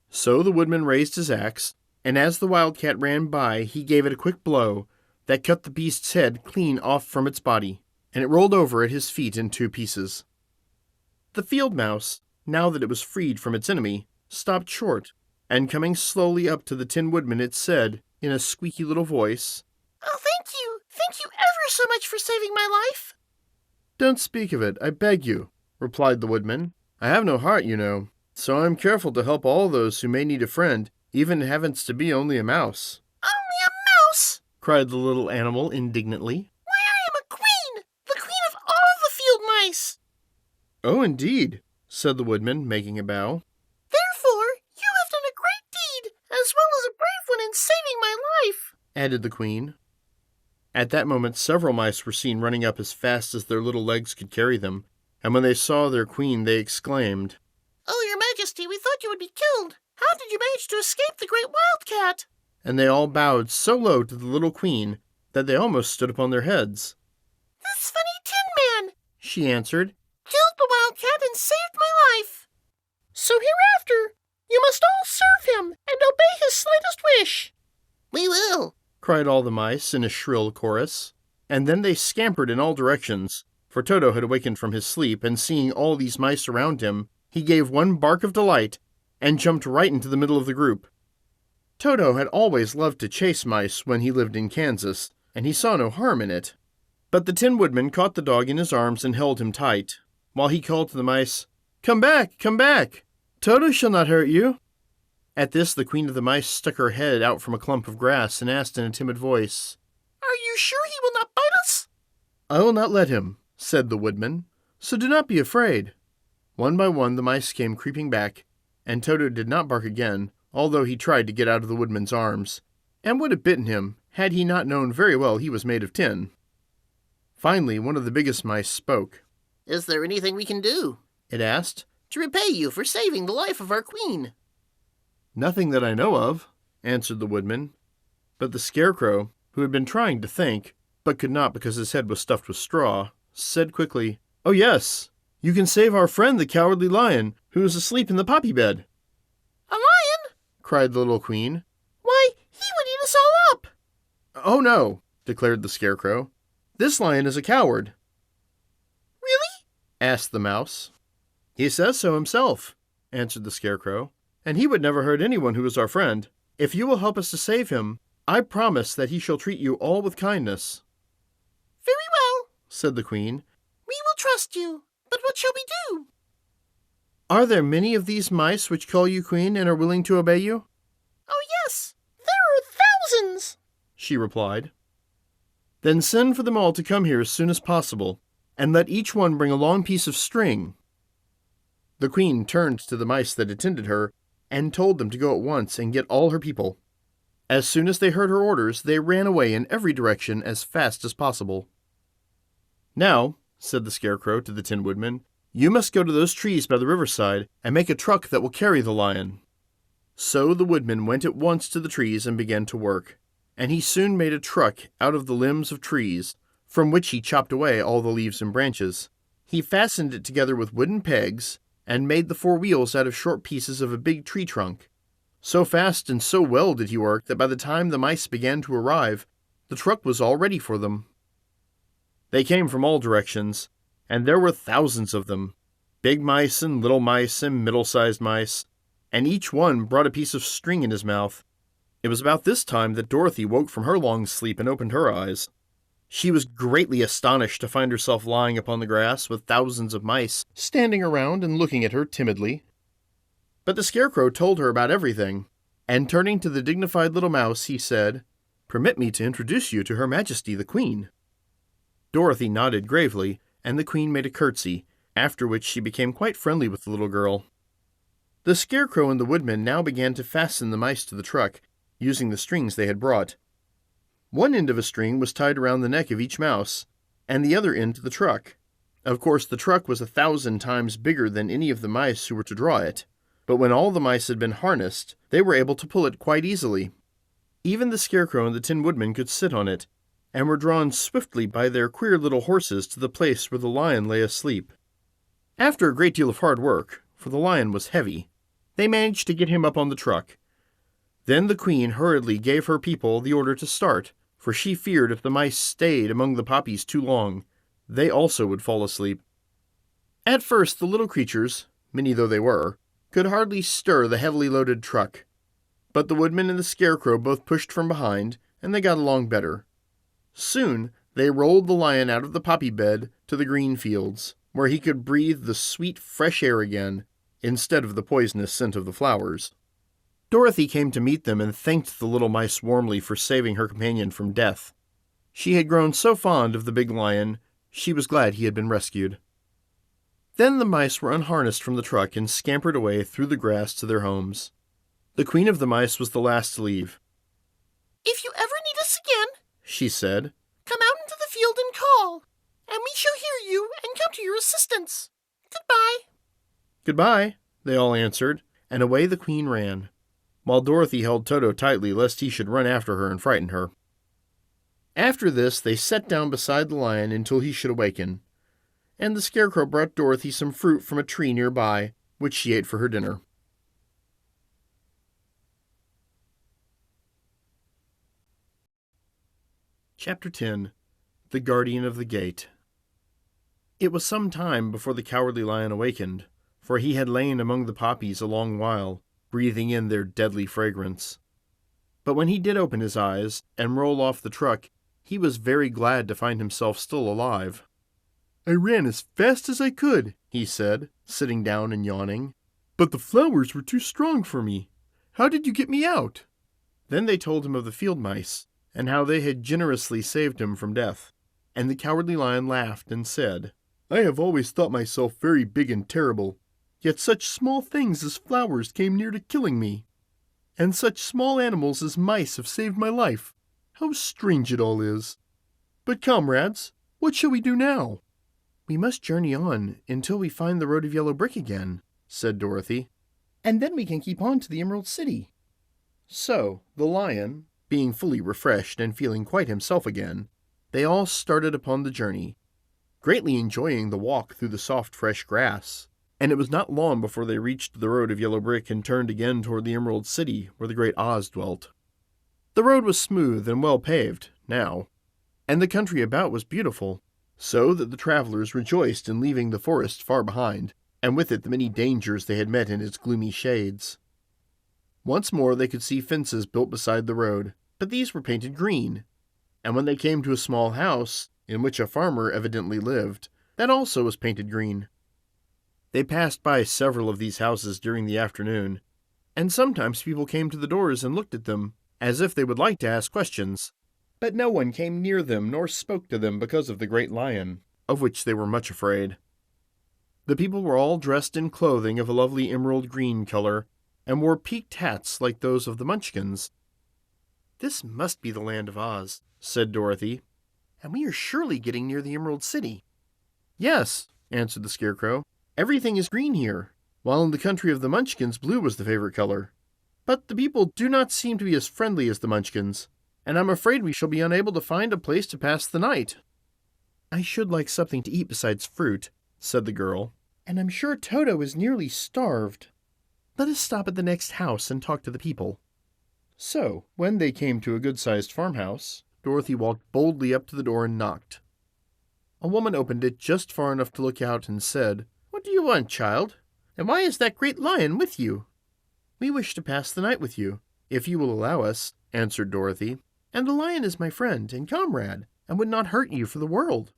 So the Woodman raised his axe, and as the wildcat ran by, he gave it a quick blow that cut the beast's head clean off from its body, and it rolled over at his feet in 2 pieces. The field mouse, now that it was freed from its enemy, stopped short, and coming slowly up to the Tin Woodman, it said, in a squeaky little voice, "Oh, thank you! Thank you ever so much for saving my life!" "Don't speak of it, I beg you," replied the Woodman. "I have no heart, you know, so I'm careful to help all those who may need a friend, even if it happens to be only a mouse." "Only a mouse!" cried the little animal indignantly. "Why, I am a queen! The queen of all the field mice!" "Oh, indeed," said the Woodman, making a bow. "Therefore, you have done a great deed, as well as a brave one in saving my life," added the Queen. At that moment several mice were seen running up as fast as their little legs could carry them, and when they saw their Queen they exclaimed, "Oh, your Majesty, we thought you would be killed. How did you manage to escape the great wildcat?" and they all bowed so low to the little Queen that they almost stood upon their heads. "This funny Tin Man," she answered, "killed the wildcat and saved my life. So hereafter, you must all serve him and obey his slightest wish." "We will," cried all the mice in a shrill chorus, and then they scampered in all directions, for Toto had awakened from his sleep, and seeing all these mice around him, he gave one bark of delight and jumped right into the middle of the group. Toto had always loved to chase mice when he lived in Kansas, and he saw no harm in it. But the Tin Woodman caught the dog in his arms and held him tight, while he called to the mice, "Come back, come back! Toto shall not hurt you." At this the Queen of the Mice stuck her head out from a clump of grass and asked in a timid voice, "Are you sure he will not bite us?" "I will not let him," said the Woodman, "so do not be afraid." One by one the mice came creeping back, and Toto did not bark again, although he tried to get out of the Woodman's arms, and would have bitten him had he not known very well he was made of tin. Finally, one of the biggest mice spoke. "Is there anything we can do," it asked, "to repay you for saving the life of our queen?" "Nothing that I know of," answered the Woodman. But the Scarecrow, who had been trying to think, but could not because his head was stuffed with straw, said quickly, "Oh yes, you can save our friend the Cowardly Lion, who is asleep in the poppy bed." "A lion?" cried the little Queen. "Why, he would eat us all up." "Oh no," declared the Scarecrow. "This lion is a coward." "Really?" asked the mouse. "He says so himself," answered the Scarecrow, "and he would never hurt anyone who is our friend. If you will help us to save him, I promise that he shall treat you all with kindness." "Very well," said the Queen. "We will trust you. But what shall we do?" "Are there many of these mice which call you Queen and are willing to obey you?" "Oh yes, there are thousands," she replied. "Then send for them all to come here as soon as possible, and let each one bring a long piece of string." The Queen turned to the mice that attended her, and told them to go at once and get all her people. As soon as they heard her orders, they ran away in every direction as fast as possible. "Now," said the Scarecrow to the Tin Woodman, "you must go to those trees by the riverside and make a truck that will carry the lion." So the Woodman went at once to the trees and began to work, and he soon made a truck out of the limbs of trees, from which he chopped away all the leaves and branches. He fastened it together with wooden pegs, and made the 4 wheels out of short pieces of a big tree trunk. So fast and so well did he work that by the time the mice began to arrive, the truck was all ready for them. They came from all directions, and there were thousands of them, big mice and little mice and middle-sized mice, and each one brought a piece of string in his mouth. It was about this time that Dorothy woke from her long sleep and opened her eyes. She was greatly astonished to find herself lying upon the grass with thousands of mice standing around and looking at her timidly. But the Scarecrow told her about everything, and turning to the dignified little mouse, he said, "Permit me to introduce you to Her Majesty the Queen." Dorothy nodded gravely, and the Queen made a curtsy, after which she became quite friendly with the little girl. The Scarecrow and the Woodmen now began to fasten the mice to the truck, using the strings they had brought. One end of a string was tied around the neck of each mouse, and the other end to the truck. Of course, the truck was 1,000 times bigger than any of the mice who were to draw it, but when all the mice had been harnessed, they were able to pull it quite easily. Even the Scarecrow and the Tin Woodman could sit on it, and were drawn swiftly by their queer little horses to the place where the lion lay asleep. After a great deal of hard work, for the lion was heavy, they managed to get him up on the truck. Then the Queen hurriedly gave her people the order to start, for she feared if the mice stayed among the poppies too long, they also would fall asleep. At first, the little creatures, many though they were, could hardly stir the heavily loaded truck. But the Woodman and the Scarecrow both pushed from behind, and they got along better. Soon, they rolled the lion out of the poppy bed to the green fields, where he could breathe the sweet, fresh air again, instead of the poisonous scent of the flowers. Dorothy came to meet them and thanked the little mice warmly for saving her companion from death. She had grown so fond of the big lion, she was glad he had been rescued. Then the mice were unharnessed from the truck and scampered away through the grass to their homes. The Queen of the Mice was the last to leave. "If you ever need us again," she said, "come out into the field and call, and we shall hear you and come to your assistance. Goodbye." "Goodbye," they all answered, and away the Queen ran, while Dorothy held Toto tightly lest he should run after her and frighten her. After this, they sat down beside the lion until he should awaken, and the Scarecrow brought Dorothy some fruit from a tree nearby, which she ate for her dinner. Chapter 10. The Guardian of the Gate. It was some time before the Cowardly Lion awakened, for he had lain among the poppies a long while, breathing in their deadly fragrance. But when he did open his eyes and roll off the truck, he was very glad to find himself still alive. "I ran as fast as I could," he said, sitting down and yawning. "But the flowers were too strong for me. How did you get me out?" Then they told him of the field mice, and how they had generously saved him from death. And the Cowardly Lion laughed and said, "I have always thought myself very big and terrible, yet such small things as flowers came near to killing me. And such small animals as mice have saved my life. How strange it all is. But comrades, what shall we do now?" "We must journey on until we find the road of yellow brick again," said Dorothy, "and then we can keep on to the Emerald City." So, the lion, being fully refreshed and feeling quite himself again, they all started upon the journey, greatly enjoying the walk through the soft, fresh grass, and it was not long before they reached the road of yellow brick and turned again toward the Emerald City where the great Oz dwelt. The road was smooth and well paved, now, and the country about was beautiful, so that the travelers rejoiced in leaving the forest far behind, and with it the many dangers they had met in its gloomy shades. Once more they could see fences built beside the road, but these were painted green, and when they came to a small house, in which a farmer evidently lived, that also was painted green. They passed by several of these houses during the afternoon, and sometimes people came to the doors and looked at them, as if they would like to ask questions, but no one came near them nor spoke to them because of the great lion, of which they were much afraid. The people were all dressed in clothing of a lovely emerald green color, and wore peaked hats like those of the Munchkins. "This must be the land of Oz," said Dorothy, "and we are surely getting near the Emerald City." "Yes," answered the Scarecrow, "everything is green here, while in the country of the Munchkins blue was the favorite color. But the people do not seem to be as friendly as the Munchkins, and I'm afraid we shall be unable to find a place to pass the night." "I should like something to eat besides fruit," said the girl, "and I'm sure Toto is nearly starved. Let us stop at the next house and talk to the people." So, when they came to a good-sized farmhouse, Dorothy walked boldly up to the door and knocked. A woman opened it just far enough to look out and said, "What do you want, child? And why is that great lion with you?" "We wish to pass the night with you, if you will allow us," answered Dorothy. "And the lion is my friend and comrade, and would not hurt you for the world."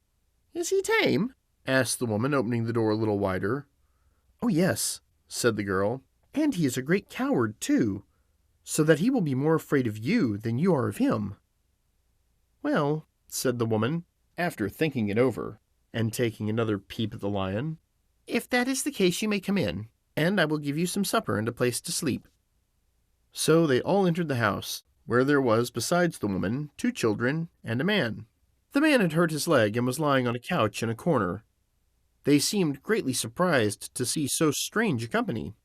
"Is he tame?" asked the woman, opening the door a little wider. "Oh, yes," said the girl, "and he is a great coward, too, so that he will be more afraid of you than you are of him." "Well," said the woman, after thinking it over, and taking another peep at the lion, "if that is the case, you may come in, and I will give you some supper and a place to sleep." So they all entered the house, where there was, besides the woman, 2 children and a man. The man had hurt his leg and was lying on a couch in a corner. They seemed greatly surprised to see so strange a company,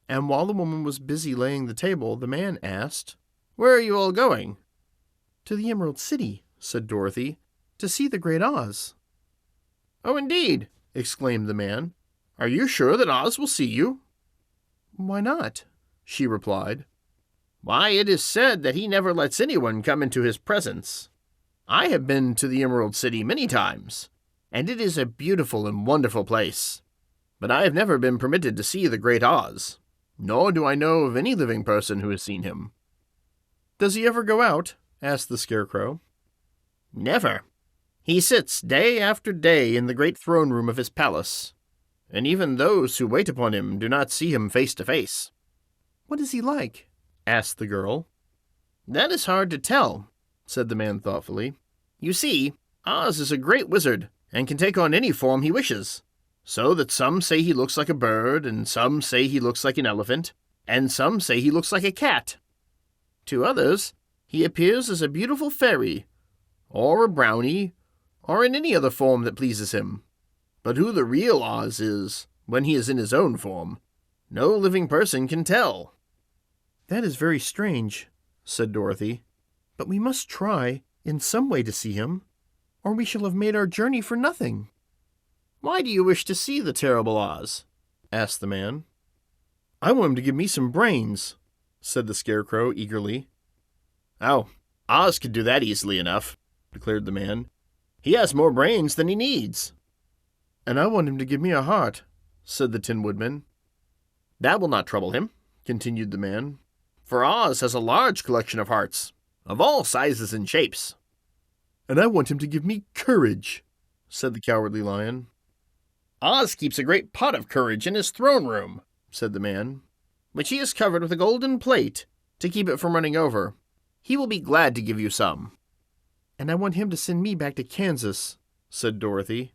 and while the woman was busy laying the table, the man asked, "Where are you all going?" "To the Emerald City," said Dorothy, "to see the Great Oz." "Oh, indeed!" exclaimed the man. "Are you sure that Oz will see you?" "Why not?" she replied. "Why, it is said that he never lets anyone come into his presence. I have been to the Emerald City many times, and it is a beautiful and wonderful place. But I have never been permitted to see the Great Oz, nor do I know of any living person who has seen him." "Does he ever go out?" asked the Scarecrow. "Never. He sits day after day in the great throne room of his palace, and even those who wait upon him do not see him face to face." "What is he like?" asked the girl. "That is hard to tell," said the man thoughtfully. "You see, Oz is a great wizard, and can take on any form he wishes, so that some say he looks like a bird, and some say he looks like an elephant, and some say he looks like a cat. To others, he appears as a beautiful fairy, or a brownie, or in any other form that pleases him. But who the real Oz is, when he is in his own form, no living person can tell." "That is very strange," said Dorothy. "But we must try, in some way, to see him, or we shall have made our journey for nothing." "Why do you wish to see the terrible Oz?" asked the man. "I want him to give me some brains," said the Scarecrow eagerly. "Oh, Oz could do that easily enough," declared the man. "He has more brains than he needs." "And I want him to give me a heart," said the Tin Woodman. "That will not trouble him," continued the man, "for Oz has a large collection of hearts, of all sizes and shapes." "And I want him to give me courage," said the Cowardly Lion. "Oz keeps a great pot of courage in his throne room," said the man, "which he has covered with a golden plate to keep it from running over. He will be glad to give you some." "And I want him to send me back to Kansas," said Dorothy.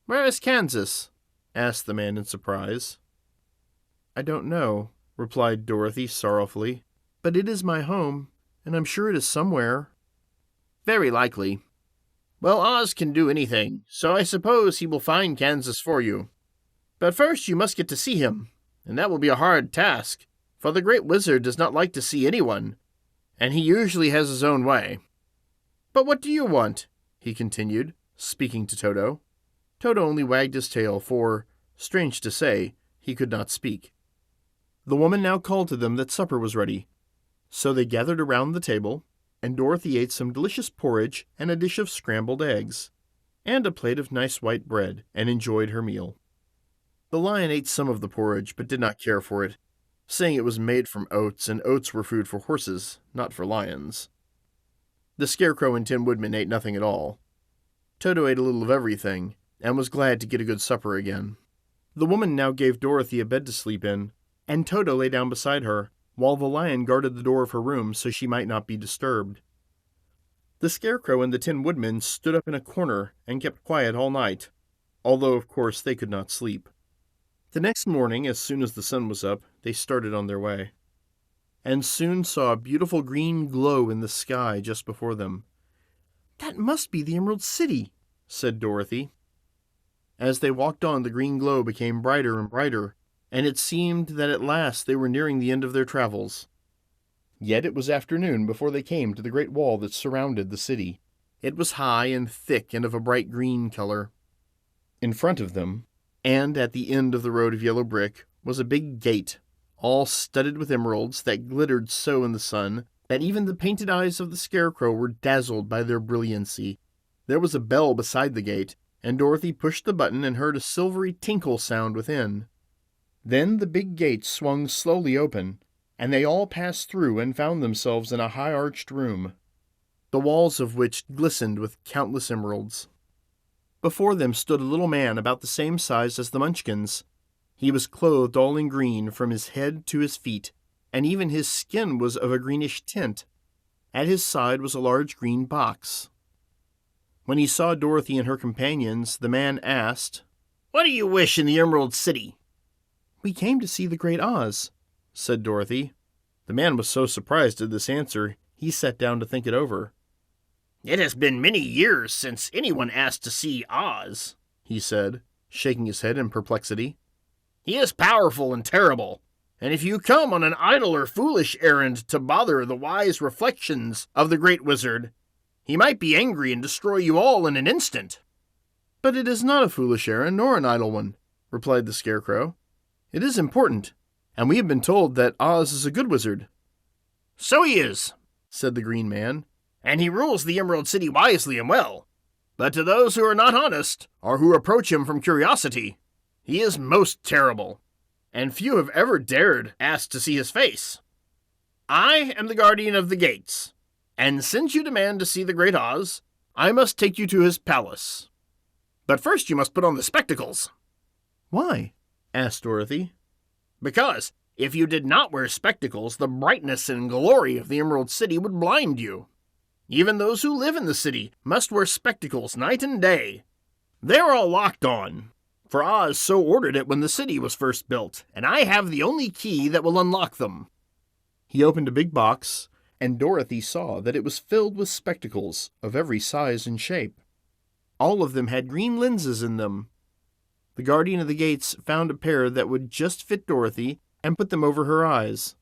"Where is Kansas?" asked the man in surprise. "I don't know," replied Dorothy sorrowfully, "but it is my home, and I'm sure it is somewhere." "Very likely. Well, Oz can do anything, so I suppose he will find Kansas for you. But first you must get to see him, and that will be a hard task, for the Great Wizard does not like to see anyone, and he usually has his own way. But what do you want?" he continued, speaking to Toto. Toto only wagged his tail, for, strange to say, he could not speak. The woman now called to them that supper was ready, so they gathered around the table, and Dorothy ate some delicious porridge and a dish of scrambled eggs, and a plate of nice white bread, and enjoyed her meal. The lion ate some of the porridge, but did not care for it, saying it was made from oats, and oats were food for horses, not for lions. The Scarecrow and Tin Woodman ate nothing at all. Toto ate a little of everything, and was glad to get a good supper again. The woman now gave Dorothy a bed to sleep in, and Toto lay down beside her, while the lion guarded the door of her room so she might not be disturbed. The Scarecrow and the Tin Woodman stood up in a corner and kept quiet all night, although of course they could not sleep. The next morning, as soon as the sun was up, they started on their way, and soon saw a beautiful green glow in the sky just before them. "That must be the Emerald City," said Dorothy. As they walked on, the green glow became brighter and brighter, and it seemed that at last they were nearing the end of their travels. Yet it was afternoon before they came to the great wall that surrounded the city. It was high and thick and of a bright green color. In front of them, and at the end of the road of yellow brick, was a big gate, all studded with emeralds that glittered so in the sun that even the painted eyes of the Scarecrow were dazzled by their brilliancy. There was a bell beside the gate, and Dorothy pushed the button and heard a silvery tinkle sound within. Then the big gates swung slowly open, and they all passed through and found themselves in a high-arched room, the walls of which glistened with countless emeralds. Before them stood a little man about the same size as the Munchkins. He was clothed all in green from his head to his feet, and even his skin was of a greenish tint. At his side was a large green box. When he saw Dorothy and her companions, the man asked, "What do you wish in the Emerald City?" "We came to see the Great Oz," said Dorothy. The man was so surprised at this answer, he sat down to think it over. "It has been many years since anyone asked to see Oz," he said, shaking his head in perplexity. "He is powerful and terrible, and if you come on an idle or foolish errand to bother the wise reflections of the great wizard, he might be angry and destroy you all in an instant." "But it is not a foolish errand nor an idle one," replied the Scarecrow. "It is important, and we have been told that Oz is a good wizard." "So he is," said the Green Man, "and he rules the Emerald City wisely and well. But to those who are not honest, or who approach him from curiosity, he is most terrible, and few have ever dared ask to see his face. I am the guardian of the gates, and since you demand to see the Great Oz, I must take you to his palace. But first you must put on the spectacles." "Why?" asked Dorothy. "Because if you did not wear spectacles, the brightness and glory of the Emerald City would blind you. Even those who live in the city must wear spectacles night and day. They are all locked on, for Oz so ordered it when the city was first built, and I have the only key that will unlock them." He opened a big box, and Dorothy saw that it was filled with spectacles of every size and shape. All of them had green lenses in them. The guardian of the gates found a pair that would just fit Dorothy and put them over her eyes.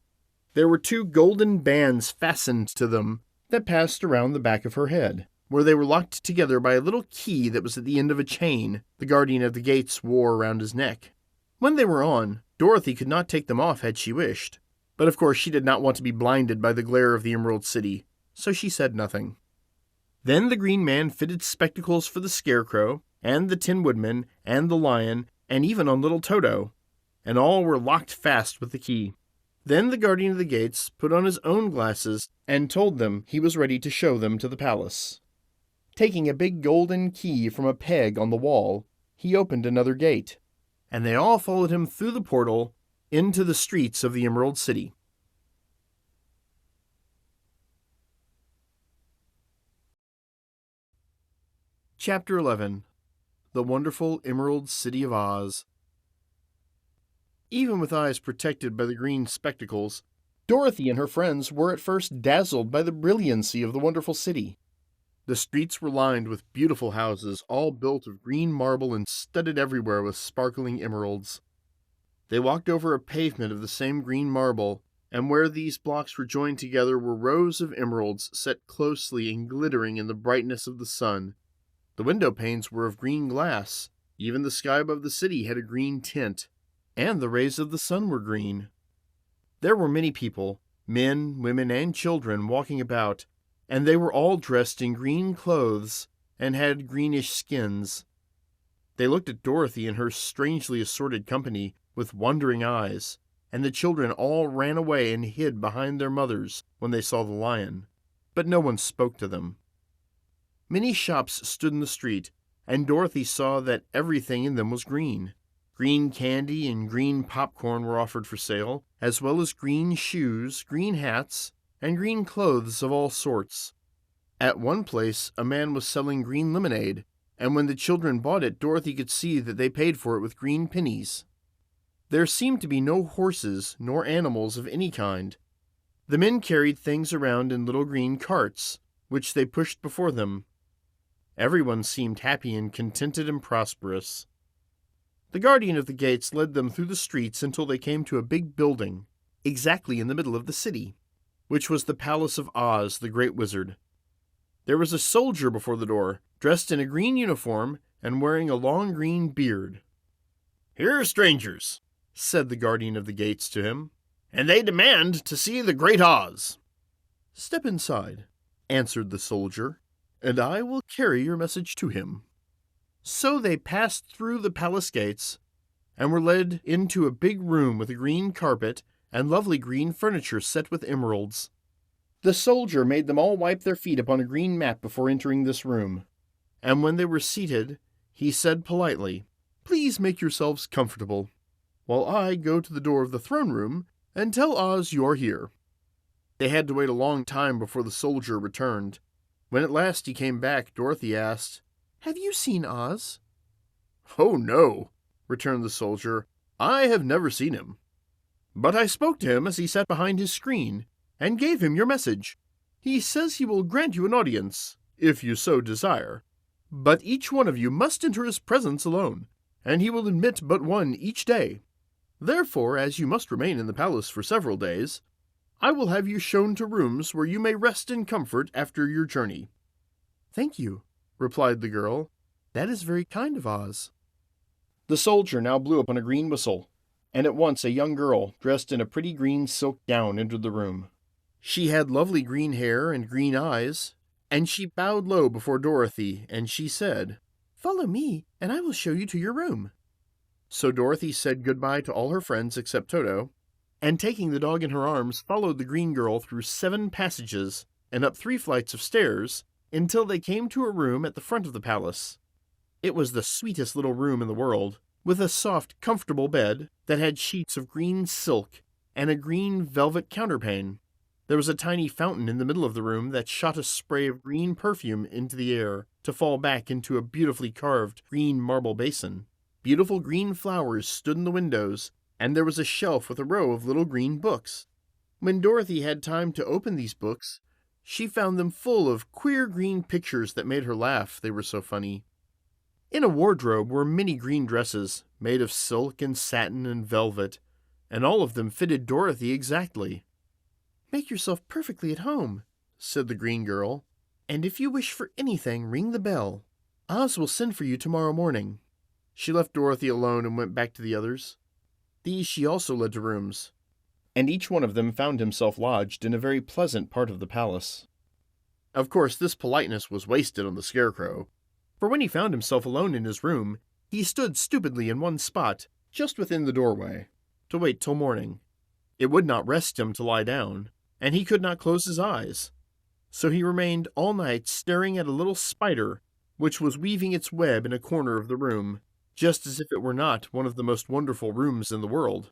There were 2 golden bands fastened to them that passed around the back of her head, where they were locked together by a little key that was at the end of a chain the guardian of the gates wore around his neck. When they were on, Dorothy could not take them off had she wished, but of course she did not want to be blinded by the glare of the Emerald City, so she said nothing. Then the Green Man fitted spectacles for the Scarecrow, and the Tin Woodman, and the Lion, and even on little Toto, and all were locked fast with the key. Then the guardian of the gates put on his own glasses and told them he was ready to show them to the palace. Taking a big golden key from a peg on the wall, he opened another gate, and they all followed him through the portal into the streets of the Emerald City. Chapter 11. The Wonderful Emerald City of Oz. Even with eyes protected by the green spectacles, Dorothy and her friends were at first dazzled by the brilliancy of the wonderful city. The streets were lined with beautiful houses, all built of green marble and studded everywhere with sparkling emeralds. They walked over a pavement of the same green marble, and where these blocks were joined together were rows of emeralds set closely and glittering in the brightness of the sun. The window panes were of green glass. Even the sky above the city had a green tint, and the rays of the sun were green. There were many people, men, women, and children, walking about, and they were all dressed in green clothes and had greenish skins. They looked at Dorothy and her strangely assorted company with wondering eyes, and the children all ran away and hid behind their mothers when they saw the lion, but no one spoke to them. Many shops stood in the street, and Dorothy saw that everything in them was green. Green candy and green popcorn were offered for sale, as well as green shoes, green hats, and green clothes of all sorts. At one place, a man was selling green lemonade, and when the children bought it, Dorothy could see that they paid for it with green pennies. There seemed to be no horses nor animals of any kind. The men carried things around in little green carts, which they pushed before them. Everyone seemed happy and contented and prosperous. The guardian of the gates led them through the streets until they came to a big building, exactly in the middle of the city, which was the palace of Oz, the great wizard. There was a soldier before the door, dressed in a green uniform and wearing a long green beard. "Here are strangers," said the guardian of the gates to him, "and they demand to see the great Oz." "Step inside," answered the soldier, "and I will carry your message to him." So they passed through the palace gates and were led into a big room with a green carpet and lovely green furniture set with emeralds. The soldier made them all wipe their feet upon a green mat before entering this room, and when they were seated, he said politely, "Please make yourselves comfortable, while I go to the door of the throne room and tell Oz you're here." They had to wait a long time before the soldier returned. When at last he came back, Dorothy asked, "Have you seen Oz?" "Oh, no," returned the soldier. "I have never seen him. But I spoke to him as he sat behind his screen, and gave him your message. He says he will grant you an audience, if you so desire. But each one of you must enter his presence alone, and he will admit but one each day. Therefore, as you must remain in the palace for several days, I will have you shown to rooms where you may rest in comfort after your journey." "Thank you," replied the girl. "That is very kind of Oz." The soldier now blew upon a green whistle, and at once a young girl, dressed in a pretty green silk gown, entered the room. She had lovely green hair and green eyes, and she bowed low before Dorothy, and she said, "Follow me, and I will show you to your room." So Dorothy said goodbye to all her friends except Toto, and taking the dog in her arms, followed the green girl through 7 passages and up 3 flights of stairs until they came to a room at the front of the palace. It was the sweetest little room in the world, with a soft, comfortable bed that had sheets of green silk and a green velvet counterpane. There was a tiny fountain in the middle of the room that shot a spray of green perfume into the air to fall back into a beautifully carved green marble basin. Beautiful green flowers stood in the windows, and there was a shelf with a row of little green books. When Dorothy had time to open these books, she found them full of queer green pictures that made her laugh, they were so funny. In a wardrobe were many green dresses, made of silk and satin and velvet, and all of them fitted Dorothy exactly. "Make yourself perfectly at home," said the green girl, "and if you wish for anything, ring the bell. Oz will send for you tomorrow morning." She left Dorothy alone and went back to the others. These she also led to rooms, and each one of them found himself lodged in a very pleasant part of the palace. Of course, this politeness was wasted on the Scarecrow, for when he found himself alone in his room, he stood stupidly in one spot, just within the doorway, to wait till morning. It would not rest him to lie down, and he could not close his eyes. So he remained all night staring at a little spider which was weaving its web in a corner of the room, just as if it were not one of the most wonderful rooms in the world.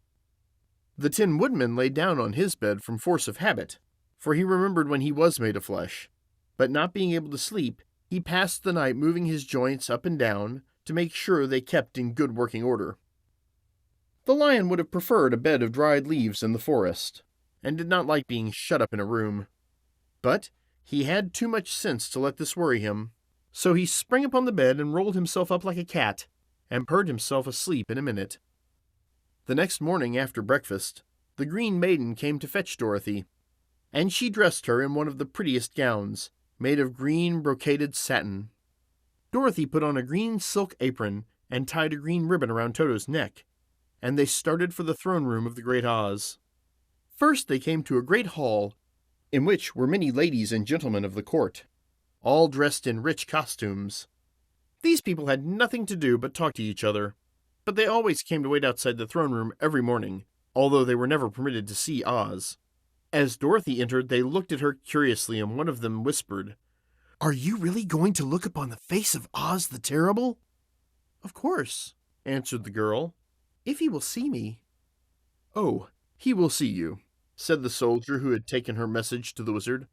The Tin Woodman lay down on his bed from force of habit, for he remembered when he was made of flesh, but not being able to sleep, he passed the night moving his joints up and down to make sure they kept in good working order. The Lion would have preferred a bed of dried leaves in the forest, and did not like being shut up in a room. But he had too much sense to let this worry him, so he sprang upon the bed and rolled himself up like a cat, and purred himself asleep in a minute. The next morning after breakfast, the Green Maiden came to fetch Dorothy, and she dressed her in one of the prettiest gowns, made of green brocaded satin. Dorothy put on a green silk apron and tied a green ribbon around Toto's neck, and they started for the throne room of the Great Oz. First they came to a great hall, in which were many ladies and gentlemen of the court, all dressed in rich costumes. These people had nothing to do but talk to each other, but they always came to wait outside the throne room every morning, although they were never permitted to see Oz. As Dorothy entered, they looked at her curiously, and one of them whispered, "Are you really going to look upon the face of Oz the Terrible?" "Of course," answered the girl, "if he will see me." "Oh, he will see you," said the soldier who had taken her message to the wizard,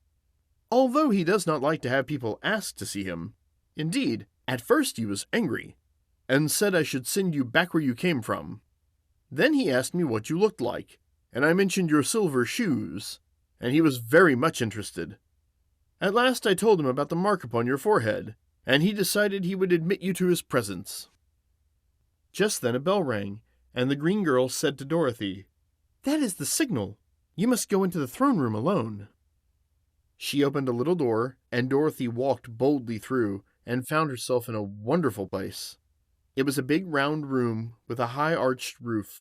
"although he does not like to have people ask to see him. Indeed, at first he was angry, and said I should send you back where you came from. Then he asked me what you looked like, and I mentioned your silver shoes, and he was very much interested. At last I told him about the mark upon your forehead, and he decided he would admit you to his presence." Just then a bell rang, and the green girl said to Dorothy, "That is the signal. You must go into the throne room alone." She opened a little door, and Dorothy walked boldly through, and found herself in a wonderful place. It was a big round room with a high arched roof,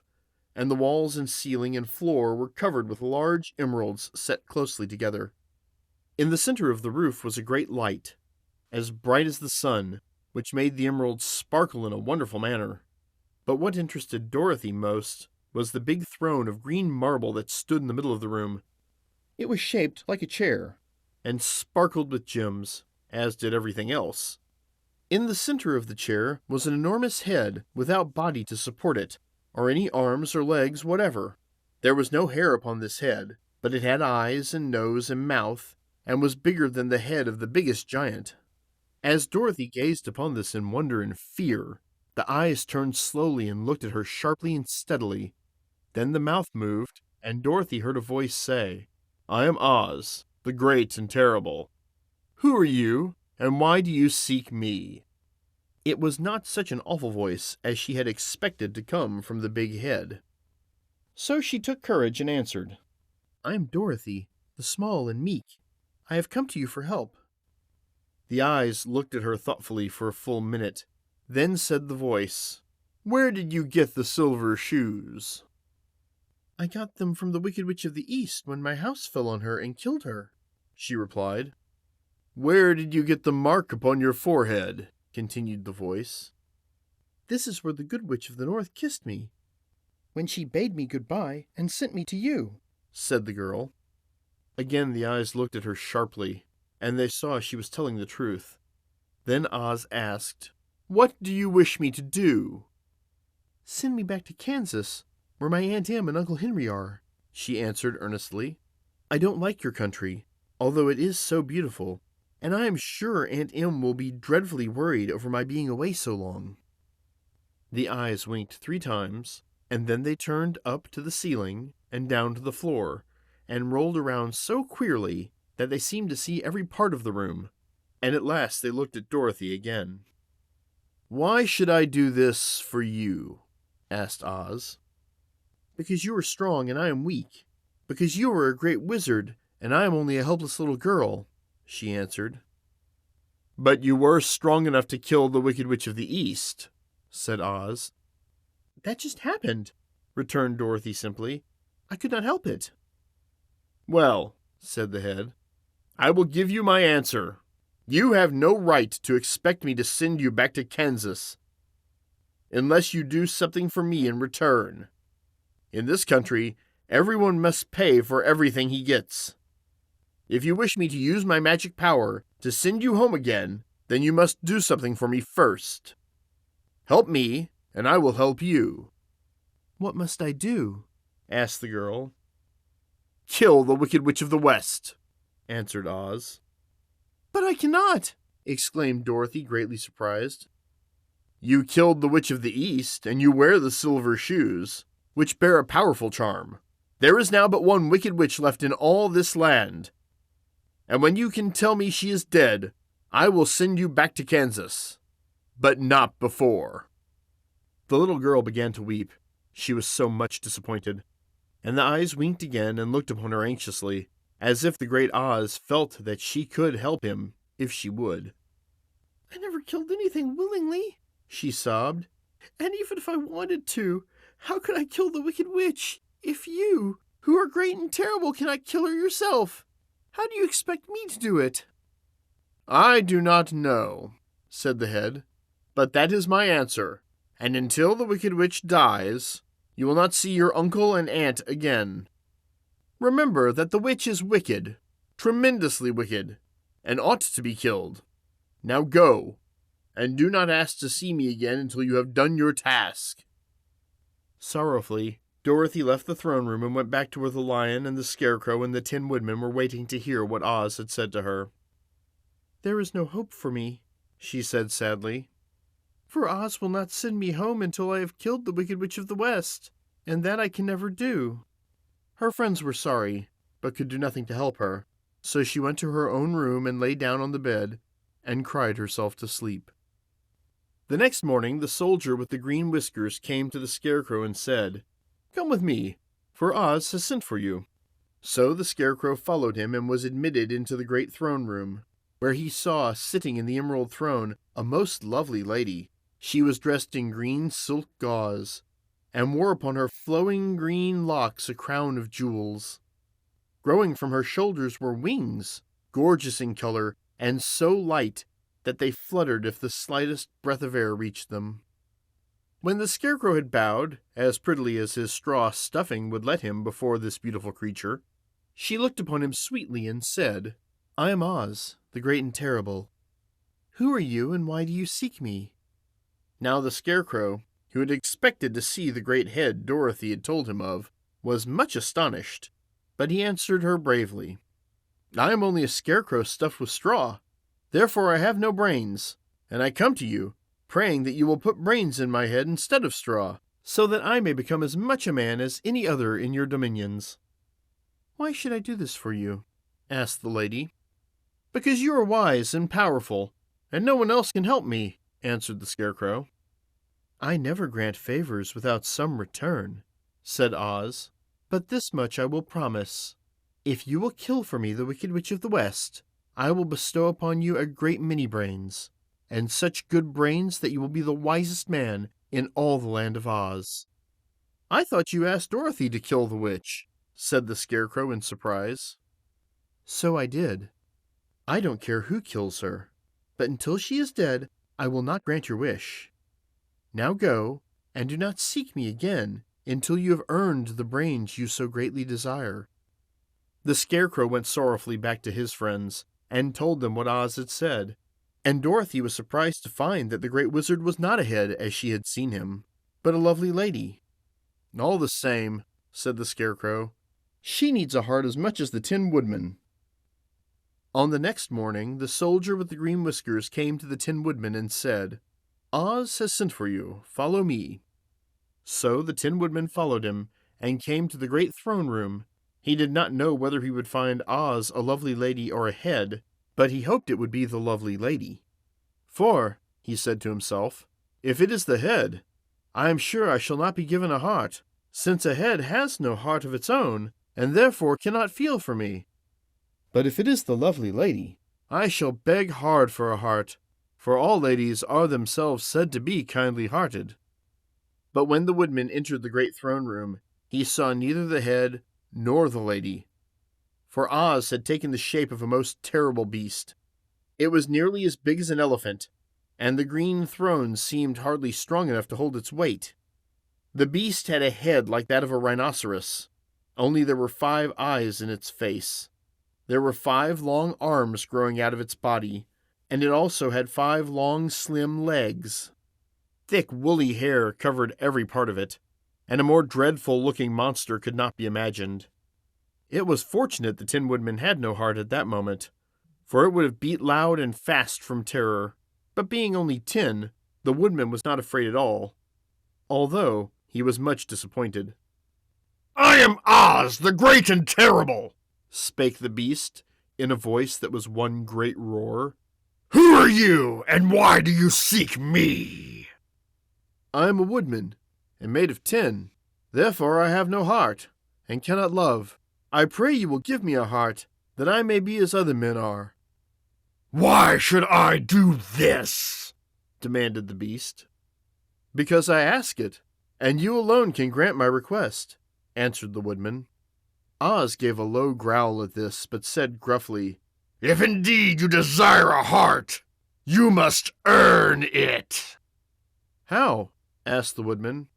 and the walls and ceiling and floor were covered with large emeralds set closely together. In the center of the roof was a great light, as bright as the sun, which made the emeralds sparkle in a wonderful manner. But what interested Dorothy most was the big throne of green marble that stood in the middle of the room. It was shaped like a chair, and sparkled with gems, as did everything else. In the center of the chair was an enormous head without body to support it, or any arms or legs whatever. There was no hair upon this head, but it had eyes and nose and mouth, and was bigger than the head of the biggest giant. As Dorothy gazed upon this in wonder and fear, the eyes turned slowly and looked at her sharply and steadily. Then the mouth moved, and Dorothy heard a voice say, "I am Oz, the great and terrible. Who are you, and why do you seek me?" It was not such an awful voice as she had expected to come from the big head. So she took courage and answered, "I am Dorothy, the small and meek. I have come to you for help." The eyes looked at her thoughtfully for a full minute. Then said the voice, "Where did you get the silver shoes?" "I got them from the Wicked Witch of the East when my house fell on her and killed her," she replied. "Where did you get the mark upon your forehead?" continued the voice. "This is where the Good Witch of the North kissed me, when she bade me goodbye and sent me to you," said the girl. Again the eyes looked at her sharply, and they saw she was telling the truth. Then Oz asked, "What do you wish me to do?" "Send me back to Kansas, where my Aunt Em and Uncle Henry are," she answered earnestly. "I don't like your country, although it is so beautiful, and I am sure Aunt Em will be dreadfully worried over my being away so long." The eyes winked 3 times, and then they turned up to the ceiling and down to the floor, and rolled around so queerly that they seemed to see every part of the room, and at last they looked at Dorothy again. "Why should I do this for you?" asked Oz. "Because you are strong and I am weak. Because you are a great wizard and I am only a helpless little girl," she answered. "But you were strong enough to kill the Wicked Witch of the East," said Oz. "That just happened," returned Dorothy simply. "I could not help it." "Well," said the head, "I will give you my answer. You have no right to expect me to send you back to Kansas unless you do something for me in return. In this country, everyone must pay for everything he gets. If you wish me to use my magic power to send you home again, then you must do something for me first. Help me, and I will help you." "What must I do?" asked the girl. "Kill the Wicked Witch of the West," answered Oz. "But I cannot!" exclaimed Dorothy, greatly surprised. "You killed the Witch of the East, and you wear the silver shoes, which bear a powerful charm. There is now but one Wicked Witch left in all this land, and when you can tell me she is dead, I will send you back to Kansas. But not before." The little girl began to weep. She was so much disappointed, and the eyes winked again and looked upon her anxiously, as if the great Oz felt that she could help him if she would. "I never killed anything willingly," she sobbed. "And even if I wanted to, how could I kill the Wicked Witch if you, who are great and terrible, cannot kill her yourself? How do you expect me to do it?" "I do not know," said the head, "but that is my answer, and until the Wicked Witch dies, you will not see your uncle and aunt again. Remember that the witch is wicked, tremendously wicked, and ought to be killed. Now go, and do not ask to see me again until you have done your task." Sorrowfully, Dorothy left the throne room and went back to where the lion and the Scarecrow and the 10 Woodmen were waiting to hear what Oz had said to her. "There is no hope for me," she said sadly, "for Oz will not send me home until I have killed the Wicked Witch of the West, and that I can never do." Her friends were sorry, but could do nothing to help her, so she went to her own room and lay down on the bed and cried herself to sleep. The next morning the soldier with the green whiskers came to the Scarecrow and said, "Come with me, for Oz has sent for you." So the Scarecrow followed him and was admitted into the great throne room, where he saw, sitting in the emerald throne, a most lovely lady. She was dressed in green silk gauze, and wore upon her flowing green locks a crown of jewels. Growing from her shoulders were wings, gorgeous in color, and so light that they fluttered if the slightest breath of air reached them. When the Scarecrow had bowed, as prettily as his straw stuffing would let him before this beautiful creature, she looked upon him sweetly and said, "I am Oz, the great and terrible. Who are you, and why do you seek me?" Now the Scarecrow, who had expected to see the great head Dorothy had told him of, was much astonished, but he answered her bravely, "I am only a scarecrow stuffed with straw. Therefore I have no brains, and I come to you, praying that you will put brains in my head instead of straw, so that I may become as much a man as any other in your dominions." "Why should I do this for you?" asked the lady. "Because you are wise and powerful, and no one else can help me," answered the Scarecrow. "I never grant favors without some return," said Oz, "but this much I will promise. If you will kill for me the Wicked Witch of the West, I will bestow upon you a great many brains, and such good brains that you will be the wisest man in all the land of Oz." "I thought you asked Dorothy to kill the witch," said the Scarecrow in surprise. "So I did. I don't care who kills her, but until she is dead, I will not grant your wish. Now go, and do not seek me again until you have earned the brains you so greatly desire." The Scarecrow went sorrowfully back to his friends, and told them what Oz had said, and Dorothy was surprised to find that the Great Wizard was not a head as she had seen him, but a lovely lady. "All the same," said the Scarecrow, "she needs a heart as much as the Tin Woodman." On the next morning, the soldier with the green whiskers came to the Tin Woodman and said, "Oz has sent for you. Follow me." So the Tin Woodman followed him, and came to the great throne room. He did not know whether he would find Oz a lovely lady or a head, but he hoped it would be the lovely lady. "For," he said to himself, "if it is the head, I am sure I shall not be given a heart, since a head has no heart of its own, and therefore cannot feel for me. But if it is the lovely lady, I shall beg hard for a heart, for all ladies are themselves said to be kindly-hearted." But when the Woodman entered the great throne room, he saw neither the head nor the lady, for Oz had taken the shape of a most terrible beast. It was nearly as big as an elephant, and the green throne seemed hardly strong enough to hold its weight. The beast had a head like that of a rhinoceros, only there were 5 eyes in its face. There were 5 long arms growing out of its body, and it also had 5 long, slim legs. Thick, woolly hair covered every part of it, and a more dreadful-looking monster could not be imagined. It was fortunate the Tin Woodman had no heart at that moment, for it would have beat loud and fast from terror. But being only tin, the Woodman was not afraid at all, although he was much disappointed. "I am Oz, the great and terrible," spake the beast, in a voice that was one great roar. "Who are you, and why do you seek me?" "I am a woodman, and made of tin. Therefore I have no heart, and cannot love. I pray you will give me a heart, that I may be as other men are." "Why should I do this?" demanded the beast. "Because I ask it, and you alone can grant my request," answered the Woodman. Oz gave a low growl at this, but said gruffly, "If indeed you desire a heart, you must earn it." "How?" asked the Woodman.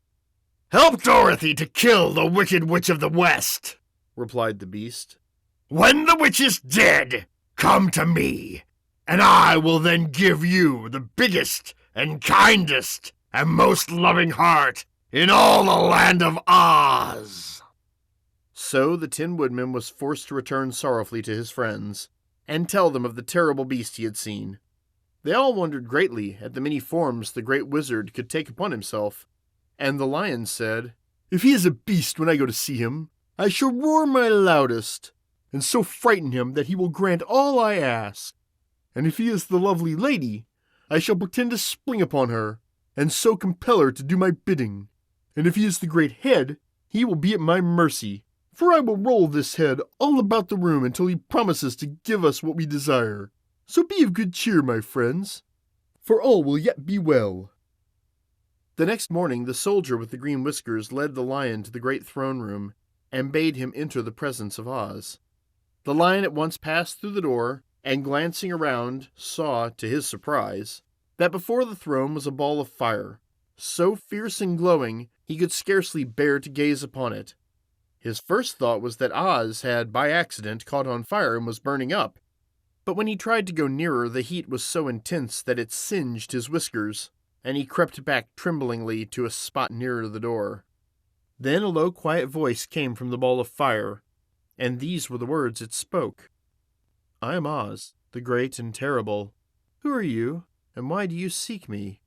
"Help Dorothy to kill the Wicked Witch of the West," replied the beast. "When the witch is dead, come to me, and I will then give you the biggest and kindest and most loving heart in all the land of Oz." So the Tin Woodman was forced to return sorrowfully to his friends, and tell them of the terrible beast he had seen. They all wondered greatly at the many forms the great wizard could take upon himself, and the Lion said, "If he is a beast when I go to see him, I shall roar my loudest, and so frighten him that he will grant all I ask. And if he is the lovely lady, I shall pretend to spring upon her, and so compel her to do my bidding. And if he is the great head, he will be at my mercy, for I will roll this head all about the room until he promises to give us what we desire. So be of good cheer, my friends, for all will yet be well." The next morning the soldier with the green whiskers led the Lion to the great throne room, and bade him enter the presence of Oz. The Lion at once passed through the door, and glancing around, saw, to his surprise, that before the throne was a ball of fire, so fierce and glowing he could scarcely bear to gaze upon it. His first thought was that Oz had, by accident, caught on fire and was burning up, but when he tried to go nearer, the heat was so intense that it singed his whiskers, and he crept back tremblingly to a spot nearer the door. Then a low, quiet voice came from the ball of fire, and these were the words it spoke. "I am Oz, the great and terrible. Who are you, and why do you seek me?"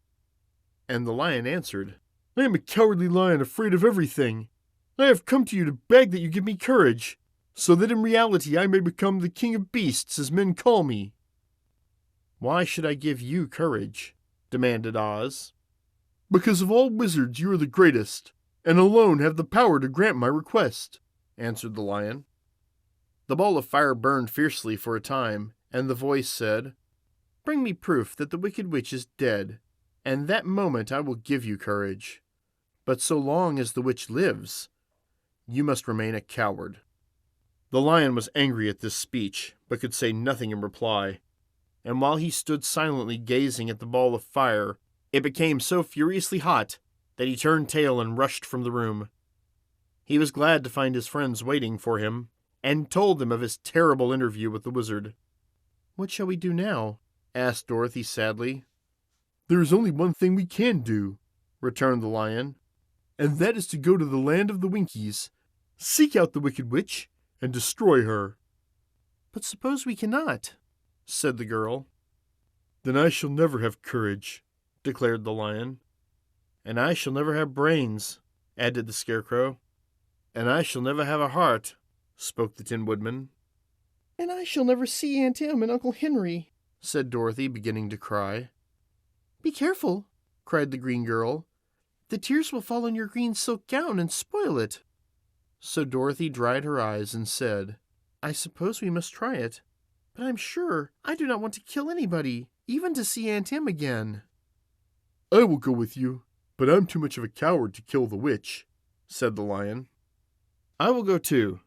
And the lion answered, "I am a cowardly lion, afraid of everything. I have come to you to beg that you give me courage, so that in reality I may become the king of beasts, as men call me." "Why should I give you courage?" demanded Oz. "Because of all wizards you are the greatest, and alone have the power to grant my request," answered the lion. The ball of fire burned fiercely for a time, and the voice said, "Bring me proof that the wicked witch is dead, and that moment I will give you courage. But so long as the witch lives, you must remain a coward." The lion was angry at this speech, but could say nothing in reply, and while he stood silently gazing at the ball of fire, it became so furiously hot that he turned tail and rushed from the room. He was glad to find his friends waiting for him, and told them of his terrible interview with the wizard. "What shall we do now?" asked Dorothy sadly. "There is only one thing we can do," returned the lion, "and that is to go to the land of the Winkies, seek out the wicked witch, and destroy her." "But suppose we cannot?" said the girl. "Then I shall never have courage," declared the lion. "And I shall never have brains," added the Scarecrow. "And I shall never have a heart," spoke the Tin Woodman. "And I shall never see Aunt Em and Uncle Henry," said Dorothy, beginning to cry. "Be careful," cried the green girl. "The tears will fall on your green silk gown and spoil it." So Dorothy dried her eyes and said, "I suppose we must try it, but I'm sure I do not want to kill anybody, even to see Aunt Em again." "I will go with you, but I'm too much of a coward to kill the witch," said the lion. "I will go too,"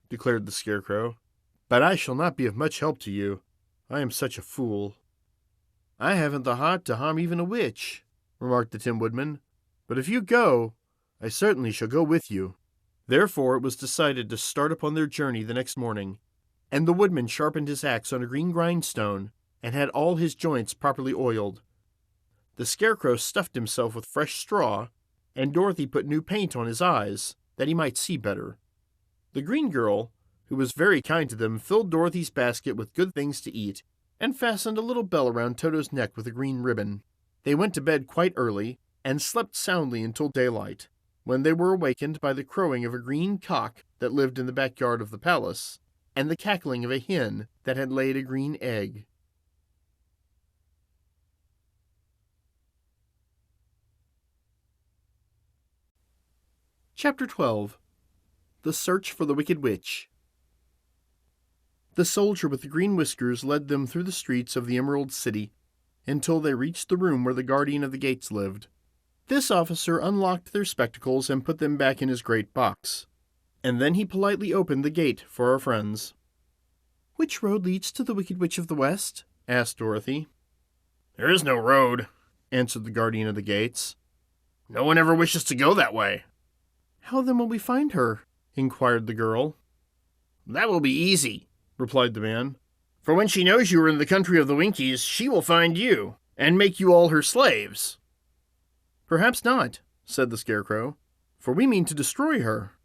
declared the Scarecrow, "but I shall not be of much help to you. I am such a fool." "I haven't the heart to harm even a witch," remarked the Tin Woodman, "but if you go, I certainly shall go with you." Therefore it was decided to start upon their journey the next morning, and the Woodman sharpened his axe on a green grindstone and had all his joints properly oiled. The Scarecrow stuffed himself with fresh straw, and Dorothy put new paint on his eyes, that he might see better. The green girl, who was very kind to them, filled Dorothy's basket with good things to eat, and fastened a little bell around Toto's neck with a green ribbon. They went to bed quite early, and slept soundly until daylight, when they were awakened by the crowing of a green cock that lived in the backyard of the palace, and the cackling of a hen that had laid a green egg. Chapter 12. The Search for the Wicked Witch. The soldier with the green whiskers led them through the streets of the Emerald City until they reached the room where the guardian of the gates lived. This officer unlocked their spectacles and put them back in his great box, and then he politely opened the gate for our friends. "Which road leads to the Wicked Witch of the West?" asked Dorothy. "There is no road," answered the guardian of the gates. "No one ever wishes to go that way." "How then will we find her?" inquired the girl. "That will be easy," replied the man. "For when she knows you are in the country of the Winkies, she will find you, and make you all her slaves." "Perhaps not," said the Scarecrow, "for we mean to destroy her."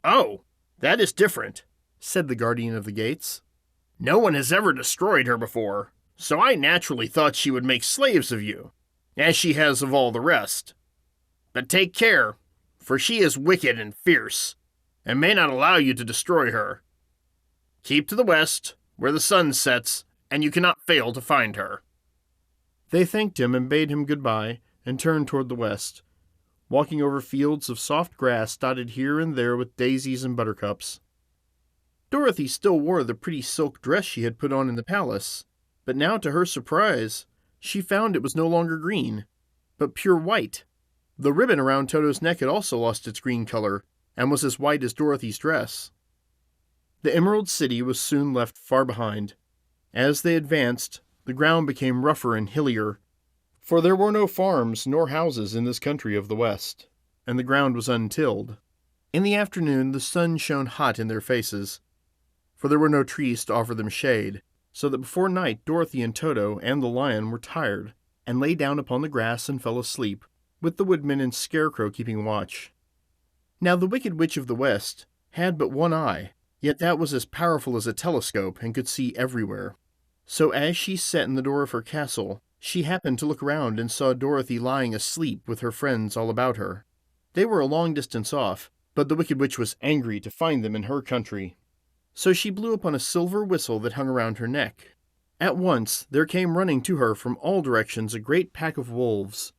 "Oh, that is different," said the guardian of the gates. "No one has ever destroyed her before, so I naturally thought she would make slaves of you, as she has of all the rest. But take care, for she is wicked and fierce, and may not allow you to destroy her. Keep to the west, where the sun sets, and you cannot fail to find her." They thanked him and bade him goodbye, and turned toward the west, walking over fields of soft grass dotted here and there with daisies and buttercups. Dorothy still wore the pretty silk dress she had put on in the palace, but now, to her surprise, she found it was no longer green, but pure white. The ribbon around Toto's neck had also lost its green color, and was as white as Dorothy's dress. The Emerald City was soon left far behind. As they advanced, the ground became rougher and hillier, for there were no farms nor houses in this country of the West, and the ground was untilled. In the afternoon the sun shone hot in their faces, for there were no trees to offer them shade, so that before night Dorothy and Toto and the lion were tired, and lay down upon the grass and fell asleep, with the Woodmen and Scarecrow keeping watch. Now the Wicked Witch of the West had but one eye, yet that was as powerful as a telescope and could see everywhere. So as she sat in the door of her castle, she happened to look round and saw Dorothy lying asleep with her friends all about her. They were a long distance off, but the Wicked Witch was angry to find them in her country. So she blew upon a silver whistle that hung around her neck. At once there came running to her from all directions a great pack of wolves.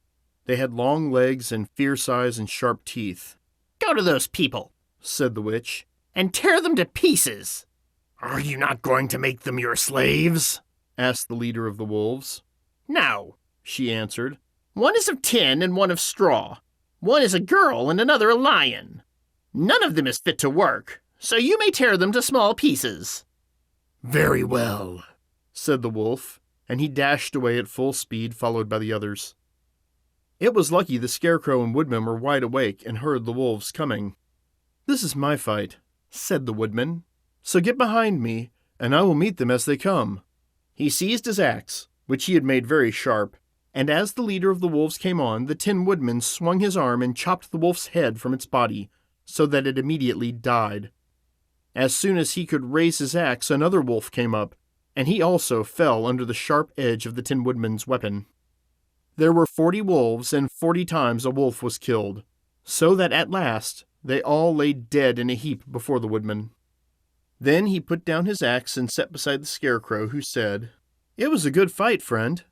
They had long legs and fierce eyes and sharp teeth. "Go to those people," said the witch, "and tear them to pieces." "Are you not going to make them your slaves?" asked the leader of the wolves. "No," she answered. "One is of tin and one of straw. One is a girl and another a lion. None of them is fit to work, so you may tear them to small pieces." "Very well," said the wolf, and he dashed away at full speed, followed by the others. It was lucky the Scarecrow and Woodman were wide awake and heard the wolves coming. "This is my fight," said the Woodman, "so get behind me, and I will meet them as they come." He seized his axe, which he had made very sharp, and as the leader of the wolves came on, the Tin Woodman swung his arm and chopped the wolf's head from its body, so that it immediately died. As soon as he could raise his axe, another wolf came up, and he also fell under the sharp edge of the Tin Woodman's weapon. There were 40 wolves, and 40 times a wolf was killed, so that at last they all lay dead in a heap before the Woodman. Then he put down his axe and sat beside the Scarecrow, who said, "It was a good fight, friend."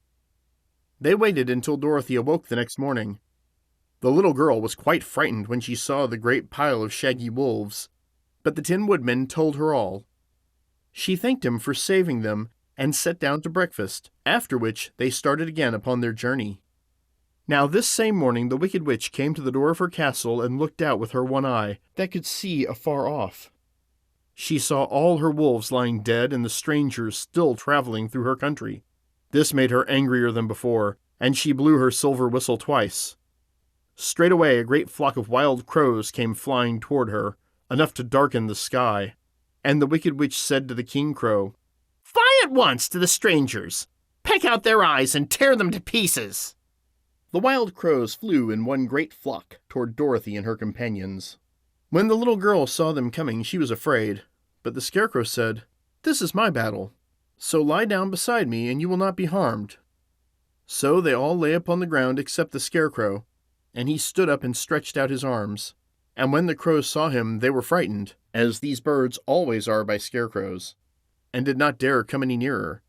They waited until Dorothy awoke the next morning. The little girl was quite frightened when she saw the great pile of shaggy wolves, but the Tin Woodman told her all. She thanked him for saving them and sat down to breakfast, after which they started again upon their journey. Now this same morning the Wicked Witch came to the door of her castle and looked out with her one eye that could see afar off. She saw all her wolves lying dead and the strangers still traveling through her country. This made her angrier than before, and she blew her silver whistle twice. Straightway a great flock of wild crows came flying toward her, enough to darken the sky, and the Wicked Witch said to the King Crow, "Fly at once to the strangers. Peck out their eyes and tear them to pieces." The wild crows flew in one great flock toward Dorothy and her companions. When the little girl saw them coming, she was afraid, but the Scarecrow said, "This is my battle, so lie down beside me and you will not be harmed." So they all lay upon the ground except the Scarecrow, and he stood up and stretched out his arms. And when the crows saw him, they were frightened, as these birds always are by scarecrows, and did not dare come any nearer.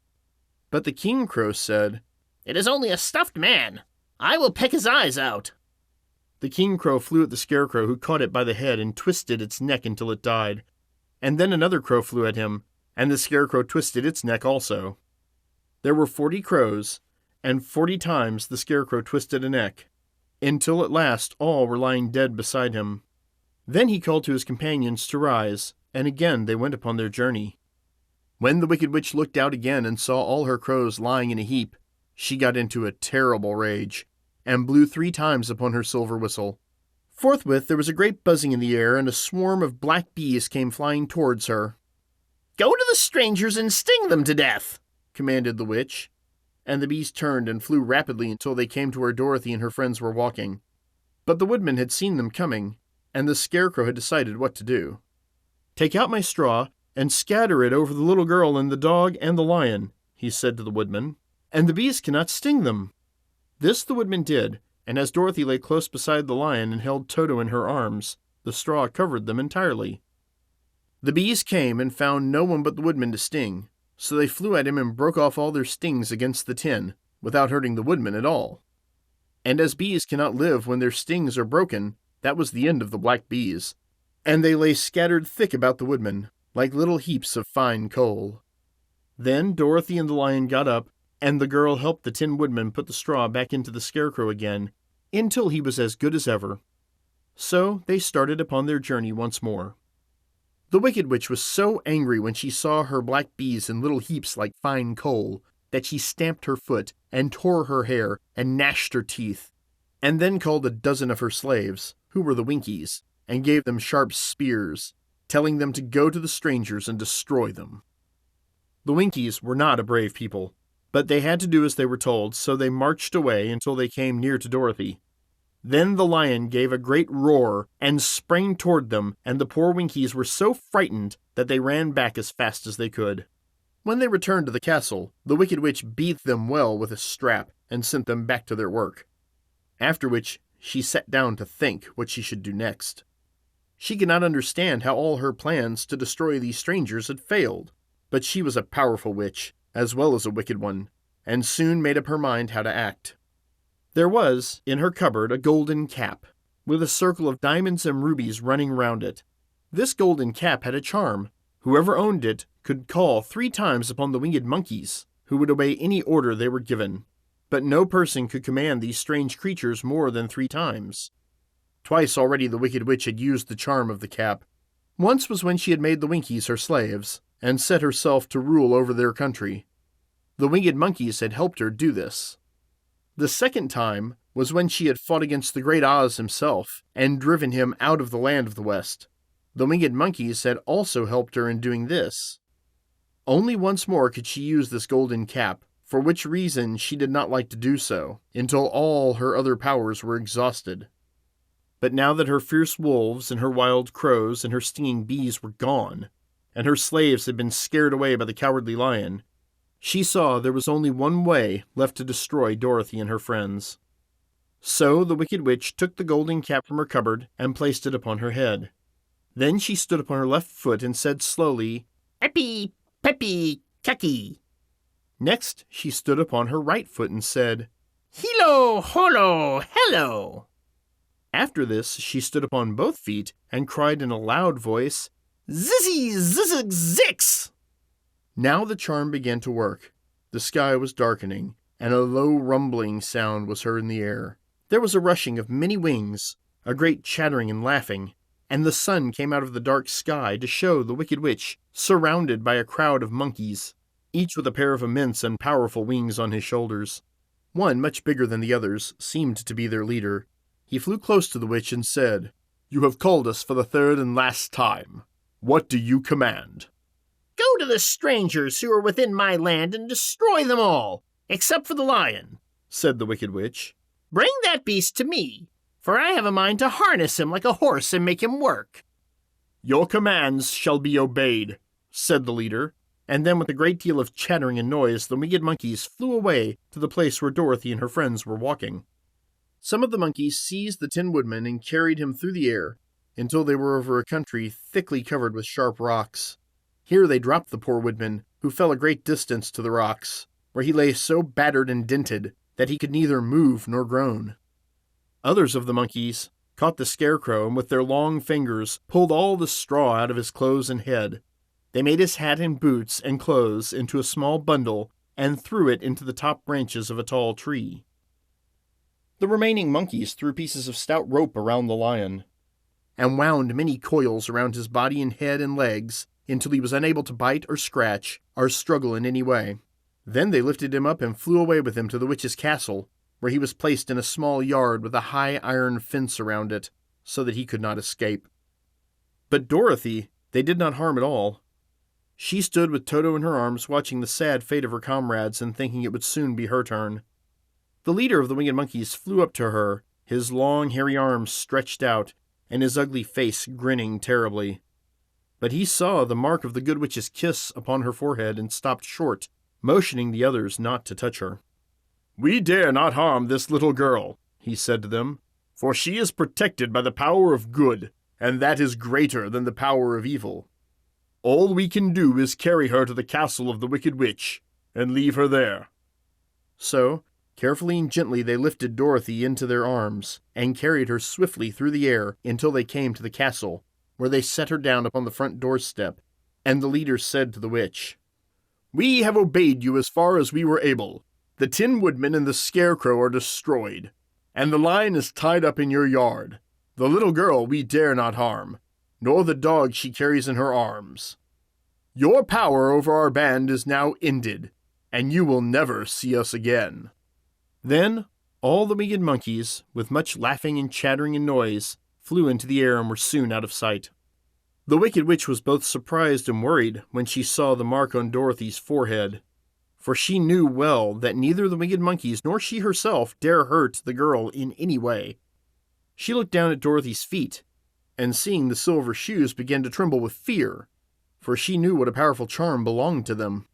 But the King Crow said, "It is only a stuffed man. I will peck his eyes out." The King Crow flew at the Scarecrow, who caught it by the head and twisted its neck until it died. And then another crow flew at him, and the Scarecrow twisted its neck also. There were 40 crows, and 40 times the Scarecrow twisted a neck, until at last all were lying dead beside him. Then he called to his companions to rise, and again they went upon their journey. When the Wicked Witch looked out again and saw all her crows lying in a heap, she got into a terrible rage, and blew 3 times upon her silver whistle. Forthwith there was a great buzzing in the air, and a swarm of black bees came flying towards her. "Go to the strangers and sting them to death," commanded the witch, and the bees turned and flew rapidly until they came to where Dorothy and her friends were walking. But the Woodman had seen them coming, and the Scarecrow had decided what to do. "Take out my straw and scatter it over the little girl and the dog and the lion," he said to the Woodman, "and the bees cannot sting them." This the Woodman did, and as Dorothy lay close beside the lion and held Toto in her arms, the straw covered them entirely. The bees came and found no one but the Woodman to sting, so they flew at him and broke off all their stings against the tin, without hurting the Woodman at all. And as bees cannot live when their stings are broken, that was the end of the black bees, and they lay scattered thick about the Woodman, like little heaps of fine coal. Then Dorothy and the lion got up, and the girl helped the Tin Woodman put the straw back into the Scarecrow again, until he was as good as ever. So they started upon their journey once more. The Wicked Witch was so angry when she saw her black bees in little heaps like fine coal that she stamped her foot and tore her hair and gnashed her teeth, and then called a dozen of her slaves, who were the Winkies, and gave them sharp spears, telling them to go to the strangers and destroy them. The Winkies were not a brave people, but they had to do as they were told, so they marched away until they came near to Dorothy. Then the lion gave a great roar and sprang toward them, and the poor Winkies were so frightened that they ran back as fast as they could. When they returned to the castle, the Wicked Witch beat them well with a strap and sent them back to their work, after which she sat down to think what she should do next. She could not understand how all her plans to destroy these strangers had failed, but she was a powerful witch, as well as a wicked one, and soon made up her mind how to act. There was, in her cupboard, a golden cap, with a circle of diamonds and rubies running round it. This golden cap had a charm. Whoever owned it could call 3 times upon the winged monkeys, who would obey any order they were given. But no person could command these strange creatures more than 3 times. Twice already the Wicked Witch had used the charm of the cap. Once was when she had made the Winkies her slaves, and set herself to rule over their country. The winged monkeys had helped her do this. The second time was when she had fought against the great Oz himself, and driven him out of the land of the West. The winged monkeys had also helped her in doing this. Only once more could she use this golden cap, for which reason she did not like to do so, until all her other powers were exhausted. But now that her fierce wolves and her wild crows and her stinging bees were gone, and her slaves had been scared away by the cowardly lion, she saw there was only one way left to destroy Dorothy and her friends. So the Wicked Witch took the golden cap from her cupboard and placed it upon her head. Then she stood upon her left foot and said slowly, "Epi, peppy, cucky." Next she stood upon her right foot and said, "Hilo, holo, hello." After this she stood upon both feet and cried in a loud voice, "Zizzy, zizzig, zix!" Now the charm began to work. The sky was darkening, and a low rumbling sound was heard in the air. There was a rushing of many wings, a great chattering and laughing, and the sun came out of the dark sky to show the Wicked Witch surrounded by a crowd of monkeys, each with a pair of immense and powerful wings on his shoulders. One, much bigger than the others, seemed to be their leader. He flew close to the witch and said, "You have called us for the 3rd and last time. What do you command?" "Go to the strangers who are within my land and destroy them all, except for the lion," said the Wicked Witch. "Bring that beast to me, for I have a mind to harness him like a horse and make him work." "Your commands shall be obeyed," said the leader, and then with a great deal of chattering and noise the winged monkeys flew away to the place where Dorothy and her friends were walking. Some of the monkeys seized the Tin Woodman and carried him through the air until they were over a country thickly covered with sharp rocks. Here they dropped the poor Woodman, who fell a great distance to the rocks, where he lay so battered and dented that he could neither move nor groan. Others of the monkeys caught the Scarecrow and with their long fingers pulled all the straw out of his clothes and head. They made his hat and boots and clothes into a small bundle and threw it into the top branches of a tall tree. The remaining monkeys threw pieces of stout rope around the lion, and wound many coils around his body and head and legs until he was unable to bite or scratch or struggle in any way. Then they lifted him up and flew away with him to the witch's castle, where he was placed in a small yard with a high iron fence around it, so that he could not escape. But Dorothy they did not harm at all. She stood with Toto in her arms, watching the sad fate of her comrades and thinking it would soon be her turn. The leader of the winged monkeys flew up to her, his long hairy arms stretched out, and his ugly face grinning terribly. But he saw the mark of the good witch's kiss upon her forehead and stopped short, motioning the others not to touch her. "We dare not harm this little girl," he said to them, "for she is protected by the power of good, and that is greater than the power of evil. All we can do is carry her to the castle of the Wicked Witch, and leave her there." So, carefully and gently they lifted Dorothy into their arms, and carried her swiftly through the air until they came to the castle, where they set her down upon the front doorstep, and the leader said to the witch, "We have obeyed you as far as we were able. The Tin Woodman and the Scarecrow are destroyed, and the lion is tied up in your yard. The little girl we dare not harm. nor the dog she carries in her arms. Your power over our band is now ended, and you will never see us again." Then all the winged monkeys, with much laughing and chattering and noise, flew into the air and were soon out of sight. The Wicked Witch was both surprised and worried when she saw the mark on Dorothy's forehead, for she knew well that neither the winged monkeys nor she herself dare hurt the girl in any way. She looked down at Dorothy's feet, and seeing the silver shoes began to tremble with fear, for she knew what a powerful charm belonged to them.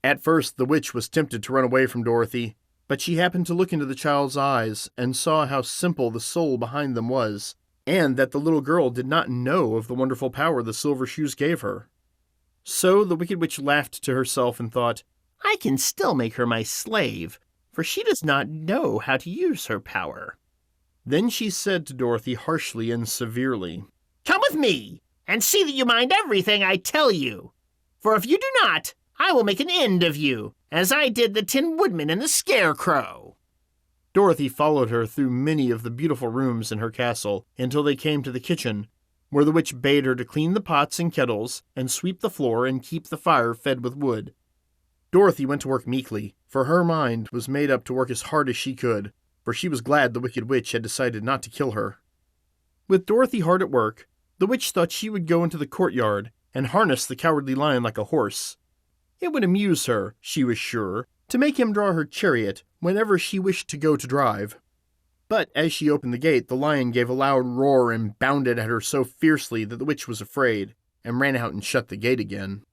At first the witch was tempted to run away from Dorothy, but she happened to look into the child's eyes and saw how simple the soul behind them was, and that the little girl did not know of the wonderful power the silver shoes gave her. So the Wicked Witch laughed to herself and thought, "I can still make her my slave, for she does not know how to use her power." Then she said to Dorothy harshly and severely, "Come with me, and see that you mind everything I tell you. For if you do not, I will make an end of you, as I did the 10 Woodmen and the Scarecrow." Dorothy followed her through many of the beautiful rooms in her castle until they came to the kitchen, where the witch bade her to clean the pots and kettles, and sweep the floor and keep the fire fed with wood. Dorothy went to work meekly, for her mind was made up to work as hard as she could, for she was glad the Wicked Witch had decided not to kill her. With Dorothy hard at work, the witch thought she would go into the courtyard and harness the Cowardly Lion like a horse. It would amuse her, she was sure, to make him draw her chariot whenever she wished to go to drive. But as she opened the gate, the lion gave a loud roar and bounded at her so fiercely that the witch was afraid, and ran out and shut the gate again.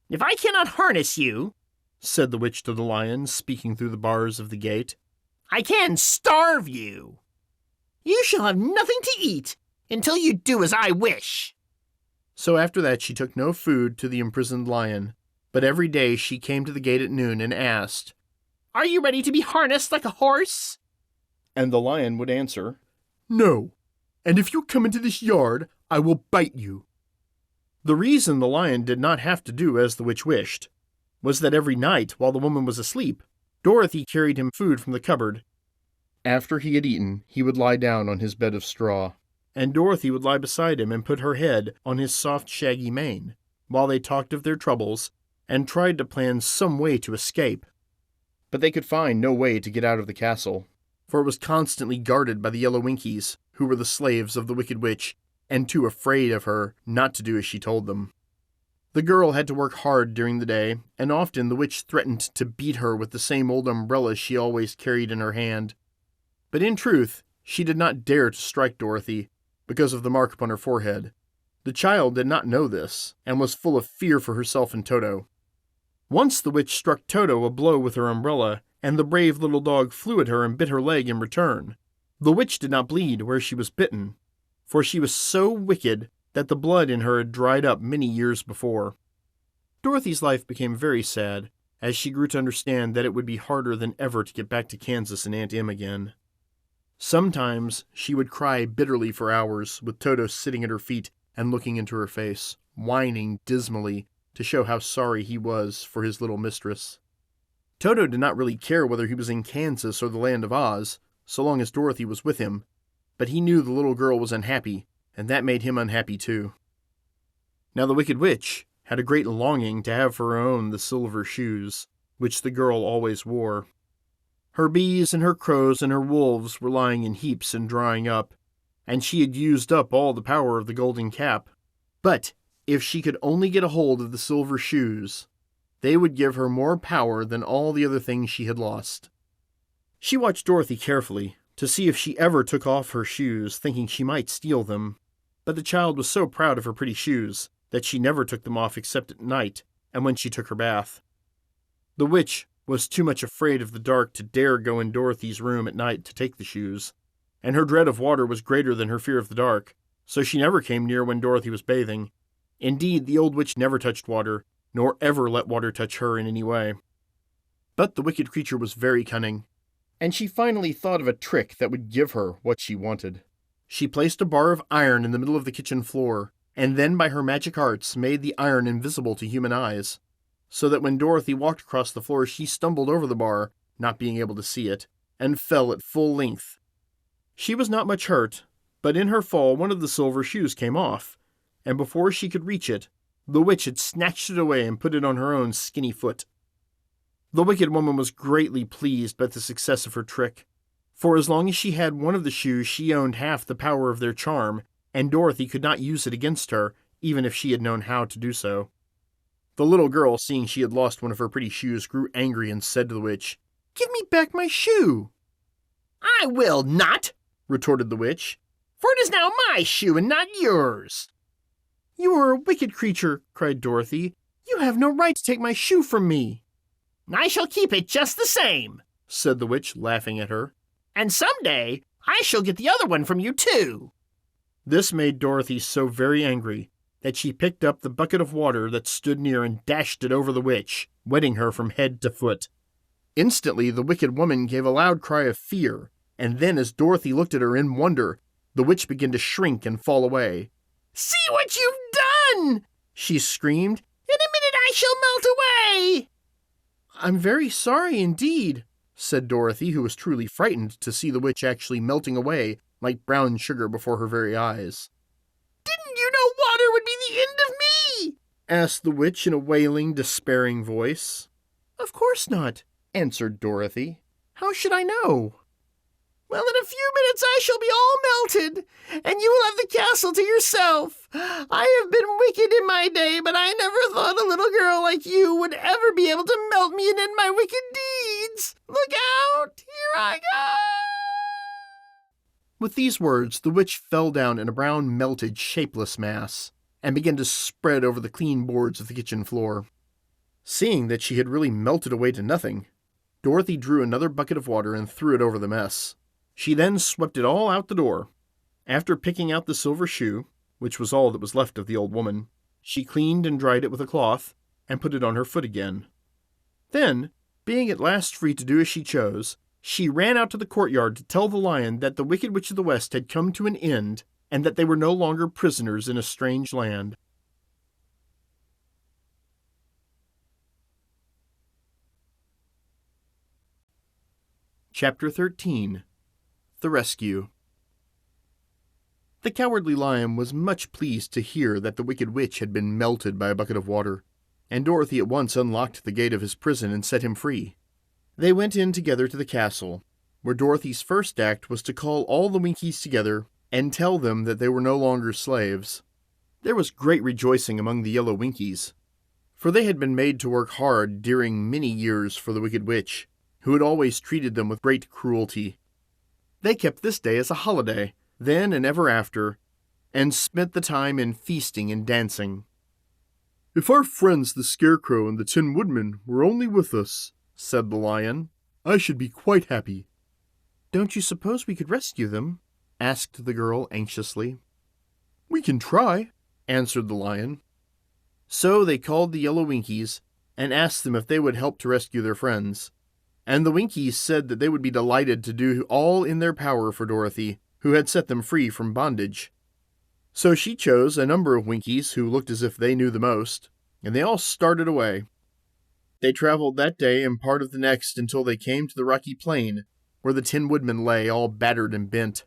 "If I cannot harness you," said the witch to the lion, speaking through the bars of the gate, "I can starve you. You shall have nothing to eat until you do as I wish." So after that she took no food to the imprisoned lion, but every day she came to the gate at noon and asked, "Are you ready to be harnessed like a horse?" And the lion would answer, "No, and if you come into this yard, I will bite you." The reason the lion did not have to do as the witch wished was that every night, while the woman was asleep, Dorothy carried him food from the cupboard. After he had eaten, he would lie down on his bed of straw, and Dorothy would lie beside him and put her head on his soft, shaggy mane, while they talked of their troubles and tried to plan some way to escape. But they could find no way to get out of the castle, for it was constantly guarded by the Yellow Winkies, who were the slaves of the Wicked Witch, and too afraid of her not to do as she told them. The girl had to work hard during the day, and often the witch threatened to beat her with the same old umbrella she always carried in her hand. But in truth, she did not dare to strike Dorothy, because of the mark upon her forehead. The child did not know this, and was full of fear for herself and Toto. Once the witch struck Toto a blow with her umbrella, and the brave little dog flew at her and bit her leg in return. The witch did not bleed where she was bitten, for she was so wicked that the blood in her had dried up many years before. Dorothy's life became very sad, as she grew to understand that it would be harder than ever to get back to Kansas and Aunt Em again. Sometimes she would cry bitterly for hours, with Toto sitting at her feet and looking into her face, whining dismally to show how sorry he was for his little mistress. Toto did not really care whether he was in Kansas or the land of Oz, so long as Dorothy was with him, but he knew the little girl was unhappy, and that made him unhappy too. Now the Wicked Witch had a great longing to have for her own the silver shoes, which the girl always wore. Her bees and her crows and her wolves were lying in heaps and drying up, and she had used up all the power of the golden cap. But if she could only get a hold of the silver shoes, they would give her more power than all the other things she had lost. She watched Dorothy carefully, to see if she ever took off her shoes, thinking she might steal them. But the child was so proud of her pretty shoes that she never took them off except at night and when she took her bath. The witch was too much afraid of the dark to dare go in Dorothy's room at night to take the shoes, and her dread of water was greater than her fear of the dark, so she never came near when Dorothy was bathing. Indeed, the old witch never touched water, nor ever let water touch her in any way. But the wicked creature was very cunning, and she finally thought of a trick that would give her what she wanted. She placed a bar of iron in the middle of the kitchen floor, and then by her magic arts made the iron invisible to human eyes, so that when Dorothy walked across the floor she stumbled over the bar, not being able to see it, and fell at full length. She was not much hurt, but in her fall one of the silver shoes came off, and before she could reach it, the witch had snatched it away and put it on her own skinny foot. The wicked woman was greatly pleased by the success of her trick, for as long as she had one of the shoes, she owned half the power of their charm, and Dorothy could not use it against her, even if she had known how to do so. The little girl, seeing she had lost one of her pretty shoes, grew angry and said to the witch, "Give me back my shoe!" "I will not," retorted the witch, "for it is now my shoe and not yours." "You are a wicked creature," cried Dorothy. "You have no right to take my shoe from me." "I shall keep it just the same," said the witch, laughing at her. "and someday I shall get the other one from you too." This made Dorothy so very angry that she picked up the bucket of water that stood near and dashed it over the witch, wetting her from head to foot. Instantly the wicked woman gave a loud cry of fear, and then as Dorothy looked at her in wonder, the witch began to shrink and fall away. "See what you've done!" she screamed. "In a minute I shall melt away!" "I'm very sorry indeed," said Dorothy, who was truly frightened to see the witch actually melting away like brown sugar before her very eyes. "Didn't you know water would be the end of me?" asked the witch in a wailing, despairing voice. "Of course not," answered Dorothy. "How should I know?" "Well, in a few minutes I shall be all melted, and you will have the castle to yourself. I have been wicked in my day, but I never thought a little girl like you would ever be able to melt me and end my wicked deeds. Look out! Here I go!" With these words, the witch fell down in a brown, melted, shapeless mass, and began to spread over the clean boards of the kitchen floor. Seeing that she had really melted away to nothing, Dorothy drew another bucket of water and threw it over the mess. She then swept it all out the door. After picking out the silver shoe, which was all that was left of the old woman, she cleaned and dried it with a cloth, and put it on her foot again. Then, being at last free to do as she chose, she ran out to the courtyard to tell the lion that the Wicked Witch of the West had come to an end, and that they were no longer prisoners in a strange land. Chapter 13. The Rescue. The Cowardly Lion was much pleased to hear that the Wicked Witch had been melted by a bucket of water, and Dorothy at once unlocked the gate of his prison and set him free. They went in together to the castle, where Dorothy's first act was to call all the Winkies together and tell them that they were no longer slaves. There was great rejoicing among the yellow Winkies, for they had been made to work hard during many years for the Wicked Witch, who had always treated them with great cruelty. They kept this day as a holiday, then and ever after, and spent the time in feasting and dancing. "If our friends the Scarecrow and the Tin Woodmen were only with us," said the Lion, "I should be quite happy." "Don't you suppose we could rescue them?" asked the girl anxiously. "We can try," answered the Lion. So they called the yellow Winkies and asked them if they would help to rescue their friends. And the Winkies said that they would be delighted to do all in their power for Dorothy, who had set them free from bondage. So she chose a number of Winkies who looked as if they knew the most, and they all started away. They traveled that day and part of the next until they came to the rocky plain, where the Tin Woodman lay all battered and bent.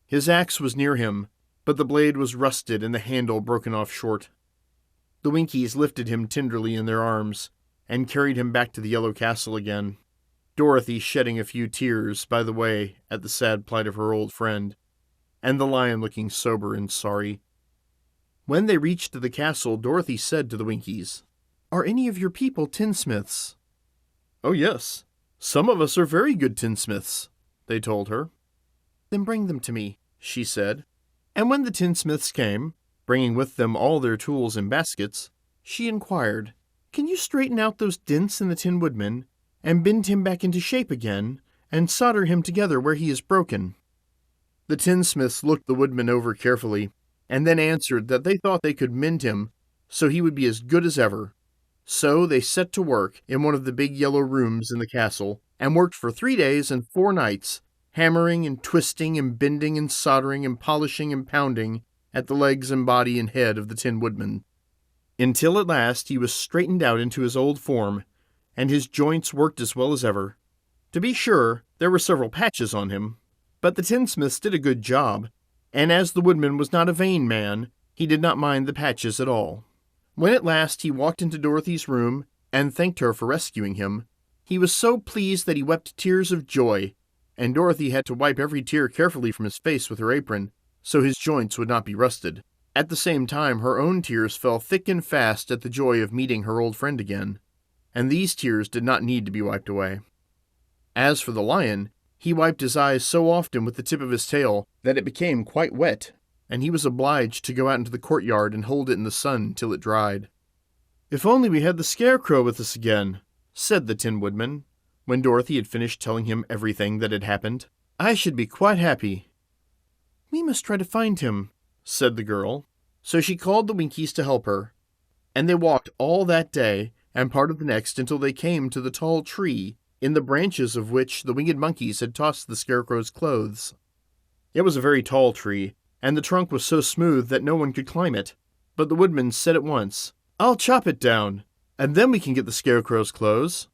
His axe was near him, but the blade was rusted and the handle broken off short. The Winkies lifted him tenderly in their arms, and carried him back to the yellow castle again, Dorothy shedding a few tears by the way at the sad plight of her old friend, and the Lion looking sober and sorry. When they reached the castle, Dorothy said to the Winkies, "Are any of your people tinsmiths?" "Oh, yes. Some of us are very good tinsmiths," they told her. "Then bring them to me," she said. And when the tinsmiths came, bringing with them all their tools in baskets, she inquired, "Can you straighten out those dents in the Tin Woodman, and bend him back into shape again, and solder him together where he is broken?" The tinsmiths looked the Woodman over carefully, and then answered that they thought they could mend him so he would be as good as ever. So they set to work in one of the big yellow rooms in the castle, and worked for 3 days and 4 nights, hammering and twisting and bending and soldering and polishing and pounding at the legs and body and head of the Tin Woodman, until at last he was straightened out into his old form, and his joints worked as well as ever. To be sure, there were several patches on him, but the tinsmiths did a good job, and as the Woodman was not a vain man, He did not mind the patches at all. When at last he walked into Dorothy's room and thanked her for rescuing him, he was so pleased that he wept tears of joy, and Dorothy had to wipe every tear carefully from his face with her apron, so his joints would not be rusted. At the same time, her own tears fell thick and fast at the joy of meeting her old friend again, and these tears did not need to be wiped away. As for the lion, he wiped his eyes so often with the tip of his tail that it became quite wet, and he was obliged to go out into the courtyard and hold it in the sun till it dried. "If only we had the Scarecrow with us again," said the Tin Woodman, when Dorothy had finished telling him everything that had happened. "I should be quite happy." "We must try to find him," said the girl. So she called the Winkies to help her, and they walked all that day and part of the next until they came to the tall tree, in the branches of which the winged monkeys had tossed the Scarecrow's clothes. It was a very tall tree, and the trunk was so smooth that no one could climb it. But the Woodman said at once, "I'll chop it down, and then we can get the Scarecrow's clothes."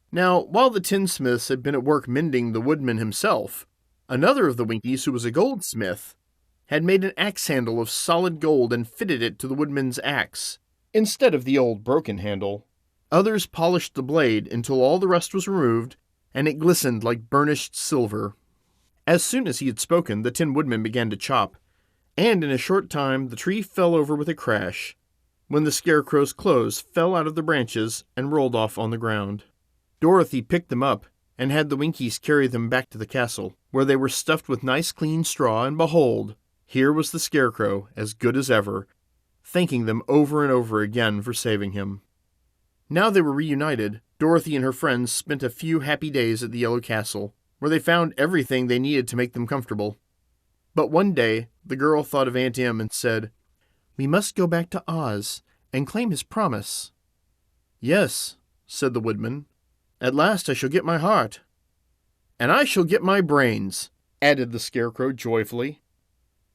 Now, while the tinsmiths had been at work mending the Woodman himself, another of the Winkies, who was a goldsmith, had made an axe handle of solid gold and fitted it to the Woodman's axe, instead of the old broken handle. Others polished the blade until all the rust was removed, and it glistened like burnished silver. As soon as he had spoken, the Tin Woodman began to chop, and in a short time the tree fell over with a crash, when the Scarecrow's clothes fell out of the branches and rolled off on the ground. Dorothy picked them up and had the Winkies carry them back to the castle, where they were stuffed with nice clean straw, and behold, here was the Scarecrow, as good as ever, thanking them over and over again for saving him. Now they were reunited, Dorothy and her friends spent a few happy days at the Yellow Castle, where they found everything they needed to make them comfortable. But one day, the girl thought of Aunt Em and said, "We must go back to Oz and claim his promise." "Yes," said the Woodman. "At last I shall get my heart." "And I shall get my brains," added the Scarecrow joyfully.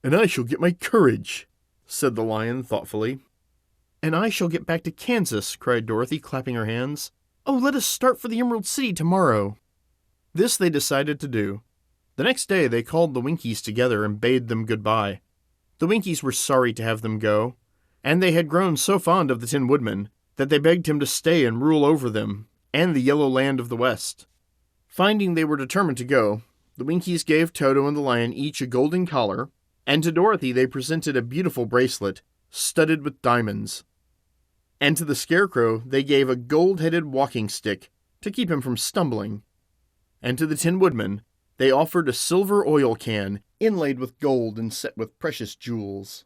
"And I shall get my courage," said the Lion thoughtfully. "And I shall get back to Kansas," cried Dorothy, clapping her hands. "Oh, let us start for the Emerald City tomorrow." This they decided to do. The next day they called the Winkies together and bade them goodbye. The Winkies were sorry to have them go, and they had grown so fond of the Tin Woodman that they begged him to stay and rule over them and the Yellow Land of the West. Finding they were determined to go, the Winkies gave Toto and the Lion each a golden collar, and to Dorothy they presented a beautiful bracelet studded with diamonds. And to the Scarecrow they gave a gold-headed walking stick to keep him from stumbling. And to the Tin Woodman they offered a silver oil can inlaid with gold and set with precious jewels.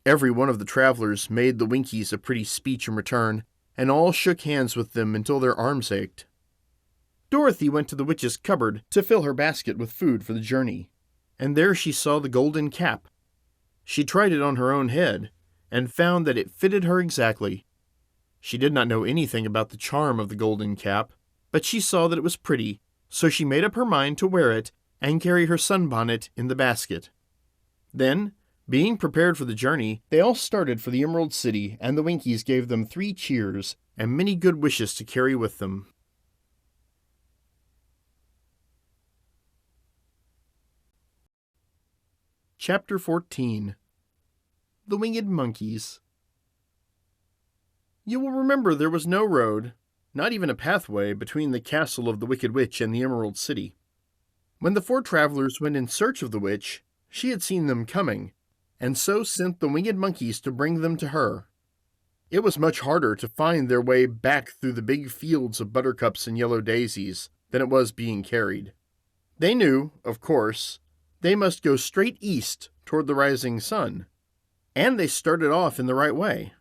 Every one of the travelers made the Winkies a pretty speech in return, and all shook hands with them until their arms ached. Dorothy went to the witch's cupboard to fill her basket with food for the journey, and there she saw the golden cap. She tried it on her own head, and found that it fitted her exactly. She did not know anything about the charm of the golden cap, but she saw that it was pretty, so she made up her mind to wear it and carry her sunbonnet in the basket. Then, being prepared for the journey, they all started for the Emerald City, and the Winkies gave them 3 cheers and many good wishes to carry with them. Chapter 14. The Winged Monkeys. You will remember there was no road, not even a pathway, between the castle of the Wicked Witch and the Emerald City. When the 4 travelers went in search of the witch, she had seen them coming, and so sent the Winged Monkeys to bring them to her. It was much harder to find their way back through the big fields of buttercups and yellow daisies than it was being carried. They knew, of course, they must go straight east toward the rising sun, and they started off in the right way.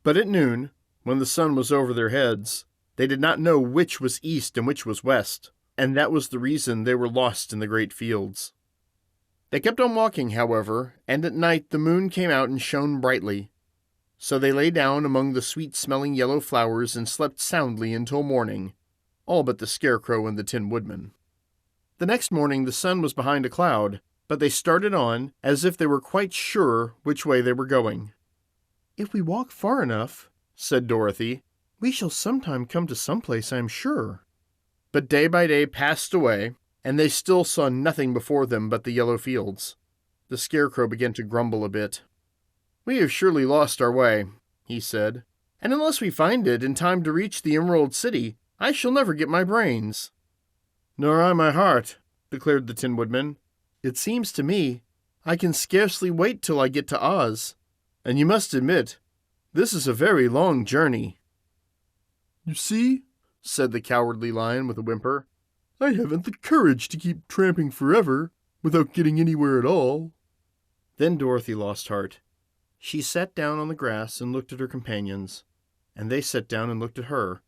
But at noon, when the sun was over their heads, they did not know which was east and which was west, and that was the reason they were lost in the great fields. They kept on walking, however, and at night the moon came out and shone brightly. So they lay down among the sweet-smelling yellow flowers and slept soundly until morning, all but the Scarecrow and the Tin Woodman. The next morning the sun was behind a cloud, but they started on as if they were quite sure which way they were going. "If we walk far enough," said Dorothy, "we shall sometime come to some place, I am sure." But day by day passed away, and they still saw nothing before them but the yellow fields. The Scarecrow began to grumble a bit. "We have surely lost our way," he said, "and unless we find it in time to reach the Emerald City, I shall never get my brains." "Nor I my heart," declared the Tin Woodman. "It seems to me I can scarcely wait till I get to Oz, and you must admit, this is a very long journey." "You see," said the Cowardly Lion with a whimper, "I haven't the courage to keep tramping forever without getting anywhere at all." Then Dorothy lost heart. She sat down on the grass and looked at her companions, and they sat down and looked at her,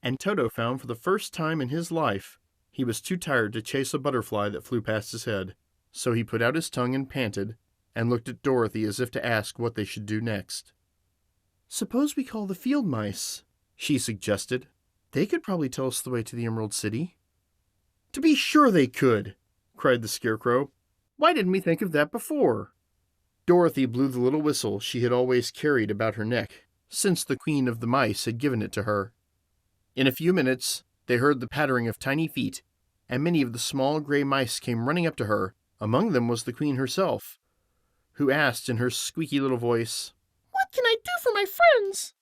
and Toto found for the first time in his life he was too tired to chase a butterfly that flew past his head, so he put out his tongue and panted, and looked at Dorothy as if to ask what they should do next. "Suppose we call the field mice," she suggested. "They could probably tell us the way to the Emerald City." "To be sure they could!" cried the Scarecrow. "Why didn't we think of that before?" Dorothy blew the little whistle she had always carried about her neck, since the Queen of the Mice had given it to her. In a few minutes they heard the pattering of tiny feet, and many of the small gray mice came running up to her. Among them was the Queen herself, who asked in her squeaky little voice, "What can I do for my friends?"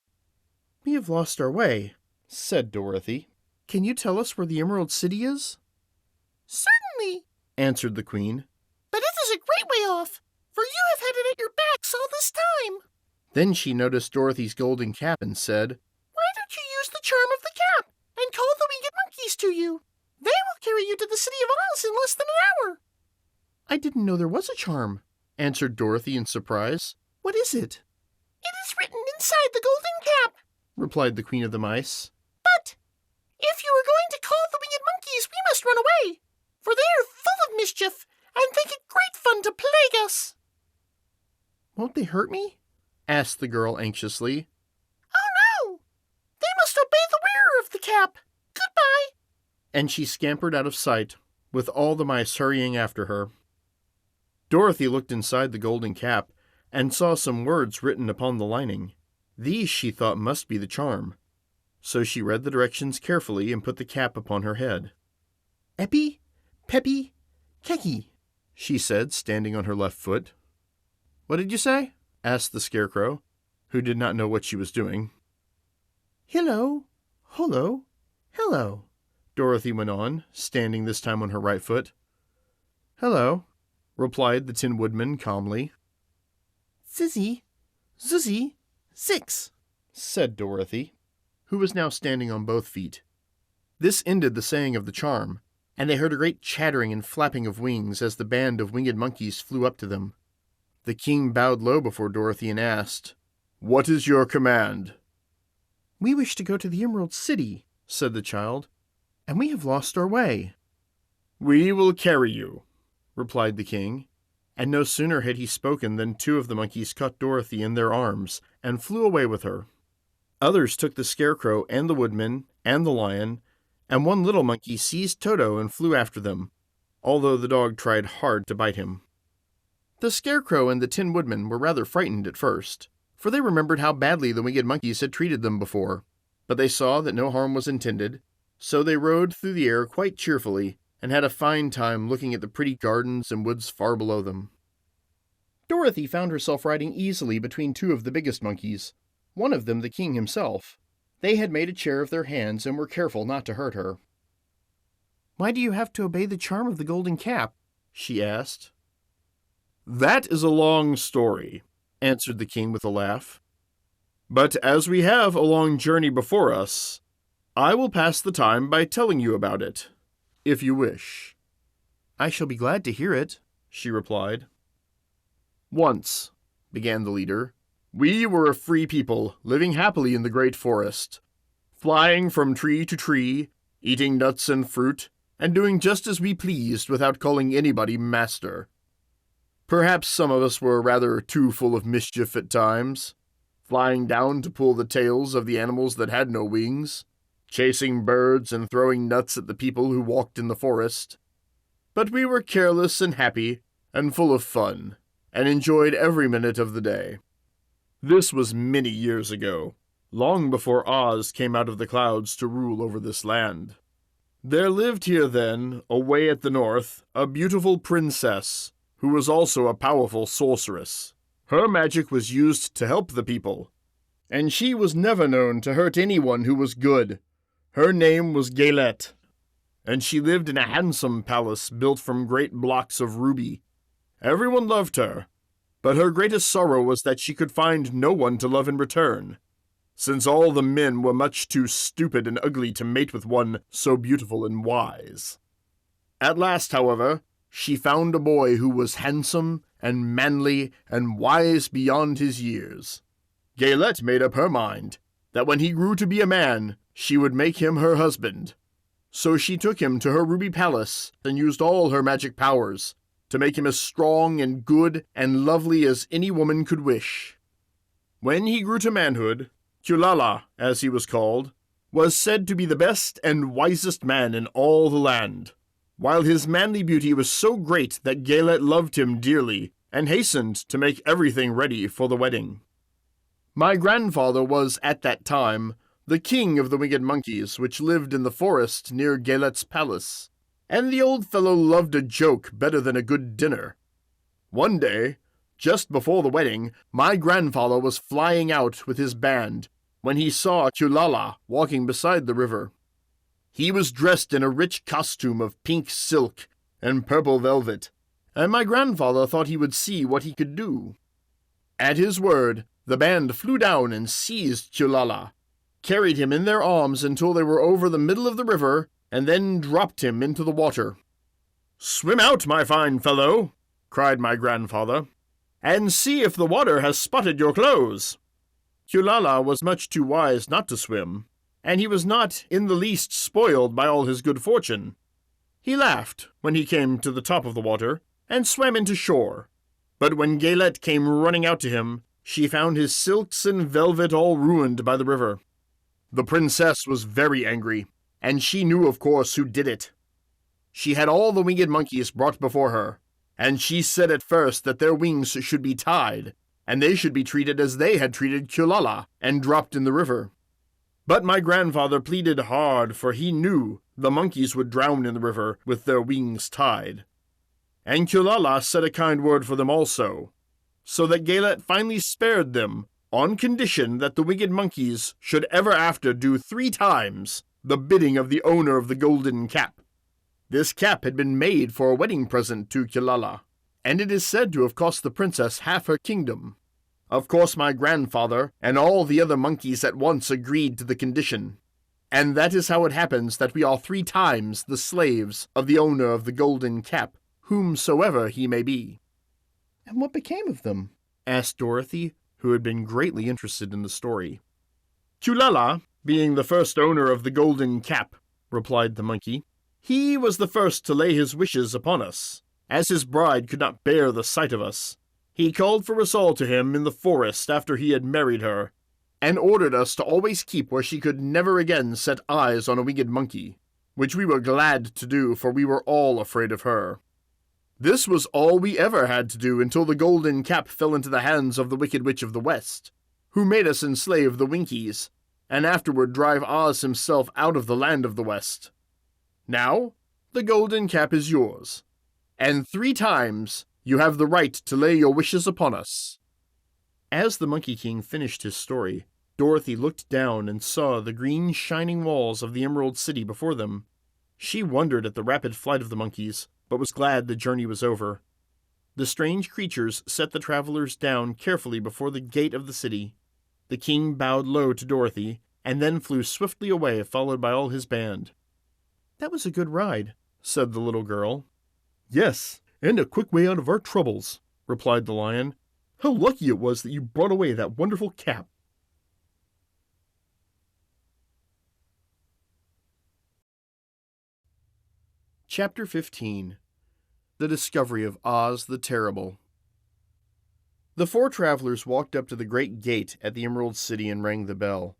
"We have lost our way," said Dorothy. "Can you tell us where the Emerald City is?" "Certainly," answered the Queen. "but it is a great way off, for you have had it at your backs all this time." Then she noticed Dorothy's golden cap and said, "Why don't you use the charm of the cap and call the winged monkeys to you? They will carry you to the City of Oz in less than an hour." "I didn't know there was a charm," answered Dorothy in surprise. "What is it?" "It is written inside the golden cap," replied the Queen of the Mice. "but if you are going to call the winged monkeys, we must run away, for they are full of mischief and think it great fun to plague us." "Won't they hurt me?" asked the girl anxiously. "Oh no! They must obey the wearer of the cap. Goodbye." And she scampered out of sight, with all the mice hurrying after her. Dorothy looked inside the golden cap and saw some words written upon the lining. These she thought must be the charm. So she read the directions carefully and put the cap upon her head. "Epi, Peppy, Keki," she said, standing on her left foot. "What did you say?" asked the Scarecrow, who did not know what she was doing. "Hello, holo, hello," Dorothy went on, standing this time on her right foot. "Hello," replied the Tin Woodman calmly. "Zizzy, Zuzzy, Zix," said Dorothy, who was now standing on both feet. This ended the saying of the charm, and they heard a great chattering and flapping of wings as the band of winged monkeys flew up to them. The king bowed low before Dorothy and asked, "What is your command?" "We wish to go to the Emerald City," said the child, "and we have lost our way." "We will carry you," replied the king, and no sooner had he spoken than two of the monkeys caught Dorothy in their arms and flew away with her. Others took the Scarecrow and the Woodman and the Lion, and one little monkey seized Toto and flew after them, although the dog tried hard to bite him. The Scarecrow and the Tin Woodman were rather frightened at first, for they remembered how badly the winged monkeys had treated them before, but they saw that no harm was intended, so they rode through the air quite cheerfully and had a fine time looking at the pretty gardens and woods far below them. Dorothy found herself riding easily between two of the biggest monkeys, one of them the king himself. They had made a chair of their hands and were careful not to hurt her. "Why do you have to obey the charm of the golden cap?" she asked. "That is a long story," answered the king with a laugh. "But as we have a long journey before us, I will pass the time by telling you about it, if you wish." "I shall be glad to hear it," she replied. "Once," began the leader, "we were a free people living happily in the great forest, flying from tree to tree, eating nuts and fruit, and doing just as we pleased without calling anybody master. Perhaps some of us were rather too full of mischief at times, flying down to pull the tails of the animals that had no wings, chasing birds and throwing nuts at the people who walked in the forest. But we were careless and happy and full of fun, and enjoyed every minute of the day. This was many years ago, long before Oz came out of the clouds to rule over this land. There lived here then, away at the north, a beautiful princess, who was also a powerful sorceress. Her magic was used to help the people, and she was never known to hurt anyone who was good. Her name was Gaylette, and she lived in a handsome palace built from great blocks of ruby. Everyone loved her, but her greatest sorrow was that she could find no one to love in return, since all the men were much too stupid and ugly to mate with one so beautiful and wise. At last, however, she found a boy who was handsome and manly and wise beyond his years. Gaylette made up her mind that when he grew to be a man, she would make him her husband. So she took him to her ruby palace and used all her magic powers to make him as strong and good and lovely as any woman could wish. When he grew to manhood, Kulala, as he was called, was said to be the best and wisest man in all the land, while his manly beauty was so great that Gaylette loved him dearly and hastened to make everything ready for the wedding. My grandfather was, at that time, the king of the winged monkeys, which lived in the forest near Gaylette's palace, and the old fellow loved a joke better than a good dinner. One day, just before the wedding, my grandfather was flying out with his band when he saw Kulala walking beside the river. He was dressed in a rich costume of pink silk and purple velvet, and my grandfather thought he would see what he could do. At his word, the band flew down and seized Kulala, carried him in their arms until they were over the middle of the river, and then dropped him into the water. "Swim out, my fine fellow," cried my grandfather, "and see if the water has spotted your clothes." Kulala was much too wise not to swim, and he was not in the least spoiled by all his good fortune. He laughed when he came to the top of the water, and swam into shore. But when Gaylette came running out to him, she found his silks and velvet all ruined by the river. The princess was very angry, and she knew, of course, who did it. She had all the winged monkeys brought before her, and she said at first that their wings should be tied, and they should be treated as they had treated Kulala, and dropped in the river. But my grandfather pleaded hard, for he knew the monkeys would drown in the river with their wings tied. And Kulala said a kind word for them also, so that Gaylette finally spared them, on condition that the winged monkeys should ever after do 3 times the bidding of the owner of the golden cap. This cap had been made for a wedding present to Kulala, and it is said to have cost the princess half her kingdom. Of course my grandfather and all the other monkeys at once agreed to the condition, and that is how it happens that we are 3 times the slaves of the owner of the golden cap, whomsoever he may be. "And what became of them?" asked Dorothy, who had been greatly interested in the story. "Kulala, being the first owner of the golden cap," replied the monkey, "he was the first to lay his wishes upon us, as his bride could not bear the sight of us. He called for us all to him in the forest after he had married her, and ordered us to always keep where she could never again set eyes on a winged monkey, which we were glad to do, for we were all afraid of her. This was all we ever had to do until the golden cap fell into the hands of the Wicked Witch of the West, who made us enslave the Winkies, and afterward drive Oz himself out of the land of the West. Now, the golden cap is yours, and 3 times you have the right to lay your wishes upon us." As the Monkey King finished his story, Dorothy looked down and saw the green shining walls of the Emerald City before them. She wondered at the rapid flight of the monkeys, but was glad the journey was over. The strange creatures set the travelers down carefully before the gate of the city. The king bowed low to Dorothy, and then flew swiftly away, followed by all his band. "That was a good ride," said the little girl. "Yes, and a quick way out of our troubles," replied the lion. "How lucky it was that you brought away that wonderful cap." Chapter 15. The Discovery of Oz the Terrible. The 4 travelers walked up to the great gate at the Emerald City and rang the bell.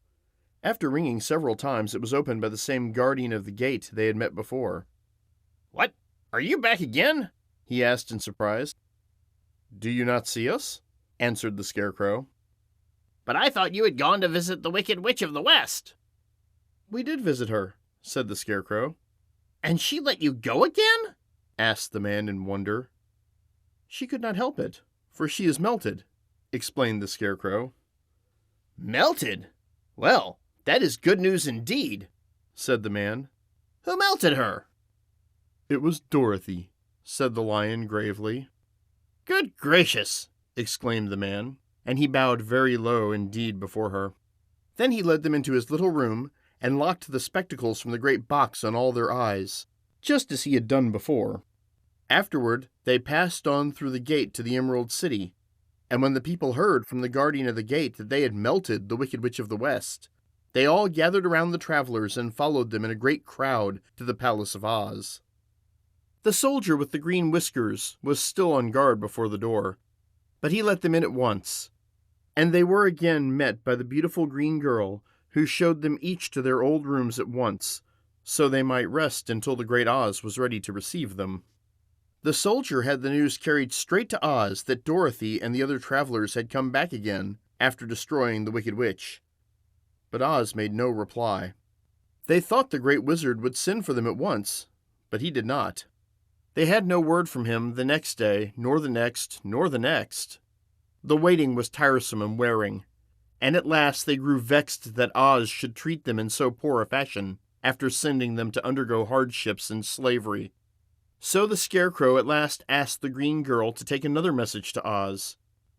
After ringing several times, it was opened by the same guardian of the gate they had met before. "What? Are you back again?" he asked in surprise. "Do you not see us?" answered the Scarecrow. "But I thought you had gone to visit the Wicked Witch of the West." "We did visit her," said the Scarecrow. "And she let you go again?" asked the man in wonder. "She could not help it, for she is melted. explained the Scarecrow. Melted? Well, that is good news indeed, said the man. Who melted her? It was Dorothy, said the Lion gravely. Good gracious, exclaimed the man, and he bowed very low indeed before her. Then he led them into his little room and locked the spectacles from the great box on all their eyes, just as he had done before. Afterward, they passed on through the gate to the Emerald City, and when the people heard from the guardian of the gate that they had melted the Wicked Witch of the West, they all gathered around the travelers and followed them in a great crowd to the Palace of Oz. The soldier with the green whiskers was still on guard before the door, but he let them in at once, and they were again met by the beautiful green girl, who showed them each to their old rooms at once, so they might rest until the great Oz was ready to receive them. The soldier had the news carried straight to Oz that Dorothy and the other travelers had come back again after destroying the Wicked Witch, but Oz made no reply. They thought the great wizard would send for them at once, but he did not. They had no word from him the next day, nor the next, nor the next. The waiting was tiresome and wearing, and at last they grew vexed that Oz should treat them in so poor a fashion, after sending them to undergo hardships and slavery. So the Scarecrow at last asked the green girl to take another message to Oz,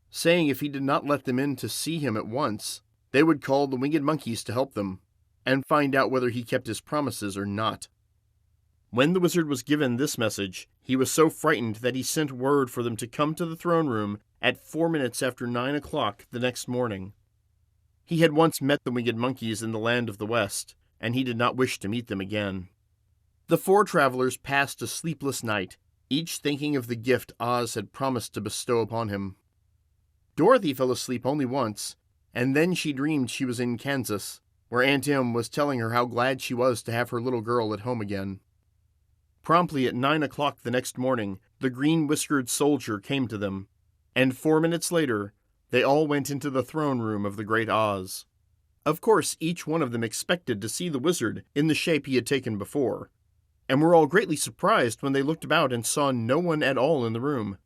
saying if he did not let them in to see him at once, they would call the winged monkeys to help them, and find out whether he kept his promises or not. When the wizard was given this message, he was so frightened that he sent word for them to come to the throne room at 4 minutes after 9 o'clock the next morning. He had once met the winged monkeys in the land of the West, and he did not wish to meet them again. The four travelers passed a sleepless night, each thinking of the gift Oz had promised to bestow upon him. Dorothy fell asleep only once, and then she dreamed she was in Kansas, where Aunt Em was telling her how glad she was to have her little girl at home again. Promptly at 9 o'clock the next morning, the green-whiskered soldier came to them, and 4 minutes later, they all went into the throne room of the great Oz. Of course, each one of them expected to see the wizard in the shape he had taken before, and were all greatly surprised when they looked about and saw no one at all in the room.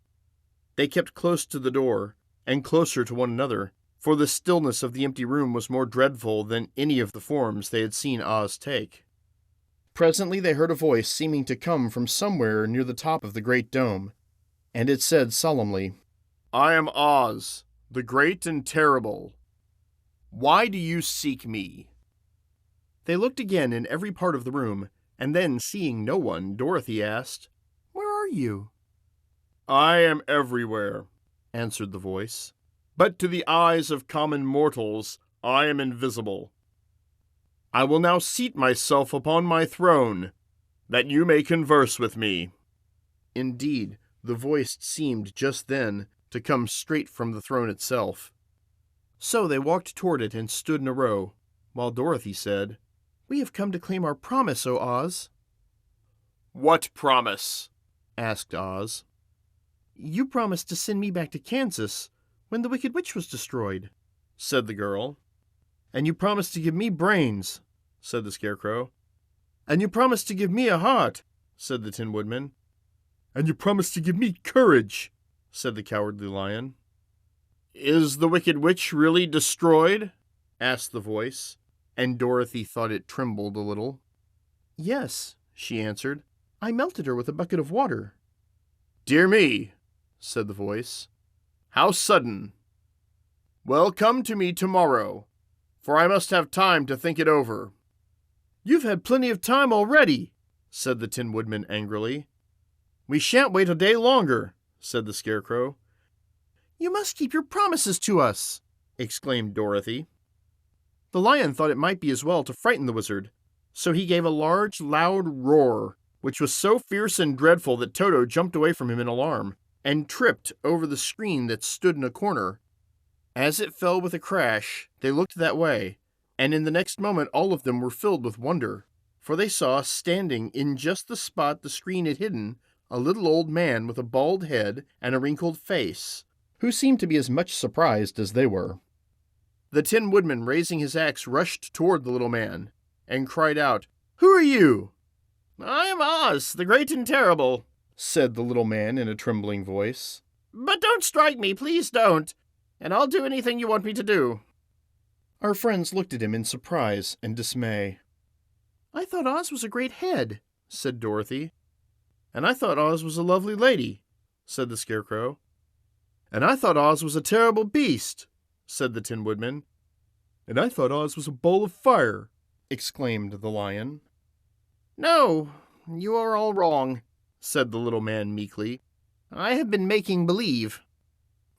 They kept close to the door, and closer to one another, for the stillness of the empty room was more dreadful than any of the forms they had seen Oz take. Presently they heard a voice seeming to come from somewhere near the top of the great dome, and it said solemnly, "I am Oz, the great and terrible. Why do you seek me?" They looked again in every part of the room, and then, seeing no one, Dorothy asked, "Where are you?" "I am everywhere," answered the voice, "but to the eyes of common mortals I am invisible. I will now seat myself upon my throne, that you may converse with me." Indeed, the voice seemed just then to come straight from the throne itself. So they walked toward it and stood in a row, while Dorothy said, "We have come to claim our promise, O Oz." "What promise?" asked Oz. "You promised to send me back to Kansas when the Wicked Witch was destroyed," said the girl. "And you promised to give me brains," said the Scarecrow. "And you promised to give me a heart," said the Tin Woodman. "And you promised to give me courage," said the Cowardly Lion. "Is the Wicked Witch really destroyed?" asked the voice, and Dorothy thought it trembled a little. "Yes," she answered. "I melted her with a bucket of water." "Dear me," said the voice. "How sudden! Well, come to me tomorrow, for I must have time to think it over." "You've had plenty of time already," said the Tin Woodman angrily. "We shan't wait a day longer," said the Scarecrow. "You must keep your promises to us," exclaimed Dorothy. The lion thought it might be as well to frighten the wizard, so he gave a large, loud roar, which was so fierce and dreadful that Toto jumped away from him in alarm, and tripped over the screen that stood in a corner. As it fell with a crash, they looked that way, and in the next moment all of them were filled with wonder, for they saw, standing in just the spot the screen had hidden, a little old man with a bald head and a wrinkled face, who seemed to be as much surprised as they were. The Tin Woodman, raising his axe, rushed toward the little man, and cried out, "Who are you?" "I am Oz, the great and terrible," said the little man in a trembling voice. "But don't strike me, please don't. and I'll do anything you want me to do." Our friends looked at him in surprise and dismay. "I thought Oz was a great head," said Dorothy. "And I thought Oz was a lovely lady," said the Scarecrow. "And I thought Oz was a terrible beast," said the Tin Woodman. "And I thought Oz was a bowl of fire," exclaimed the Lion. "No, you are all wrong," said the little man meekly. "I have been making believe."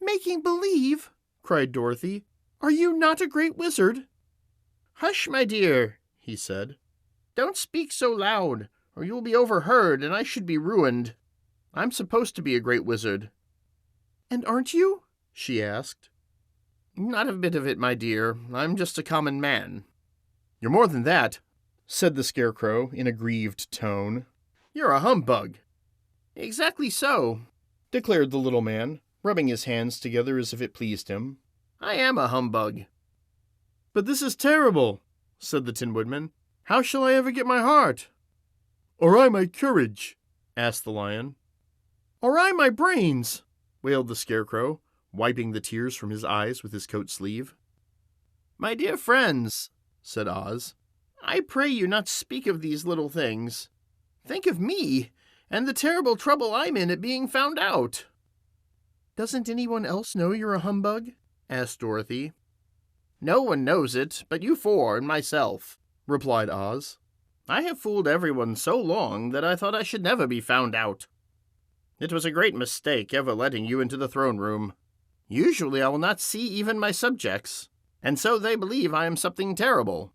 "Making believe?" cried Dorothy. "Are you not a great wizard?" "Hush, my dear," he said. "Don't speak so loud, or you will be overheard, and I should be ruined. I'm supposed to be a great wizard." "And aren't you?" she asked. "Not a bit of it, my dear. I'm just a common man." "You're more than that," said the Scarecrow in a grieved tone. "You're a humbug." "Exactly so," declared the little man, rubbing his hands together as if it pleased him. "I am a humbug." "But this is terrible," said the Tin Woodman. "How shall I ever get my heart?" "Or I my courage?" asked the Lion. "Or I my brains?" wailed the Scarecrow, wiping the tears from his eyes with his coat sleeve. "My dear friends," said Oz, "I pray you not speak of these little things. Think of me, and the terrible trouble I'm in at being found out." "Doesn't anyone else know you're a humbug?" asked Dorothy. "No one knows it but you four and myself," replied Oz. "I have fooled everyone so long that I thought I should never be found out. It was a great mistake ever letting you into the throne room. Usually I will not see even my subjects, and so they believe I am something terrible."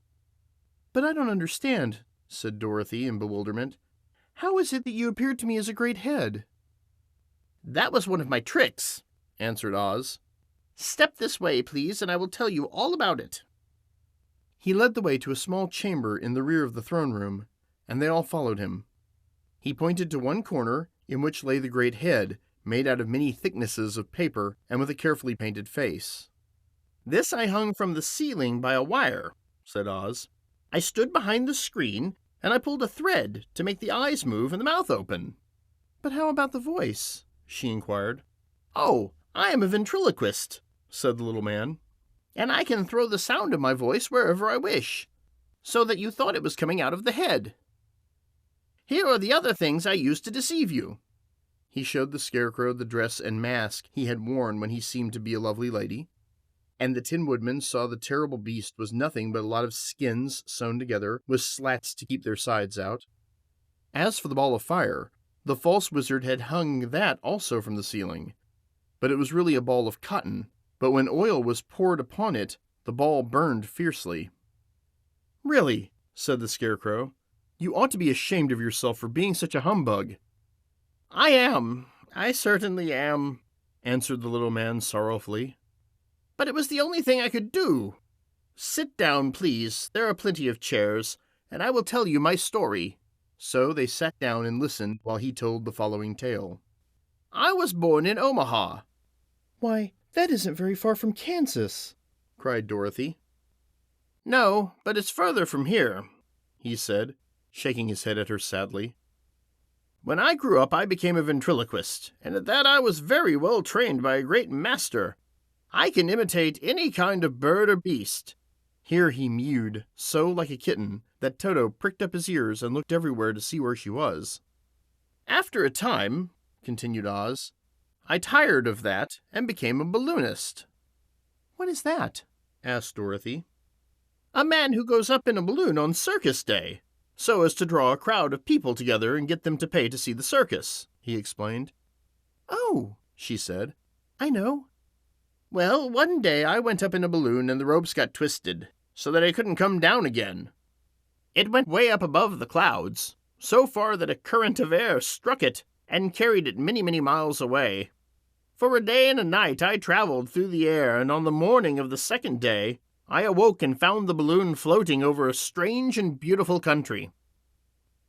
"But I don't understand," said Dorothy in bewilderment. "How is it that you appeared to me as a great head?" "That was one of my tricks," answered Oz. "Step this way, please, and I will tell you all about it." He led the way to a small chamber in the rear of the throne room, and they all followed him. He pointed to one corner in which lay the great head, made out of many thicknesses of paper and with a carefully painted face. "This I hung from the ceiling by a wire," said Oz. "I stood behind the screen, and I pulled a thread to make the eyes move and the mouth open." "But how about the voice?" she inquired. "Oh, I am a ventriloquist," said the little man, "and I can throw the sound of my voice wherever I wish, so that you thought it was coming out of the head. Here are the other things I used to deceive you." He showed the Scarecrow the dress and mask he had worn when he seemed to be a lovely lady, and the Tin Woodman saw the terrible beast was nothing but a lot of skins sewn together with slats to keep their sides out. As for the ball of fire, the false wizard had hung that also from the ceiling, but it was really a ball of cotton, but when oil was poured upon it, the ball burned fiercely. "Really," said the Scarecrow, "you ought to be ashamed of yourself for being such a humbug." "I am. I certainly am," answered the little man sorrowfully. "But it was the only thing I could do. Sit down, please. There are plenty of chairs, and I will tell you my story." So they sat down and listened while he told the following tale. "I was born in Omaha." "Why, that isn't very far from Kansas," cried Dorothy. "No, but it's further from here," he said, shaking his head at her sadly. "When I grew up, I became a ventriloquist, and at that I was very well trained by a great master. I can imitate any kind of bird or beast." Here he mewed, so like a kitten, that Toto pricked up his ears and looked everywhere to see where she was. "After a time," continued Oz, "I tired of that and became a balloonist." "What is that?" asked Dorothy. "A man who goes up in a balloon on circus day, so as to draw a crowd of people together and get them to pay to see the circus," he explained. "Oh," she said, "I know." "Well, one day I went up in a balloon and the ropes got twisted, so that I couldn't come down again. It went way up above the clouds, so far that a current of air struck it and carried it many, many miles away. For a day and a night I traveled through the air, and on the morning of the second day I awoke and found the balloon floating over a strange and beautiful country.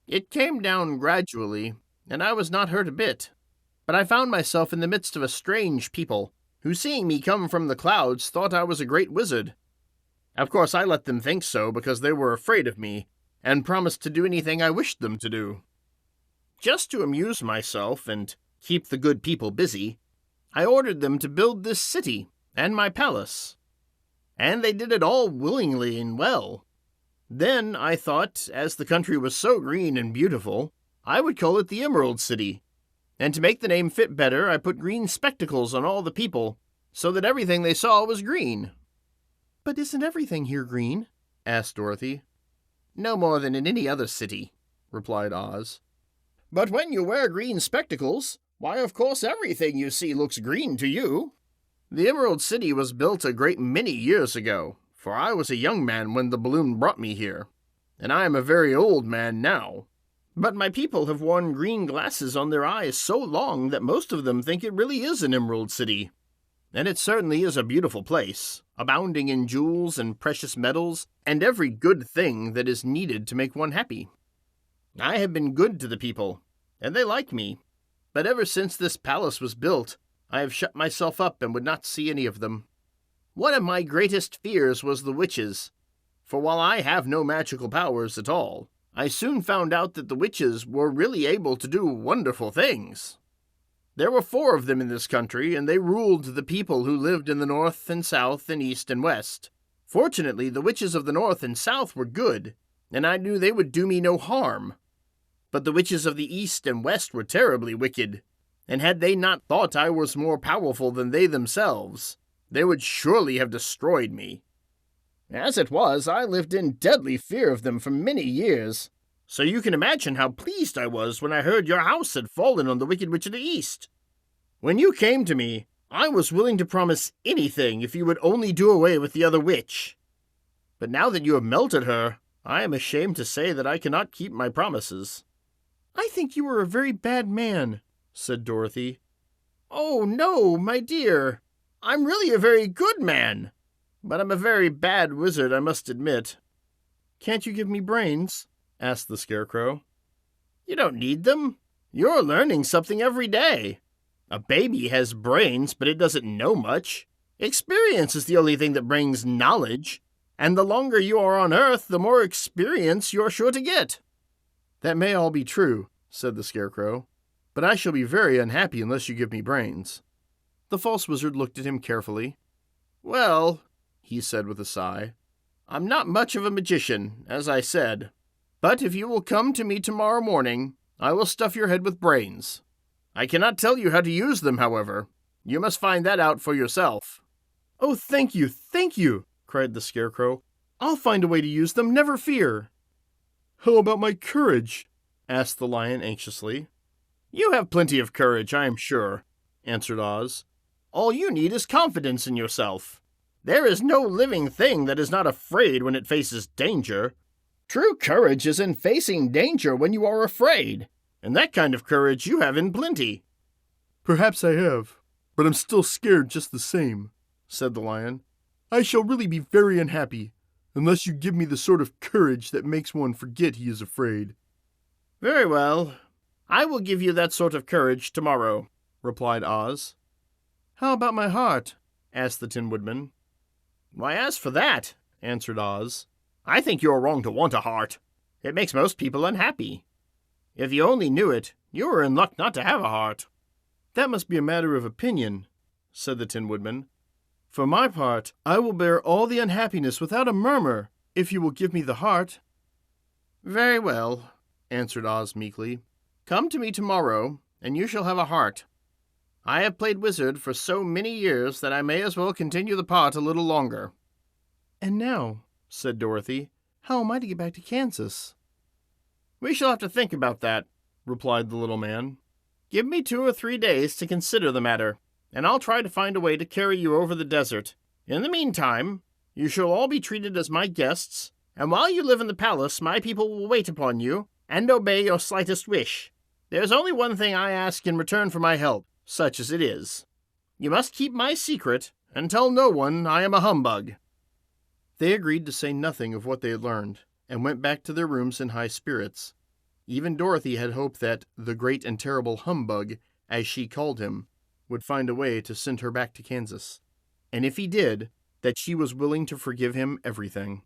It came down gradually, and I was not hurt a bit, but I found myself in the midst of a strange people, who, seeing me come from the clouds, thought I was a great wizard. Of course, I let them think so because they were afraid of me, and promised to do anything I wished them to do. Just to amuse myself and keep the good people busy, I ordered them to build this city and my palace. And they did it all willingly and well. Then I thought, as the country was so green and beautiful, I would call it the Emerald City. And to make the name fit better, I put green spectacles on all the people, so that everything they saw was green." "But isn't everything here green?" asked Dorothy. "No more than in any other city," replied Oz. "But when you wear green spectacles, why, of course everything you see looks green to you. The Emerald City was built a great many years ago, for I was a young man when the balloon brought me here, and I am a very old man now. But my people have worn green glasses on their eyes so long that most of them think it really is an Emerald City. And it certainly is a beautiful place, abounding in jewels and precious metals, and every good thing that is needed to make one happy. I have been good to the people, and they like me. But ever since this palace was built, I have shut myself up and would not see any of them. One of my greatest fears was the witches, for while I have no magical powers at all, I soon found out that the witches were really able to do wonderful things. There were 4 of them in this country, and they ruled the people who lived in the north and south and east and west. Fortunately, the witches of the north and south were good, and I knew they would do me no harm. But the witches of the east and west were terribly wicked, and had they not thought I was more powerful than they themselves, they would surely have destroyed me. As it was, I lived in deadly fear of them for many years, so you can imagine how pleased I was when I heard your house had fallen on the Wicked Witch of the East. When you came to me, I was willing to promise anything if you would only do away with the other witch. But now that you have melted her, I am ashamed to say that I cannot keep my promises." "I think you are a very bad man," said Dorothy. "Oh, no, my dear. I'm really a very good man. But I'm a very bad wizard, I must admit." "Can't you give me brains?" asked the Scarecrow. "You don't need them. You're learning something every day. A baby has brains, but it doesn't know much. Experience is the only thing that brings knowledge, and the longer you are on Earth, the more experience you're sure to get." "That may all be true," said the Scarecrow, "but I shall be very unhappy unless you give me brains." The false wizard looked at him carefully. "Well," he said with a sigh, "I'm not much of a magician, as I said. But if you will come to me tomorrow morning, I will stuff your head with brains. I cannot tell you how to use them, however. You must find that out for yourself." "Oh, thank you," cried the Scarecrow. "I'll find a way to use them, never fear." "How about my courage?" asked the Lion anxiously. "You have plenty of courage, I am sure," answered Oz. "All you need is confidence in yourself. There is no living thing that is not afraid when it faces danger. True courage is in facing danger when you are afraid, and that kind of courage you have in plenty." "Perhaps I have, but I'm still scared just the same," said the Lion. "I shall really be very unhappy unless you give me the sort of courage that makes one forget he is afraid." "Very well. I will give you that sort of courage tomorrow," replied Oz. "How about my heart?" asked the Tin Woodman. "Why, as for that," answered Oz, "I think you are wrong to want a heart. It makes most people unhappy. If you only knew it, you are in luck not to have a heart." "That must be a matter of opinion," said the Tin Woodman. "For my part, I will bear all the unhappiness without a murmur, if you will give me the heart." "Very well," answered Oz meekly. "Come to me tomorrow, and you shall have a heart. I have played wizard for so many years that I may as well continue the part a little longer." "And now," said Dorothy, "how am I to get back to Kansas?" "We shall have to think about that," replied the little man. "Give me 2 or 3 days to consider the matter, and I'll try to find a way to carry you over the desert. In the meantime, you shall all be treated as my guests, and while you live in the palace, my people will wait upon you and obey your slightest wish. There's only one thing I ask in return for my help, such as it is. You must keep my secret and tell no one I am a humbug." They agreed to say nothing of what they had learned, and went back to their rooms in high spirits. Even Dorothy had hoped that the great and terrible humbug, as she called him, would find a way to send her back to Kansas. And if he did, that she was willing to forgive him everything.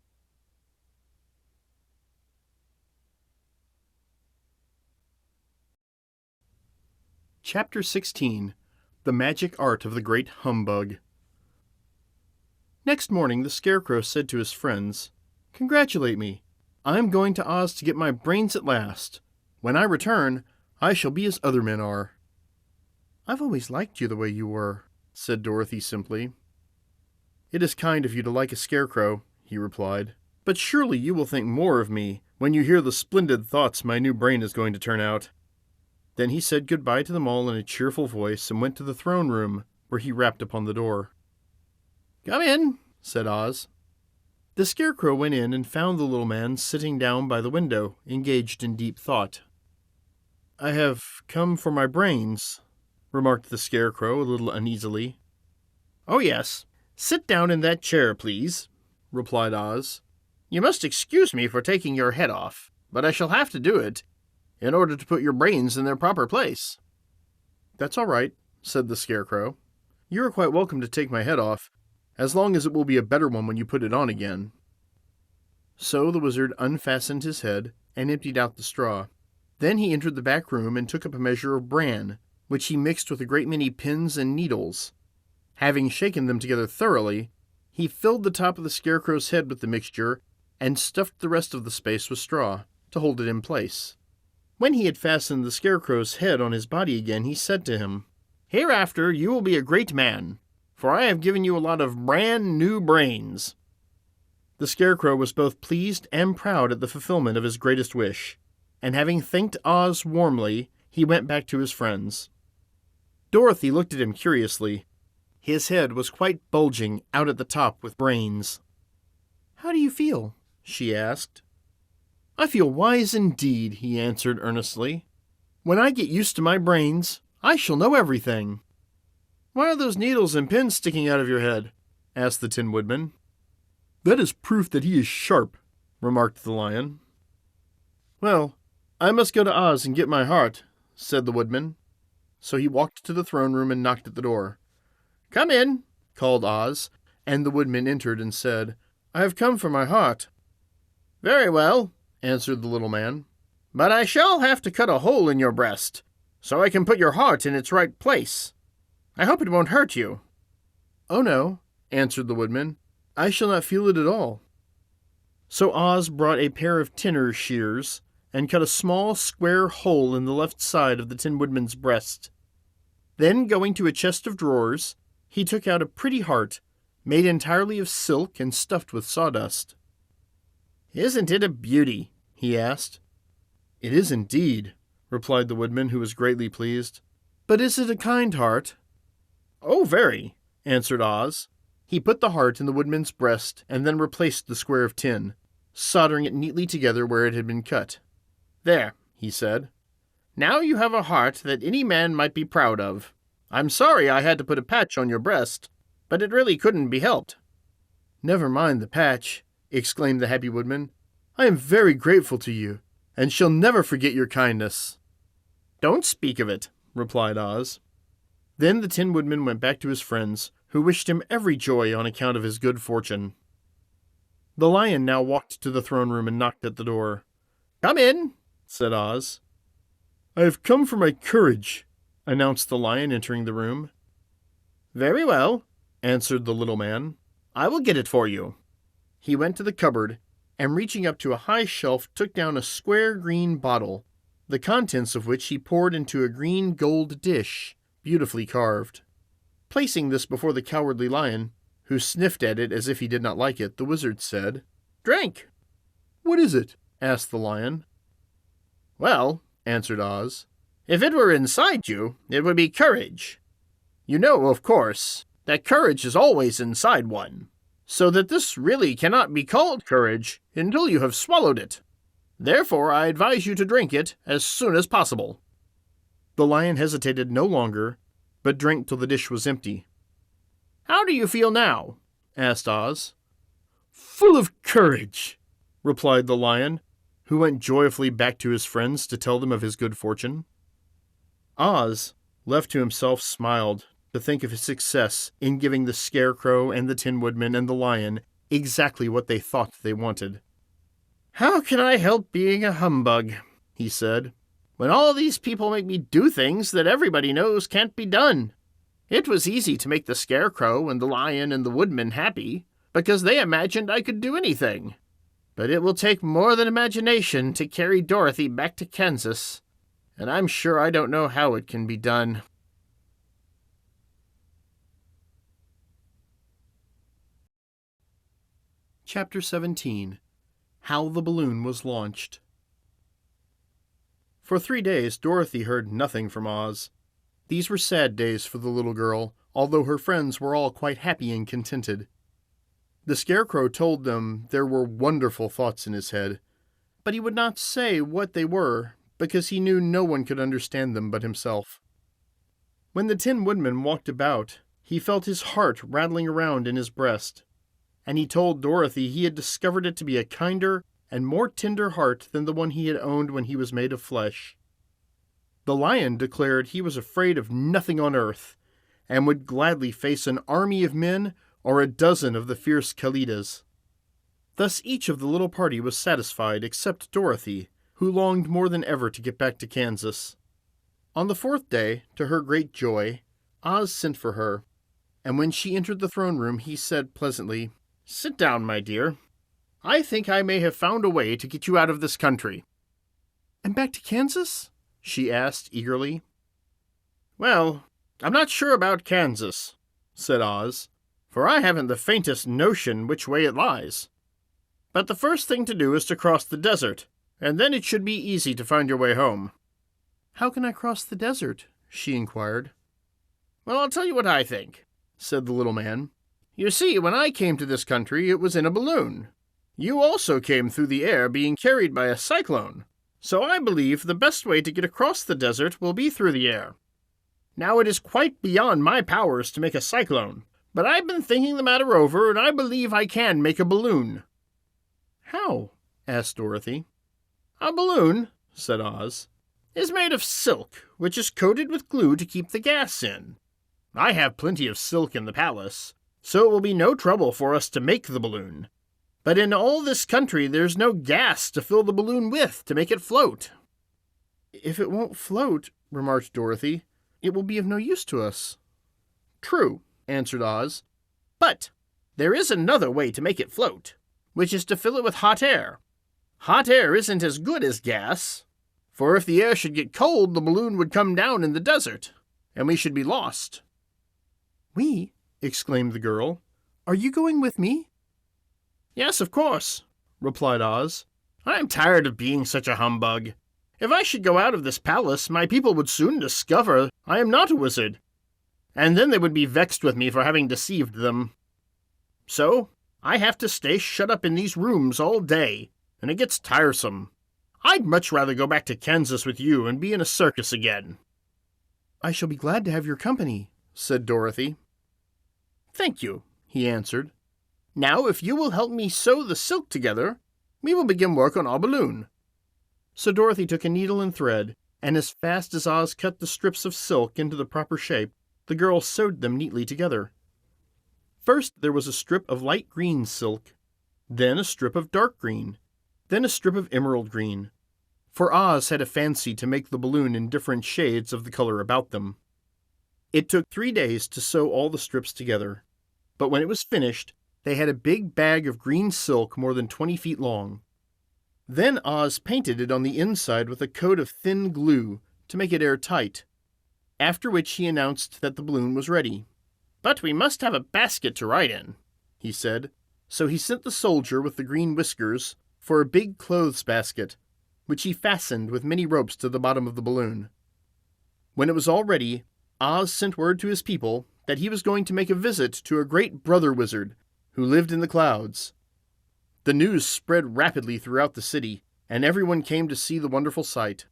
Chapter 16. The Magic Art of the Great Humbug. Next morning, the Scarecrow said to his friends, "Congratulate me. I'm going to Oz to get my brains at last. When I return, I shall be as other men are." "I've always liked you the way you were," said Dorothy simply. "It is kind of you to like a Scarecrow," he replied. "But surely you will think more of me when you hear the splendid thoughts my new brain is going to turn out." Then he said goodbye to them all in a cheerful voice and went to the throne room, where he rapped upon the door. "Come in," said Oz. The Scarecrow went in and found the little man sitting down by the window, engaged in deep thought. "I have come for my brains," remarked the Scarecrow a little uneasily. "Oh, yes. Sit down in that chair, please," replied Oz. "You must excuse me for taking your head off, but I shall have to do it in order to put your brains in their proper place." "That's all right," said the Scarecrow. "You are quite welcome to take my head off, as long as it will be a better one when you put it on again." So the wizard unfastened his head and emptied out the straw. Then he entered the back room and took up a measure of bran, which he mixed with a great many pins and needles. Having shaken them together thoroughly, he filled the top of the Scarecrow's head with the mixture and stuffed the rest of the space with straw, to hold it in place. When he had fastened the Scarecrow's head on his body again, he said to him, "Hereafter you will be a great man, for I have given you a lot of brand new brains." The Scarecrow was both pleased and proud at the fulfillment of his greatest wish, and having thanked Oz warmly, he went back to his friends. Dorothy looked at him curiously. His head was quite bulging out at the top with brains. "How do you feel?" she asked. "I feel wise indeed," he answered earnestly. "When I get used to my brains, I shall know everything." "Why are those needles and pins sticking out of your head?" asked the Tin Woodman. "That is proof that he is sharp," remarked the Lion. "Well, I must go to Oz and get my heart," said the Woodman. So he walked to the throne room and knocked at the door. "Come in," called Oz, and the Woodman entered and said, "I have come for my heart." "Very well," answered the little man, "but I shall have to cut a hole in your breast, so I can put your heart in its right place. I hope it won't hurt you." "Oh, no," answered the Woodman. "I shall not feel it at all." So Oz brought a pair of tinner's shears and cut a small square hole in the left side of the Tin Woodman's breast. Then, going to a chest of drawers, he took out a pretty heart, made entirely of silk and stuffed with sawdust. "Isn't it a beauty?" he asked. "It is indeed," replied the Woodman, who was greatly pleased. "But is it a kind heart?" "Oh, very," answered Oz. He put the heart in the Woodman's breast and then replaced the square of tin, soldering it neatly together where it had been cut. "There," he said. "Now you have a heart that any man might be proud of. I'm sorry I had to put a patch on your breast, but it really couldn't be helped." "Never mind the patch," exclaimed the happy Woodman. "I am very grateful to you, and shall never forget your kindness." "Don't speak of it," replied Oz. Then the Tin Woodman went back to his friends, who wished him every joy on account of his good fortune. The Lion now walked to the throne room and knocked at the door. "Come in," said Oz. "I have come for my courage," announced the Lion, entering the room. "Very well," answered the little man. "I will get it for you." He went to the cupboard, and reaching up to a high shelf, took down a square green bottle, the contents of which he poured into a green gold dish, beautifully carved. Placing this before the Cowardly Lion, who sniffed at it as if he did not like it, the wizard said, "Drink." "What is it?" asked the Lion. "Well," answered Oz, "if it were inside you, it would be courage. You know, of course, that courage is always inside one, so that this really cannot be called courage until you have swallowed it. Therefore, I advise you to drink it as soon as possible." The Lion hesitated no longer, but drank till the dish was empty. "How do you feel now?" asked Oz. "Full of courage," replied the Lion, who went joyfully back to his friends to tell them of his good fortune. Oz, left to himself, smiled to think of his success in giving the Scarecrow and the Tin Woodman and the Lion exactly what they thought they wanted. "How can I help being a humbug?" he said, "when all these people make me do things that everybody knows can't be done? It was easy to make the Scarecrow and the Lion and the Woodman happy, because they imagined I could do anything. But it will take more than imagination to carry Dorothy back to Kansas, and I'm sure I don't know how it can be done. Chapter 17. How the Balloon Was Launched. For 3 days, Dorothy heard nothing from Oz. These were sad days for the little girl, although her friends were all quite happy and contented. The Scarecrow told them there were wonderful thoughts in his head, but he would not say what they were, because he knew no one could understand them but himself. When the Tin Woodman walked about, he felt his heart rattling around in his breast, and he told Dorothy he had discovered it to be a kinder and more tender heart than the one he had owned when he was made of flesh. The Lion declared he was afraid of nothing on earth, and would gladly face an army of men or a dozen of the fierce Kalidas. Thus each of the little party was satisfied except Dorothy, who longed more than ever to get back to Kansas. On the 4th day, to her great joy, Oz sent for her, and when she entered the throne room he said pleasantly, "Sit down, my dear. I think I may have found a way to get you out of this country." "And back to Kansas?" she asked eagerly. "Well, I'm not sure about Kansas," said Oz, "for I haven't the faintest notion which way it lies. But the first thing to do is to cross the desert, and then it should be easy to find your way home." "How can I cross the desert?" she inquired. "Well, I'll tell you what I think," said the little man. "You see, when I came to this country, it was in a balloon. You also came through the air being carried by a cyclone. So I believe the best way to get across the desert will be through the air. Now, it is quite beyond my powers to make a cyclone, but I've been thinking the matter over, and I believe I can make a balloon." "How?" asked Dorothy. "A balloon," said Oz, "is made of silk, which is coated with glue to keep the gas in. I have plenty of silk in the palace, so it will be no trouble for us to make the balloon. But in all this country there's no gas to fill the balloon with to make it float." "If it won't float," remarked Dorothy, "it will be of no use to us." "True," answered Oz, "but there is another way to make it float, which is to fill it with hot air. Hot air isn't as good as gas, for if the air should get cold, the balloon would come down in the desert, and we should be lost." "We?" exclaimed the girl. "Are you going with me?" "Yes, of course," replied Oz. "I'm tired of being such a humbug. If I should go out of this palace, my people would soon discover I am not a wizard, and then they would be vexed with me for having deceived them. So I have to stay shut up in these rooms all day, and it gets tiresome. I'd much rather go back to Kansas with you and be in a circus again." "I shall be glad to have your company," said Dorothy. "Thank you," he answered. "Now, if you will help me sew the silk together, we will begin work on our balloon." So Dorothy took a needle and thread, and as fast as Oz cut the strips of silk into the proper shape, the girl sewed them neatly together. First there was a strip of light green silk, then a strip of dark green, then a strip of emerald green, for Oz had a fancy to make the balloon in different shades of the color about them. It took 3 days to sew all the strips together, but when it was finished, they had a big bag of green silk more than 20 feet long. Then Oz painted it on the inside with a coat of thin glue to make it airtight, after which he announced that the balloon was ready. "But we must have a basket to ride in," he said, so he sent the soldier with the green whiskers for a big clothes basket, which he fastened with many ropes to the bottom of the balloon. When it was all ready, Oz sent word to his people that he was going to make a visit to a great brother wizard who lived in the clouds. The news spread rapidly throughout the city, and everyone came to see the wonderful sight.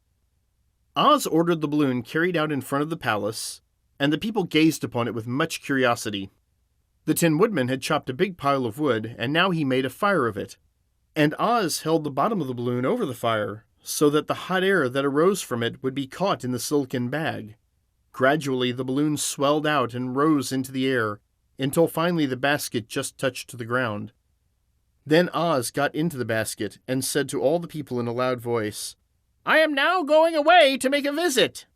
Oz ordered the balloon carried out in front of the palace, and the people gazed upon it with much curiosity. The Tin Woodman had chopped a big pile of wood, and now he made a fire of it, and Oz held the bottom of the balloon over the fire, so that the hot air that arose from it would be caught in the silken bag. Gradually the balloon swelled out and rose into the air, until finally the basket just touched the ground. Then Oz got into the basket and said to all the people in a loud voice, "I am now going away to make a visit.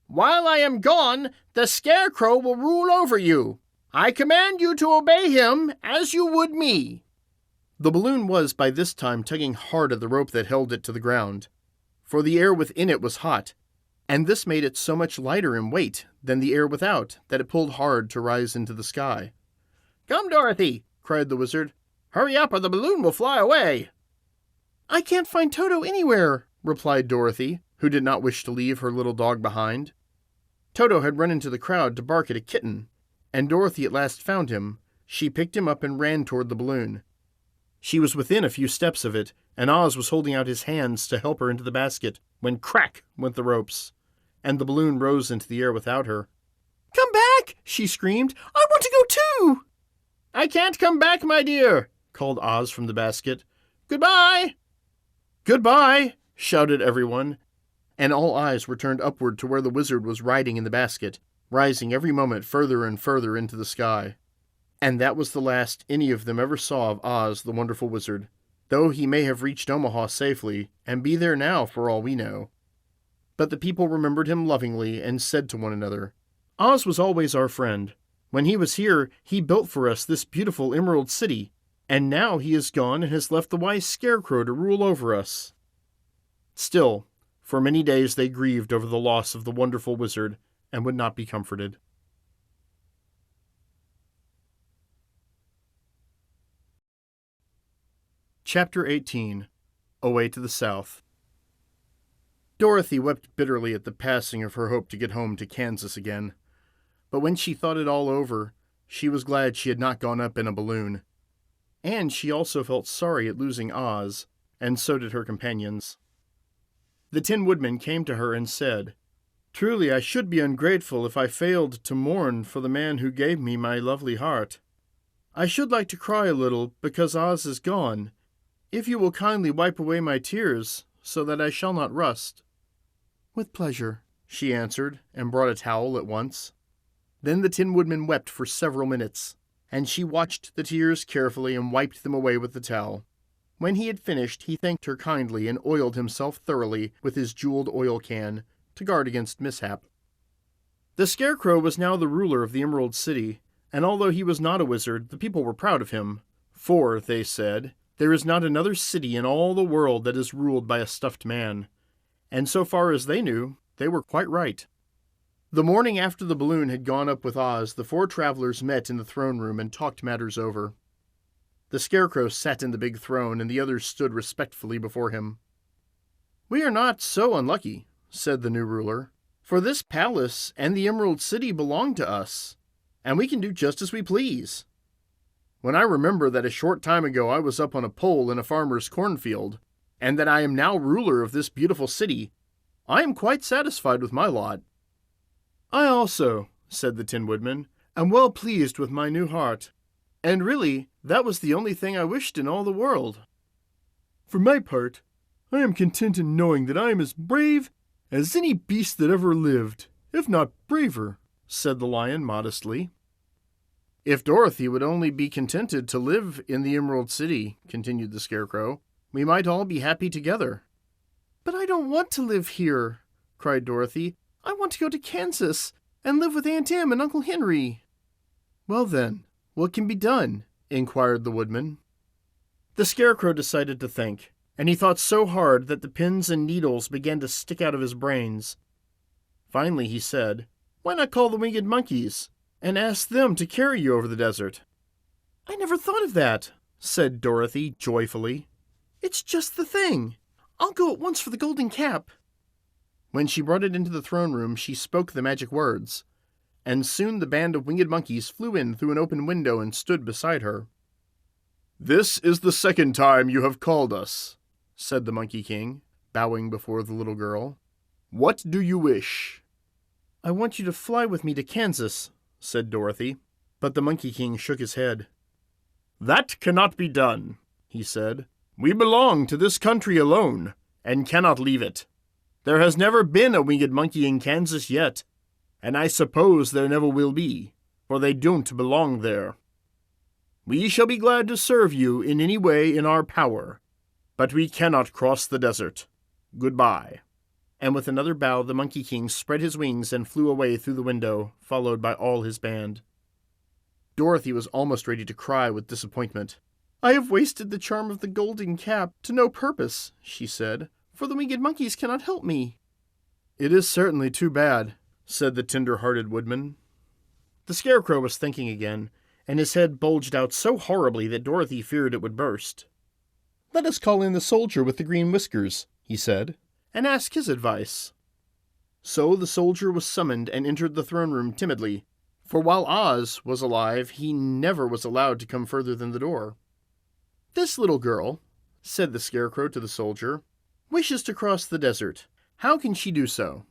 While I am gone, the Scarecrow will rule over you. I command you to obey him as you would me." The balloon was by this time tugging hard at the rope that held it to the ground, for the air within it was hot, and this made it so much lighter in weight than the air without that it pulled hard to rise into the sky. "Come, Dorothy," cried the wizard. "Hurry up or the balloon will fly away." "I can't find Toto anywhere," replied Dorothy, who did not wish to leave her little dog behind. Toto had run into the crowd to bark at a kitten, and Dorothy at last found him. She picked him up and ran toward the balloon. She was within a few steps of it, and Oz was holding out his hands to help her into the basket, when crack went the ropes, and the balloon rose into the air without her. "Come back!" she screamed. "I want to go too!" "I can't come back, my dear," called Oz from the basket. "Goodbye!" "Goodbye!" shouted everyone, and all eyes were turned upward to where the wizard was riding in the basket, rising every moment further and further into the sky. And that was the last any of them ever saw of Oz the Wonderful Wizard, though he may have reached Omaha safely, and be there now for all we know. But the people remembered him lovingly and said to one another, "Oz was always our friend. When he was here, he built for us this beautiful Emerald City, and now he is gone and has left the wise Scarecrow to rule over us." Still, for many days they grieved over the loss of the Wonderful Wizard and would not be comforted. Chapter 18. Away to the South. Dorothy wept bitterly at the passing of her hope to get home to Kansas again. But when she thought it all over, she was glad she had not gone up in a balloon. And she also felt sorry at losing Oz, and so did her companions. The Tin Woodman came to her and said, "Truly I should be ungrateful if I failed to mourn for the man who gave me my lovely heart. I should like to cry a little because Oz is gone, if you will kindly wipe away my tears, so that I shall not rust." "With pleasure," she answered, and brought a towel at once. Then the Tin Woodman wept for several minutes, and she watched the tears carefully and wiped them away with the towel. When he had finished, he thanked her kindly and oiled himself thoroughly with his jeweled oil can, to guard against mishap. The Scarecrow was now the ruler of the Emerald City, and although he was not a wizard, the people were proud of him, for, they said, there is not another city in all the world that is ruled by a stuffed man. And so far as they knew, they were quite right. The morning after the balloon had gone up with Oz, the four travelers met in the throne room and talked matters over. The Scarecrow sat in the big throne, and the others stood respectfully before him. "We are not so unlucky," said the new ruler, "for this palace and the Emerald City belong to us, and we can do just as we please. When I remember that a short time ago I was up on a pole in a farmer's cornfield, and that I am now ruler of this beautiful city, I am quite satisfied with my lot." "I also," said the Tin Woodman, "am well pleased with my new heart, and really that was the only thing I wished in all the world. For my part, I am content in knowing that I am as brave as any beast that ever lived, if not braver," said the Lion modestly. "If Dorothy would only be contented to live in the Emerald City," continued the Scarecrow, "we might all be happy together." "But I don't want to live here," cried Dorothy. "I want to go to Kansas and live with Aunt Em and Uncle Henry." "Well then, what can be done?" inquired the Woodman. The Scarecrow decided to think, and he thought so hard that the pins and needles began to stick out of his brains. Finally he said, "Why not call the Winged Monkeys and ask them to carry you over the desert?" "I never thought of that," said Dorothy joyfully. "It's just the thing. I'll go at once for the golden cap." When she brought it into the throne room, she spoke the magic words, and soon the band of winged monkeys flew in through an open window and stood beside her. "This is the second time you have called us," said the Monkey King, bowing before the little girl. "What do you wish?" "I want you to fly with me to Kansas," said Dorothy, but the Monkey King shook his head. "That cannot be done," he said. "We belong to this country alone, and cannot leave it. There has never been a winged monkey in Kansas yet, and I suppose there never will be, for they don't belong there. We shall be glad to serve you in any way in our power, but we cannot cross the desert. Goodbye." And with another bow, the Monkey King spread his wings and flew away through the window, followed by all his band. Dorothy was almost ready to cry with disappointment. "I have wasted the charm of the golden cap to no purpose," she said, "for the winged monkeys cannot help me." "It is certainly too bad," said the tender-hearted Woodman. The Scarecrow was thinking again, and his head bulged out so horribly that Dorothy feared it would burst. "Let us call in the soldier with the green whiskers," he said, "and ask his advice." So the soldier was summoned and entered the throne room timidly, for while Oz was alive, he never was allowed to come further than the door. "This little girl," said the Scarecrow to the soldier, "wishes to cross the desert. How can she do so?"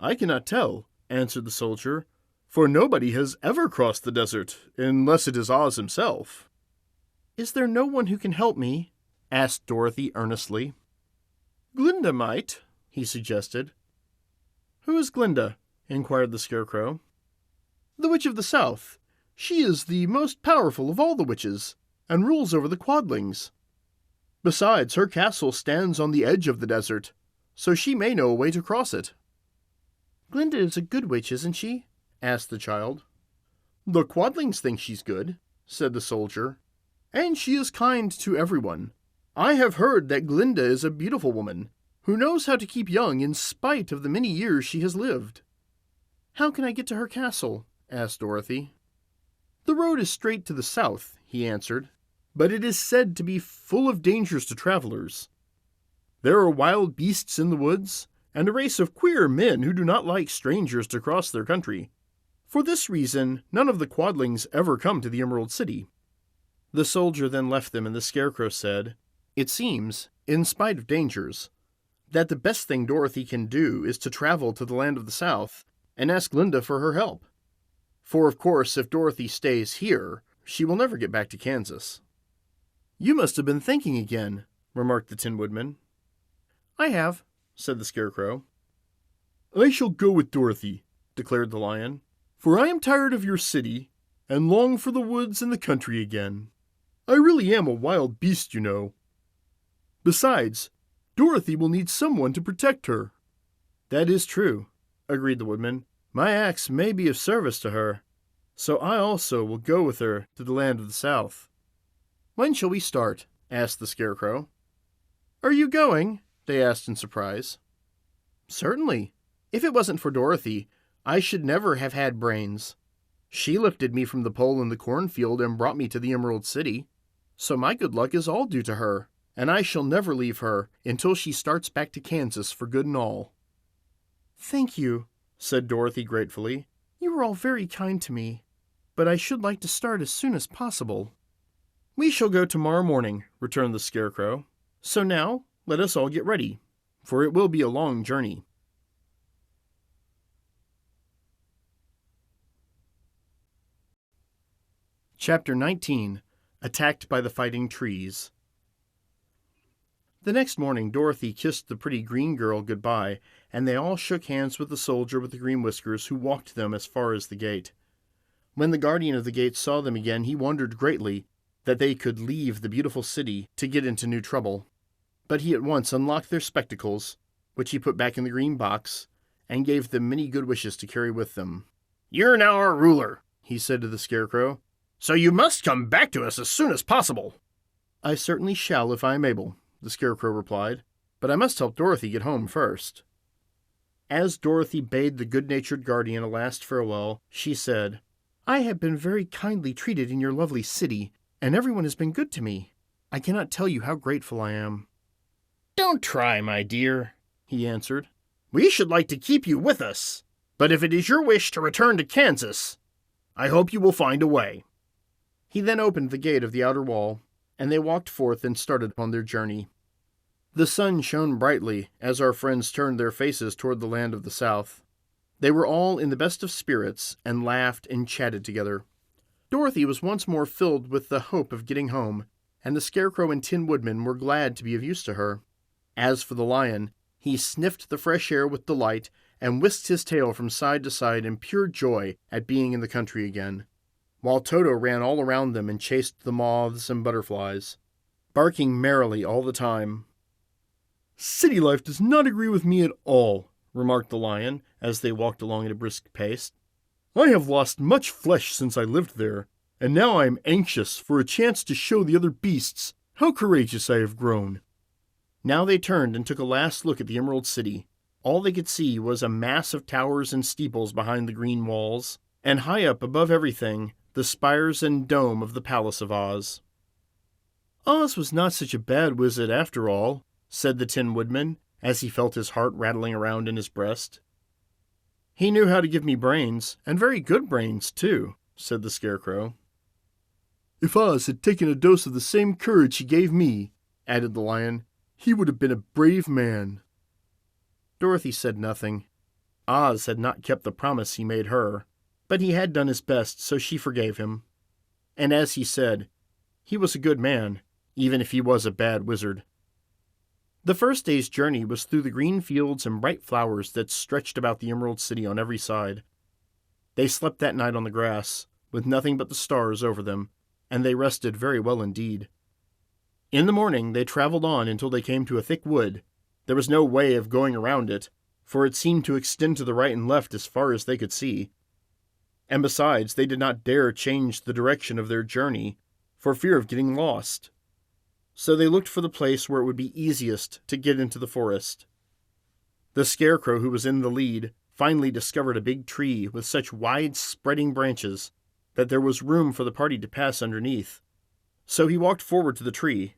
"I cannot tell," answered the soldier, "for nobody has ever crossed the desert, unless it is Oz himself." "Is there no one who can help me?" asked Dorothy earnestly. "Glinda might," he suggested. "Who is Glinda?" inquired the Scarecrow. "The Witch of the South. She is the most powerful of all the witches, and rules over the Quadlings. Besides, her castle stands on the edge of the desert, so she may know a way to cross it." "Glinda is a good witch, isn't she?" asked the child. "The Quadlings think she's good," said the soldier, "and she is kind to everyone. I have heard that Glinda is a beautiful woman, who knows how to keep young in spite of the many years she has lived." "How can I get to her castle?" asked Dorothy. "The road is straight to the south," he answered, "but it is said to be full of dangers to travelers. There are wild beasts in the woods, and a race of queer men who do not like strangers to cross their country. For this reason, none of the Quadlings ever come to the Emerald City." The soldier then left them, and the Scarecrow said, "It seems, in spite of dangers, that the best thing Dorothy can do is to travel to the land of the South and ask Glinda for her help. For, of course, if Dorothy stays here, she will never get back to Kansas." "You must have been thinking again," remarked the Tin Woodman. "I have," said the Scarecrow. "I shall go with Dorothy," declared the Lion, "for I am tired of your city, and long for the woods and the country again. I really am a wild beast, you know. Besides, Dorothy will need someone to protect her." "That is true," agreed the Woodman. "My axe may be of service to her, so I also will go with her to the land of the South." "When shall we start?" asked the Scarecrow. "Are you going?" they asked in surprise. "Certainly. If it wasn't for Dorothy, I should never have had brains. She lifted me from the pole in the cornfield and brought me to the Emerald City. So my good luck is all due to her, and I shall never leave her until she starts back to Kansas for good and all." "Thank you," said Dorothy gratefully. "You are all very kind to me, but I should like to start as soon as possible." "We shall go tomorrow morning," returned the Scarecrow. "So now let us all get ready, for it will be a long journey." Chapter 19. Attacked by the Fighting Trees. The next morning Dorothy kissed the pretty green girl goodbye, and they all shook hands with the soldier with the green whiskers, who walked them as far as the gate. When the guardian of the gate saw them again, he wondered greatly that they could leave the beautiful city to get into new trouble. But he at once unlocked their spectacles, which he put back in the green box, and gave them many good wishes to carry with them. "You're now our ruler," he said to the Scarecrow, "so you must come back to us as soon as possible." "I certainly shall if I am able," the Scarecrow replied, "but I must help Dorothy get home first." As Dorothy bade the good-natured guardian a last farewell, she said, "I have been very kindly treated in your lovely city, and everyone has been good to me. I cannot tell you how grateful I am." "Don't try, my dear," he answered. "We should like to keep you with us, but if it is your wish to return to Kansas, I hope you will find a way." He then opened the gate of the outer wall, and they walked forth and started upon their journey. The sun shone brightly as our friends turned their faces toward the land of the South. They were all in the best of spirits and laughed and chatted together. Dorothy was once more filled with the hope of getting home, and the Scarecrow and Tin Woodman were glad to be of use to her. As for the Lion, he sniffed the fresh air with delight and whisked his tail from side to side in pure joy at being in the country again, while Toto ran all around them and chased the moths and butterflies, barking merrily all the time. "City life does not agree with me at all," remarked the Lion, as they walked along at a brisk pace. I have lost much flesh since I lived there, and now I am anxious for a chance to show the other beasts how courageous I have grown." Now they turned and took a last look at the Emerald City. All they could see was a mass of towers and steeples behind the green walls, and high up above everything, the spires and dome of the Palace of Oz. "Oz was not such a bad wizard after all," said the Tin Woodman, as he felt his heart rattling around in his breast. "He knew how to give me brains, and very good brains, too," said the Scarecrow. "If Oz had taken a dose of the same courage he gave me," added the Lion, "he would have been a brave man." Dorothy said nothing. Oz had not kept the promise he made her, but he had done his best, so she forgave him. And as he said, he was a good man, even if he was a bad wizard. The first day's journey was through the green fields and bright flowers that stretched about the Emerald City on every side. They slept that night on the grass, with nothing but the stars over them, and they rested very well indeed. In the morning they traveled on until they came to a thick wood. There was no way of going around it, for it seemed to extend to the right and left as far as they could see. And besides, they did not dare change the direction of their journey, for fear of getting lost. So they looked for the place where it would be easiest to get into the forest. The Scarecrow, who was in the lead, finally discovered a big tree with such wide spreading branches that there was room for the party to pass underneath. So he walked forward to the tree,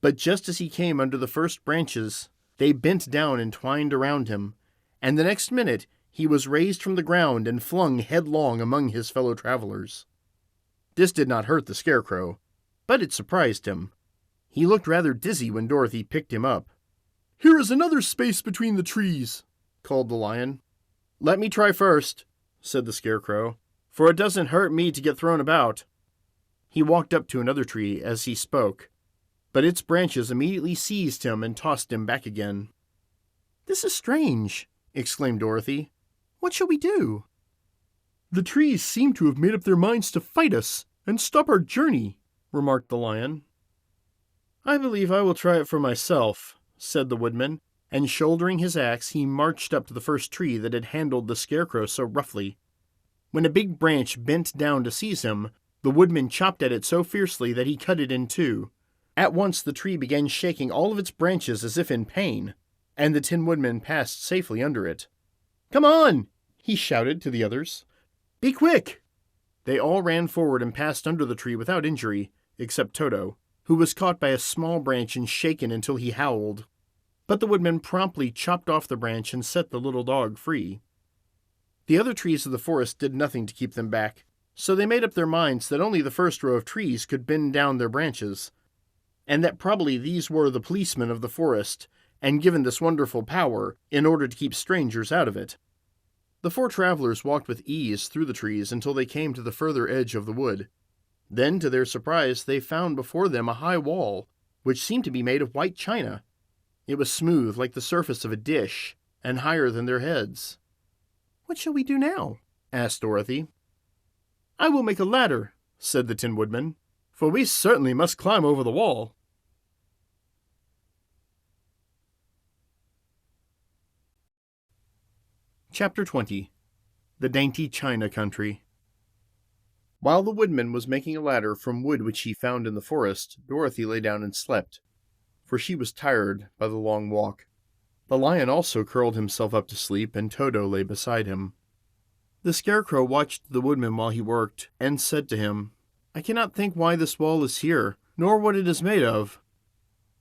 but just as he came under the first branches, they bent down and twined around him, and the next minute he was raised from the ground and flung headlong among his fellow travelers. This did not hurt the Scarecrow, but it surprised him. He looked rather dizzy when Dorothy picked him up. "Here is another space between the trees," called the Lion. "Let me try first," said the Scarecrow, "for it doesn't hurt me to get thrown about." He walked up to another tree as he spoke, but its branches immediately seized him and tossed him back again. "This is strange," exclaimed Dorothy. "What shall we do?" "The trees seem to have made up their minds to fight us and stop our journey," remarked the Lion. "I believe I will try it for myself," said the Woodman, and shouldering his axe he marched up to the first tree that had handled the Scarecrow so roughly. When a big branch bent down to seize him, the Woodman chopped at it so fiercely that he cut it in two. At once the tree began shaking all of its branches as if in pain, and the Tin Woodman passed safely under it. "Come on!" he shouted to the others. "Be quick!" They all ran forward and passed under the tree without injury, except Toto, who was caught by a small branch and shaken until he howled. But the Woodman promptly chopped off the branch and set the little dog free. The other trees of the forest did nothing to keep them back, so they made up their minds that only the first row of trees could bend down their branches, and that probably these were the policemen of the forest, and given this wonderful power in order to keep strangers out of it. The four travelers walked with ease through the trees until they came to the further edge of the wood. Then, to their surprise, they found before them a high wall, which seemed to be made of white china. It was smooth like the surface of a dish, and higher than their heads. "What shall we do now?" asked Dorothy. "I will make a ladder," said the Tin Woodman, "for we certainly must climb over the wall." Chapter 20. The Dainty China Country. While the Woodman was making a ladder from wood which he found in the forest, Dorothy lay down and slept, for she was tired by the long walk. The Lion also curled himself up to sleep, and Toto lay beside him. The Scarecrow watched the Woodman while he worked, and said to him, "I cannot think why this wall is here, nor what it is made of."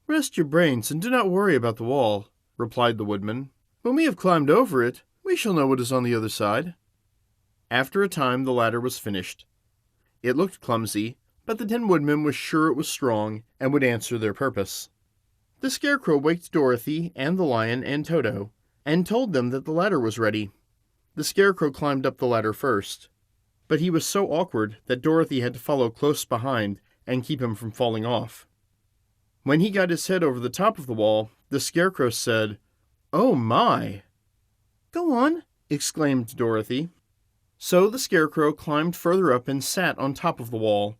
"Rest your brains, and do not worry about the wall," replied the Woodman. "When we have climbed over it, we shall know what is on the other side." After a time the ladder was finished. It looked clumsy, but the Tin Woodman was sure it was strong, and would answer their purpose. The Scarecrow waked Dorothy and the Lion and Toto, and told them that the ladder was ready. The Scarecrow climbed up the ladder first, but he was so awkward that Dorothy had to follow close behind and keep him from falling off. When he got his head over the top of the wall, the Scarecrow said, "Oh my!" "Go on," exclaimed Dorothy. So the Scarecrow climbed further up and sat on top of the wall,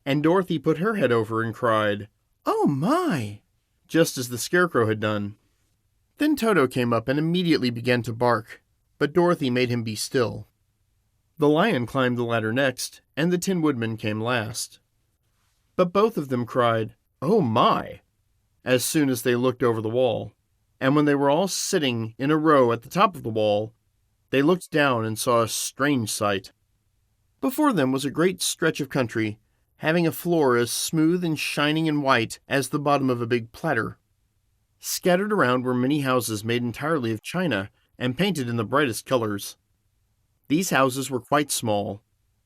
and Dorothy put her head over and cried, "Oh my!" just as the Scarecrow had done. Then Toto came up and immediately began to bark, but Dorothy made him be still. The lion climbed the ladder next, and the Tin Woodman came last. But both of them cried, "Oh my!" as soon as they looked over the wall, and when they were all sitting in a row at the top of the wall, they looked down and saw a strange sight. Before them was a great stretch of country, having a floor as smooth and shining and white as the bottom of a big platter. Scattered around were many houses made entirely of china and painted in the brightest colors. These houses were quite small,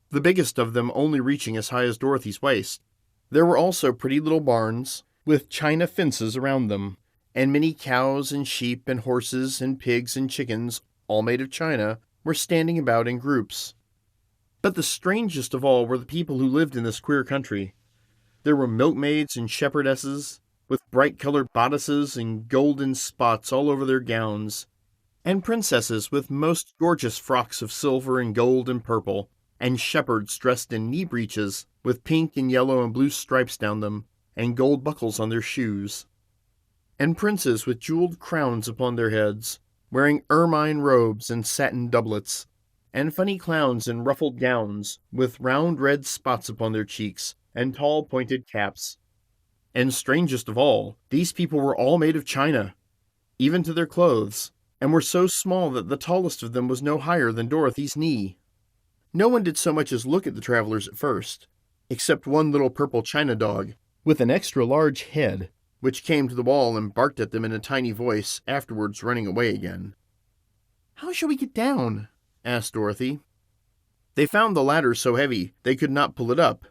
the biggest of them only reaching as high as Dorothy's waist. There were also pretty little barns, with china fences around them, and many cows and sheep and horses and pigs and chickens, all made of china, were standing about in groups. But the strangest of all were the people who lived in this queer country. There were milkmaids and shepherdesses, with bright-colored bodices and golden spots all over their gowns, and princesses with most gorgeous frocks of silver and gold and purple, and shepherds dressed in knee breeches, with pink and yellow and blue stripes down them, and gold buckles on their shoes, and princes with jeweled crowns upon their heads, wearing ermine robes and satin doublets, and funny clowns in ruffled gowns, with round red spots upon their cheeks, and tall pointed caps. And strangest of all, these people were all made of china, even to their clothes, and were so small that the tallest of them was no higher than Dorothy's knee. No one did so much as look at the travelers at first, except one little purple china dog, with an extra large head, which came to the wall and barked at them in a tiny voice, afterwards running away again. "How shall we get down?" asked Dorothy. They found the ladder so heavy they could not pull it up.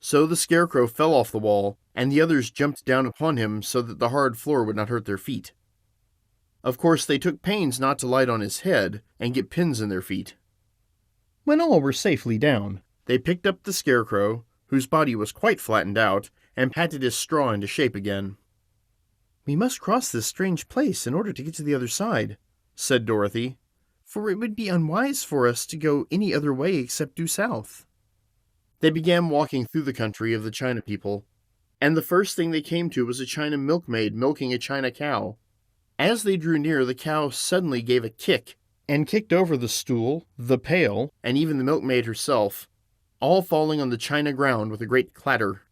So the Scarecrow fell off the wall, and the others jumped down upon him so that the hard floor would not hurt their feet. Of course, they took pains not to light on his head and get pins in their feet. When all were safely down, they picked up the Scarecrow, whose body was quite flattened out, and patted his straw into shape again. "We must cross this strange place in order to get to the other side," said Dorothy, "for it would be unwise for us to go any other way except due south." They began walking through the country of the China people, and the first thing they came to was a China milkmaid milking a China cow. As they drew near, the cow suddenly gave a kick, and kicked over the stool, the pail, and even the milkmaid herself, all falling on the china ground with a great clatter.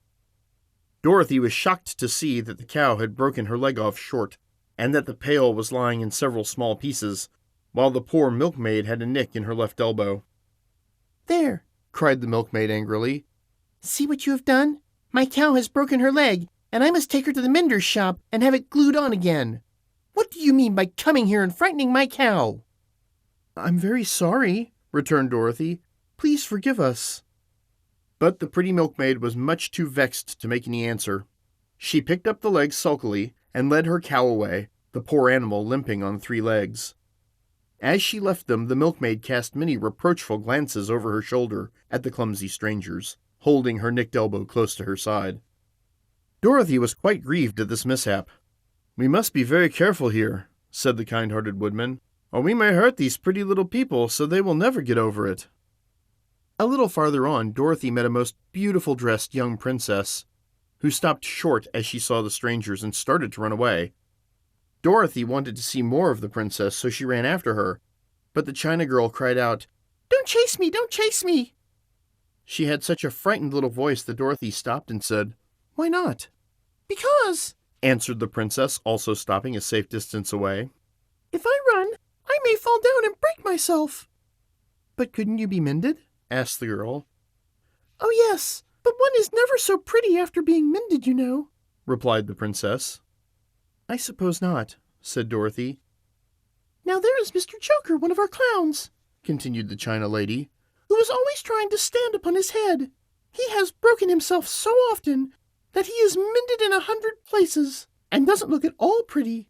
Dorothy was shocked to see that the cow had broken her leg off short, and that the pail was lying in several small pieces, while the poor milkmaid had a nick in her left elbow. "There!" cried the milkmaid angrily. "See what you have done? My cow has broken her leg, and I must take her to the mender's shop and have it glued on again. What do you mean by coming here and frightening my cow?" "I'm very sorry," returned Dorothy. "Please forgive us." But the pretty milkmaid was much too vexed to make any answer. She picked up the leg sulkily and led her cow away, the poor animal limping on 3 legs. As she left them, the milkmaid cast many reproachful glances over her shoulder at the clumsy strangers, holding her nicked elbow close to her side. Dorothy was quite grieved at this mishap. "We must be very careful here," said the kind-hearted Woodman, "or we may hurt these pretty little people so they will never get over it." A little farther on, Dorothy met a most beautiful-dressed young princess, who stopped short as she saw the strangers and started to run away. Dorothy wanted to see more of the princess, so she ran after her, but the China girl cried out, "Don't chase me! Don't chase me!" She had such a frightened little voice that Dorothy stopped and said, "Why not?" "Because," answered the princess, also stopping a safe distance away, "if I run, I may fall down and break myself." "But couldn't you be mended?" asked the girl. "Oh yes, but one is never so pretty after being mended, you know," replied the princess. "I suppose not," said Dorothy. "Now there is Mr. Joker, one of our clowns," continued the China lady, "who is always trying to stand upon his head. He has broken himself so often that he is mended in 100 places, and doesn't look at all pretty.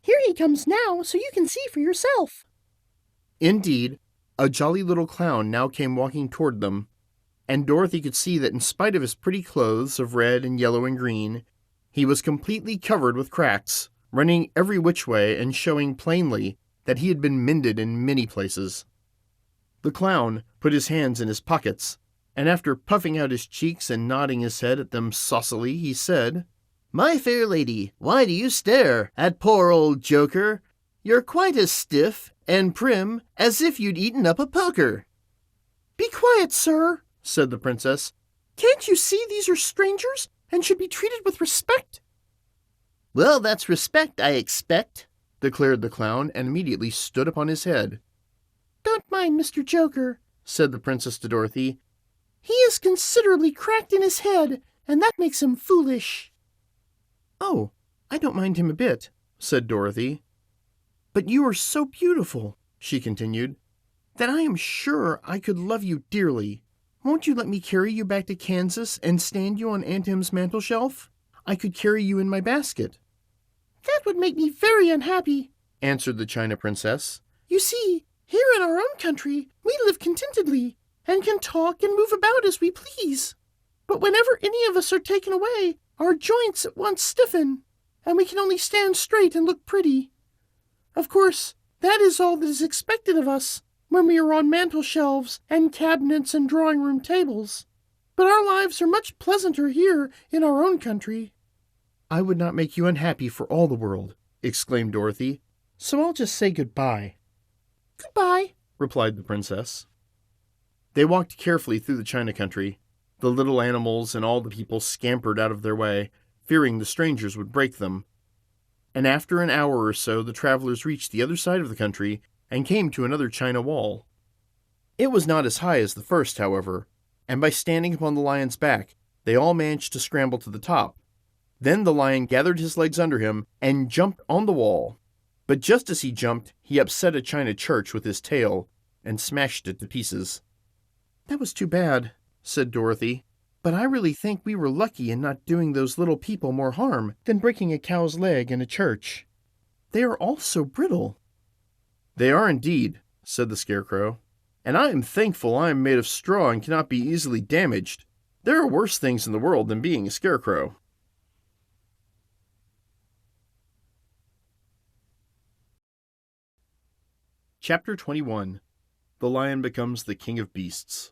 Here he comes now, so you can see for yourself." Indeed, a jolly little clown now came walking toward them, and Dorothy could see that in spite of his pretty clothes of red and yellow and green, he was completely covered with cracks, running every which way and showing plainly that he had been mended in many places. The clown put his hands in his pockets, and after puffing out his cheeks and nodding his head at them saucily, he said, "My fair lady, why do you stare at poor old Joker? You're quite as stiff and prim as if you'd eaten up a poker. "Be quiet, sir," said the princess. "Can't you see these are strangers and should be treated with respect?" "Well, that's respect, I expect," declared the clown, and immediately stood upon his head. "Don't mind Mr. Joker," said the princess to Dorothy. "He is considerably cracked in his head, and that makes him foolish." "Oh, I don't mind him a bit," said Dorothy. "But you are so beautiful," she continued, "that I am sure I could love you dearly. Won't you let me carry you back to Kansas and stand you on Aunt Em's mantel shelf? I could carry you in my basket." "That would make me very unhappy," answered the China princess. "You see, here in our own country, we live contentedly, and can talk and move about as we please. But whenever any of us are taken away, our joints at once stiffen, and we can only stand straight and look pretty. Of course, that is all that is expected of us when we are on mantel shelves and cabinets and drawing-room tables. But our lives are much pleasanter here in our own country." "I would not make you unhappy for all the world," exclaimed Dorothy, "so I'll just say goodbye." "Goodbye," replied the princess. They walked carefully through the China country. The little animals and all the people scampered out of their way, fearing the strangers would break them. And after an hour or so the travelers reached the other side of the country and came to another China wall. It was not as high as the first, however, and by standing upon the lion's back, they all managed to scramble to the top. Then the lion gathered his legs under him and jumped on the wall. But just as he jumped, he upset a China church with his tail and smashed it to pieces. "That was too bad," said Dorothy, "but I really think we were lucky in not doing those little people more harm than breaking a cow's leg in a church. They are all so brittle." "They are indeed," said the Scarecrow, "and I am thankful I am made of straw and cannot be easily damaged. There are worse things in the world than being a scarecrow." Chapter 21. The Lion Becomes the King of Beasts.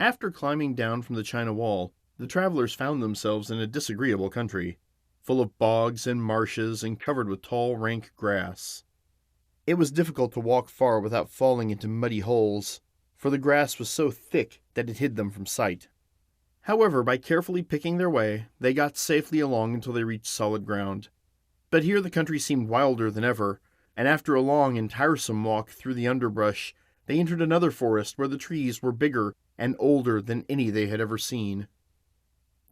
After climbing down from the China Wall, the travelers found themselves in a disagreeable country, full of bogs and marshes and covered with tall, rank grass. It was difficult to walk far without falling into muddy holes, for the grass was so thick that it hid them from sight. However, by carefully picking their way, they got safely along until they reached solid ground. But here the country seemed wilder than ever, and after a long and tiresome walk through the underbrush, they entered another forest where the trees were bigger and older than any they had ever seen.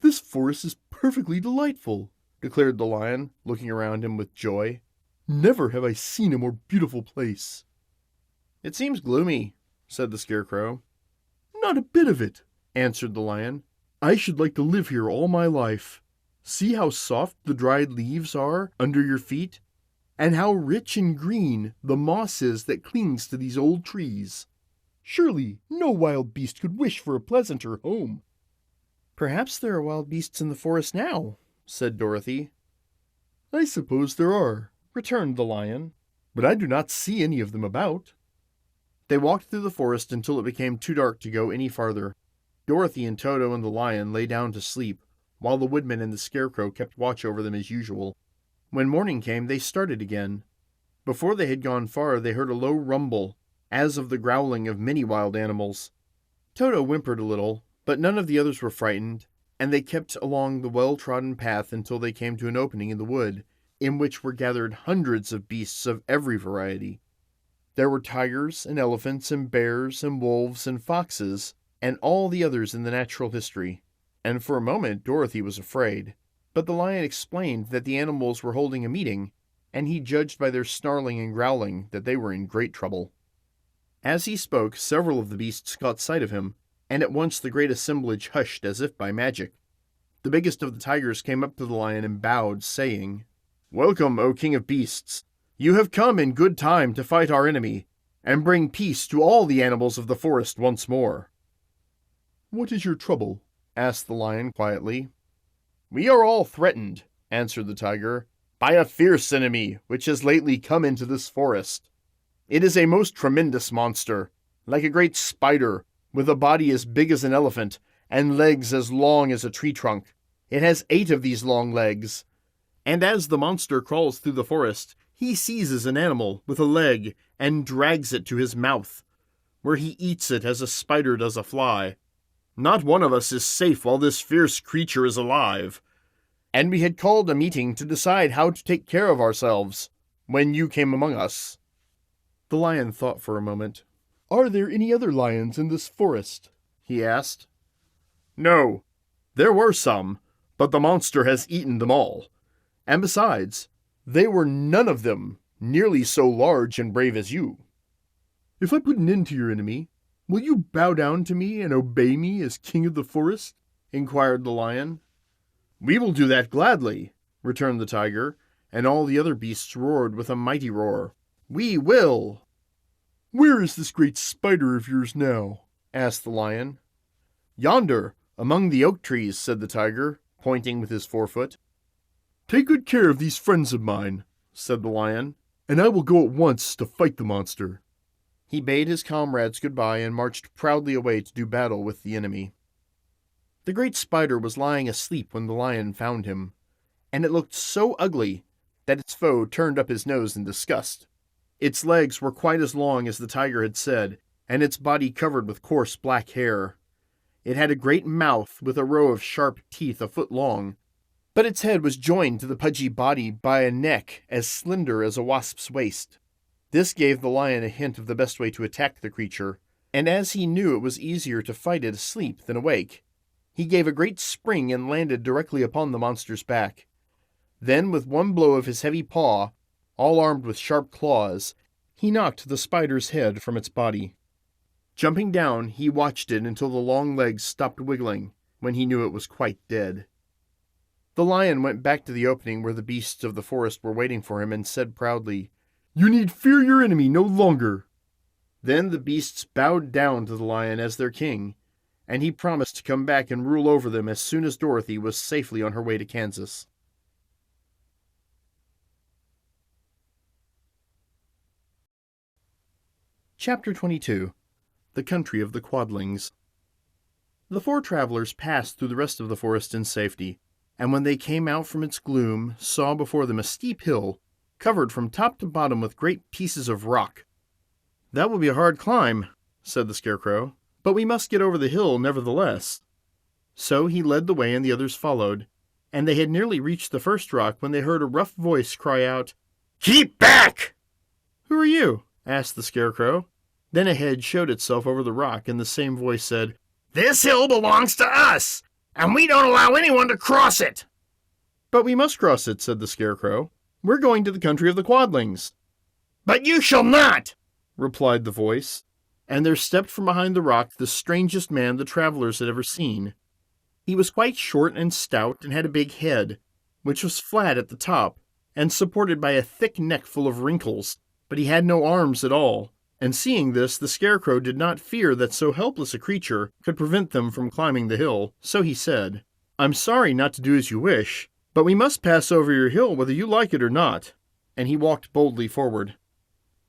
"This forest is perfectly delightful," declared the lion, looking around him with joy. "Never have I seen a more beautiful place." "It seems gloomy," said the Scarecrow. "Not a bit of it," answered the lion. "I should like to live here all my life. See how soft the dried leaves are under your feet, and how rich and green the moss is that clings to these old trees. Surely no wild beast could wish for a pleasanter home." "Perhaps there are wild beasts in the forest now," said Dorothy. "I suppose there are," returned the lion, "but I do not see any of them about." They walked through the forest until it became too dark to go any farther. Dorothy and Toto and the lion lay down to sleep, while the Woodmen and the Scarecrow kept watch over them as usual. When morning came, they started again. Before they had gone far, they heard a low rumble, as of the growling of many wild animals. Toto whimpered a little, but none of the others were frightened, and they kept along the well-trodden path until they came to an opening in the wood, in which were gathered hundreds of beasts of every variety. There were tigers and elephants and bears and wolves and foxes, and all the others in the natural history, and for a moment Dorothy was afraid. But the lion explained that the animals were holding a meeting, and he judged by their snarling and growling that they were in great trouble. As he spoke, several of the beasts caught sight of him, and at once the great assemblage hushed as if by magic. The biggest of the tigers came up to the lion and bowed, saying, "Welcome, O King of Beasts! You have come in good time to fight our enemy, and bring peace to all the animals of the forest once more." "What is your trouble?" asked the lion quietly. "We are all threatened," answered the tiger, "by a fierce enemy which has lately come into this forest. It is a most tremendous monster, like a great spider, with a body as big as an elephant, and legs as long as a tree trunk. It has 8 of these long legs. And as the monster crawls through the forest, he seizes an animal with a leg and drags it to his mouth. where he eats it as a spider does a fly. Not one of us is safe while this fierce creature is alive. And we had called a meeting to decide how to take care of ourselves, when you came among us." The lion thought for a moment. "Are there any other lions in this forest?" he asked. "No, there were some, but the monster has eaten them all. And besides, they were none of them nearly so large and brave as you." "If I put an end to your enemy, will you bow down to me and obey me as king of the forest?" inquired the lion. "We will do that gladly," returned the tiger, and all the other beasts roared with a mighty roar. "We will!" "Where is this great spider of yours now?" asked the lion. "Yonder, among the oak trees," said the tiger, pointing with his forefoot. "Take good care of these friends of mine," said the lion, "and I will go at once to fight the monster." He bade his comrades goodbye and marched proudly away to do battle with the enemy. The great spider was lying asleep when the lion found him, and it looked so ugly that its foe turned up his nose in disgust. Its legs were quite as long as the tiger had said, and its body covered with coarse black hair. It had a great mouth with a row of sharp teeth a foot long, but its head was joined to the pudgy body by a neck as slender as a wasp's waist. This gave the lion a hint of the best way to attack the creature, and as he knew it was easier to fight it asleep than awake, he gave a great spring and landed directly upon the monster's back. Then, with one blow of his heavy paw, all armed with sharp claws, he knocked the spider's head from its body. Jumping down, he watched it until the long legs stopped wiggling, when he knew it was quite dead. The lion went back to the opening where the beasts of the forest were waiting for him and said proudly, "You need fear your enemy no longer." Then the beasts bowed down to the lion as their king, and he promised to come back and rule over them as soon as Dorothy was safely on her way to Kansas. Chapter 22. The Country of the Quadlings. The four travelers passed through the rest of the forest in safety, and when they came out from its gloom, saw before them a steep hill, covered from top to bottom with great pieces of rock. "That will be a hard climb," said the Scarecrow, "but we must get over the hill nevertheless." So he led the way and the others followed, and they had nearly reached the first rock when they heard a rough voice cry out, "Keep back!" "Who are you?" asked the Scarecrow. Then a head showed itself over the rock, and the same voice said, "This hill belongs to us, and we don't allow anyone to cross it." "But we must cross it," said the Scarecrow. "We're going to the country of the Quadlings." "But you shall not," replied the voice, and there stepped from behind the rock the strangest man the travelers had ever seen. He was quite short and stout and had a big head, which was flat at the top and supported by a thick neck full of wrinkles, but he had no arms at all. And seeing this, the Scarecrow did not fear that so helpless a creature could prevent them from climbing the hill, so he said, "I'm sorry not to do as you wish, but we must pass over your hill whether you like it or not." And he walked boldly forward.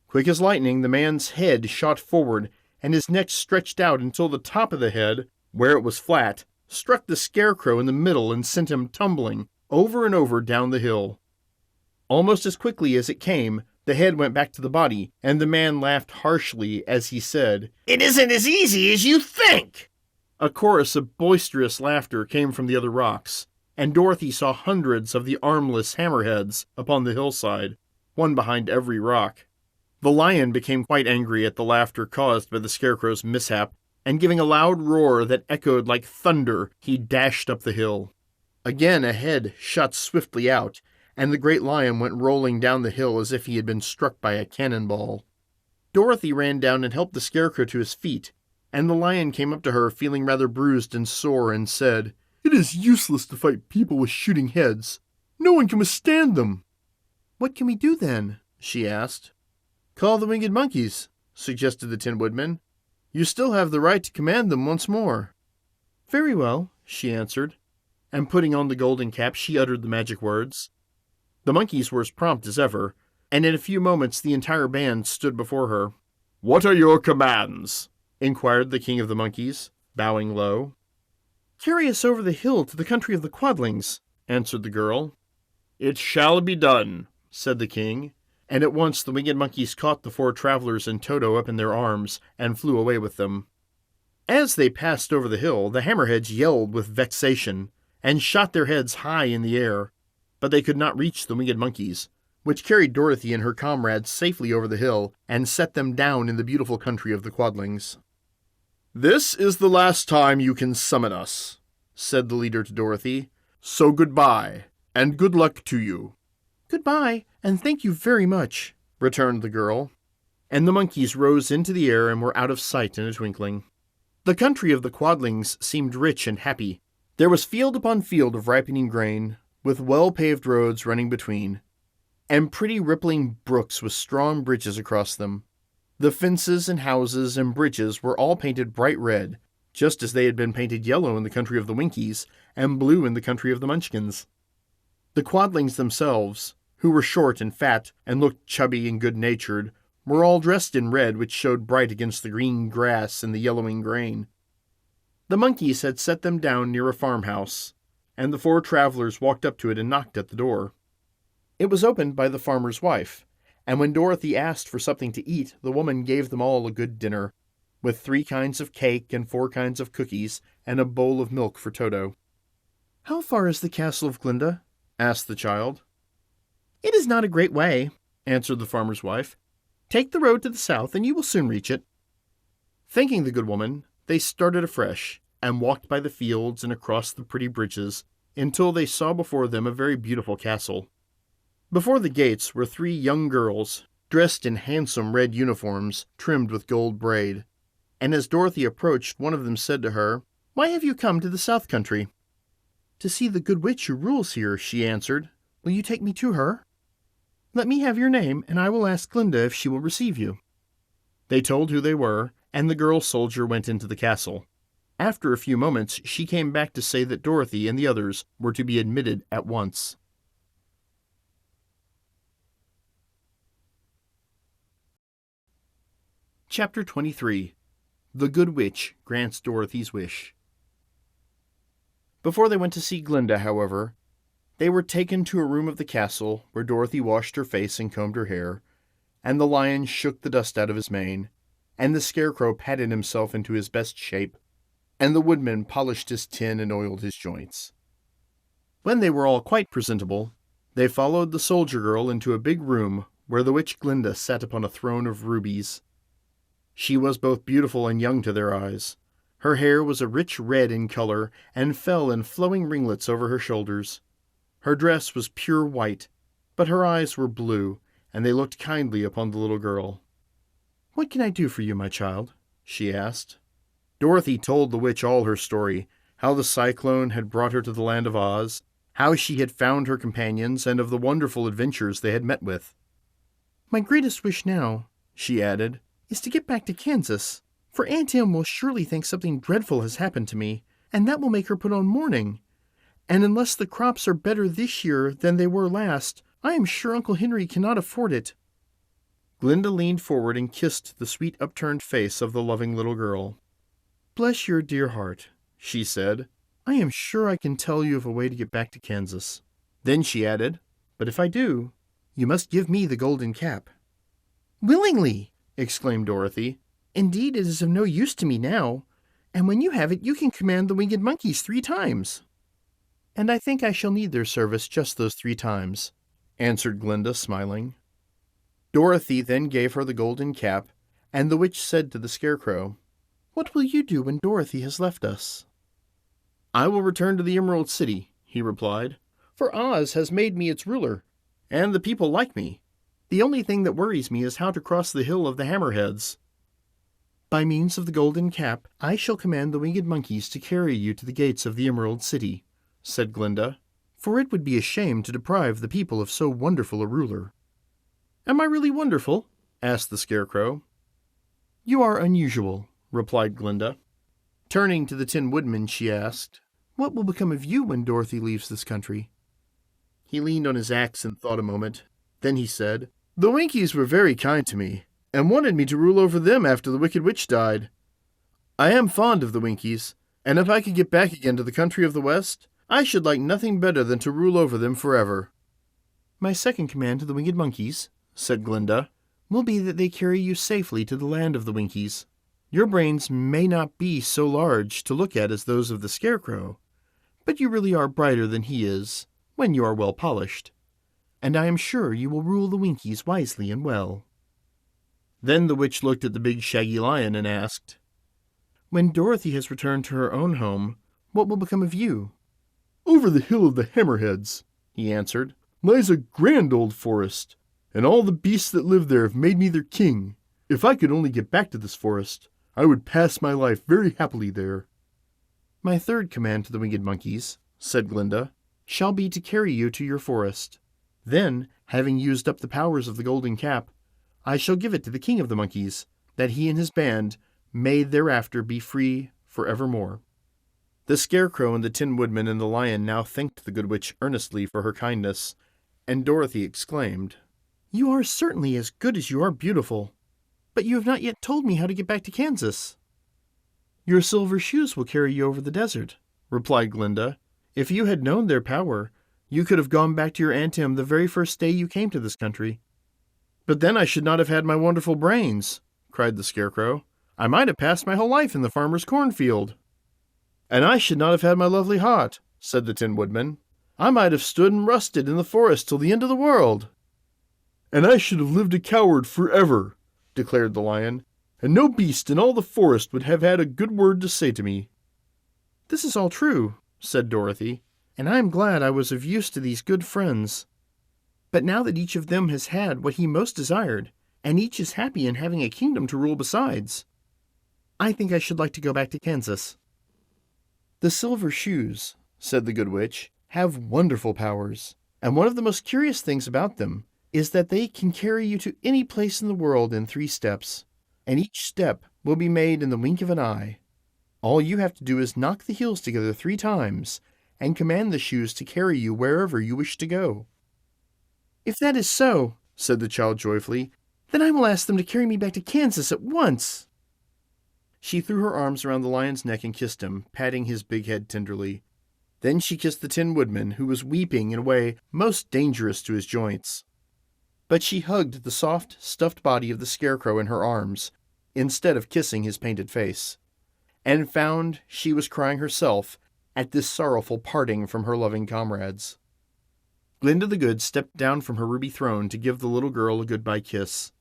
Quick as lightning, the man's head shot forward, and his neck stretched out until the top of the head, where it was flat, struck the Scarecrow in the middle and sent him tumbling over and over down the hill. Almost as quickly as it came, the head went back to the body, and the man laughed harshly as he said, "It isn't as easy as you think!" A chorus of boisterous laughter came from the other rocks, and Dorothy saw hundreds of the armless hammerheads upon the hillside, one behind every rock. The lion became quite angry at the laughter caused by the Scarecrow's mishap, and giving a loud roar that echoed like thunder, he dashed up the hill. Again a head shot swiftly out, and the great lion went rolling down the hill as if he had been struck by a cannonball. Dorothy ran down and helped the Scarecrow to his feet, and the lion came up to her feeling rather bruised and sore and said, "It is useless to fight people with shooting heads. No one can withstand them." "What can we do then?" she asked. "Call the winged monkeys," suggested the Tin Woodman. "You still have the right to command them once more." "Very well," she answered, and putting on the golden cap she uttered the magic words. The monkeys were as prompt as ever, and in a few moments the entire band stood before her. "What are your commands?" inquired the king of the monkeys, bowing low. "Carry us over the hill to the country of the Quadlings," answered the girl. "It shall be done," said the king, and at once the winged monkeys caught the 4 travelers and Toto up in their arms and flew away with them. As they passed over the hill, the hammerheads yelled with vexation and shot their heads high in the air, but they could not reach the winged monkeys, which carried Dorothy and her comrades safely over the hill and set them down in the beautiful country of the Quadlings. "This is the last time you can summon us," said the leader to Dorothy, "so goodbye, and good luck to you." "Goodbye, and thank you very much," returned the girl, and the monkeys rose into the air and were out of sight in a twinkling. The country of the Quadlings seemed rich and happy. There was field upon field of ripening grain, with well-paved roads running between, and pretty rippling brooks with strong bridges across them. The fences and houses and bridges were all painted bright red, just as they had been painted yellow in the country of the Winkies and blue in the country of the Munchkins. The Quadlings themselves, who were short and fat and looked chubby and good-natured, were all dressed in red, which showed bright against the green grass and the yellowing grain. The monkeys had set them down near a farmhouse, and the 4 travelers walked up to it and knocked at the door. It was opened by the farmer's wife, and when Dorothy asked for something to eat, the woman gave them all a good dinner, with 3 kinds of cake and 4 kinds of cookies and a bowl of milk for Toto. "How far is the castle of Glinda?" asked the child. "It is not a great way," answered the farmer's wife. "Take the road to the south, and you will soon reach it." Thanking the good woman, they started afresh, and walked by the fields and across the pretty bridges, until they saw before them a very beautiful castle. Before the gates were 3 young girls, dressed in handsome red uniforms, trimmed with gold braid. And as Dorothy approached, one of them said to her, "Why have you come to the South Country?" "To see the good witch who rules here," she answered. "Will you take me to her?" "Let me have your name, and I will ask Glinda if she will receive you." They told who they were, and the girl soldier went into the castle. After a few moments, she came back to say that Dorothy and the others were to be admitted at once. Chapter 23. The Good Witch Grants Dorothy's Wish. Before they went to see Glinda, however, they were taken to a room of the castle where Dorothy washed her face and combed her hair, and the lion shook the dust out of his mane, and the Scarecrow patted himself into his best shape, and the Woodman polished his tin and oiled his joints. When they were all quite presentable, they followed the soldier girl into a big room where the witch Glinda sat upon a throne of rubies. She was both beautiful and young to their eyes. Her hair was a rich red in color and fell in flowing ringlets over her shoulders. Her dress was pure white, but her eyes were blue, and they looked kindly upon the little girl. "What can I do for you, my child?" she asked. Dorothy told the witch all her story, how the Cyclone had brought her to the land of Oz, how she had found her companions, and of the wonderful adventures they had met with. "My greatest wish now," she added, "is to get back to Kansas, for Aunt Em will surely think something dreadful has happened to me, and that will make her put on mourning. And unless the crops are better this year than they were last, I am sure Uncle Henry cannot afford it." Glinda leaned forward and kissed the sweet upturned face of the loving little girl. "Bless your dear heart," she said. "I am sure I can tell you of a way to get back to Kansas." Then she added, "But if I do, you must give me the golden cap." "Willingly!" exclaimed Dorothy. "Indeed, it is of no use to me now, and when you have it, you can command the winged monkeys 3 times. "And I think I shall need their service just those 3 times," answered Glinda, smiling. Dorothy then gave her the golden cap, and the witch said to the Scarecrow, "What will you do when Dorothy has left us?" "I will return to the Emerald City," he replied, "for Oz has made me its ruler, and the people like me. The only thing that worries me is how to cross the Hill of the Hammerheads." "By means of the golden cap, I shall command the winged monkeys to carry you to the gates of the Emerald City," said Glinda, "for it would be a shame to deprive the people of so wonderful a ruler." "Am I really wonderful?" asked the Scarecrow. "You are unusual," replied Glinda. Turning to the Tin Woodman, she asked, "What will become of you when Dorothy leaves this country?" He leaned on his axe and thought a moment. Then he said, "The Winkies were very kind to me, and wanted me to rule over them after the Wicked Witch died. I am fond of the Winkies, and if I could get back again to the country of the West, I should like nothing better than to rule over them forever." "My second command to the winged monkeys," said Glinda, will be that they carry you safely to the land of the Winkies. Your brains may not be so large to look at as those of the Scarecrow, but you really are brighter than he is, when you are well polished, and I am sure you will rule the Winkies wisely and well." Then the witch looked at the big shaggy lion and asked, "When Dorothy has returned to her own home, what will become of you?" "Over the hill of the Hammerheads," he answered, "lies a grand old forest, and all the beasts that live there have made me their king. If I could only get back to this forest, I would pass my life very happily there." "My third command to the winged monkeys," said Glinda, "shall be to carry you to your forest. Then, having used up the powers of the golden cap, I shall give it to the king of the monkeys, that he and his band may thereafter be free for evermore." The Scarecrow and the Tin Woodman and the Lion now thanked the good witch earnestly for her kindness, and Dorothy exclaimed, "You are certainly as good as you are beautiful, but you have not yet told me how to get back to Kansas." "Your silver shoes will carry you over the desert," replied Glinda. "If you had known their power, you could have gone back to your Aunt Em the very first day you came to this country." "But then I should not have had my wonderful brains," cried the Scarecrow. "I might have passed my whole life in the farmer's cornfield." "And I should not have had my lovely heart," said the Tin Woodman. "I might have stood and rusted in the forest till the end of the world." "And I should have lived a coward forever," declared the Lion, "and no beast in all the forest would have had a good word to say to me." "This is all true," said Dorothy, "and I am glad I was of use to these good friends. But now that each of them has had what he most desired, and each is happy in having a kingdom to rule besides, I think I should like to go back to Kansas." "The silver shoes," said the good witch, "have wonderful powers, and one of the most curious things about them is that they can carry you to any place in the world in 3 steps, and each step will be made in the wink of an eye. All you have to do is knock the heels together 3 times, and command the shoes to carry you wherever you wish to go." "If that is so," said the child joyfully, "then I will ask them to carry me back to Kansas at once." She threw her arms around the lion's neck and kissed him, patting his big head tenderly. Then she kissed the Tin Woodman, who was weeping in a way most dangerous to his joints. But she hugged the soft, stuffed body of the Scarecrow in her arms, instead of kissing his painted face, and found she was crying herself at this sorrowful parting from her loving comrades. Glinda the Good stepped down from her ruby throne to give the little girl a goodbye kiss,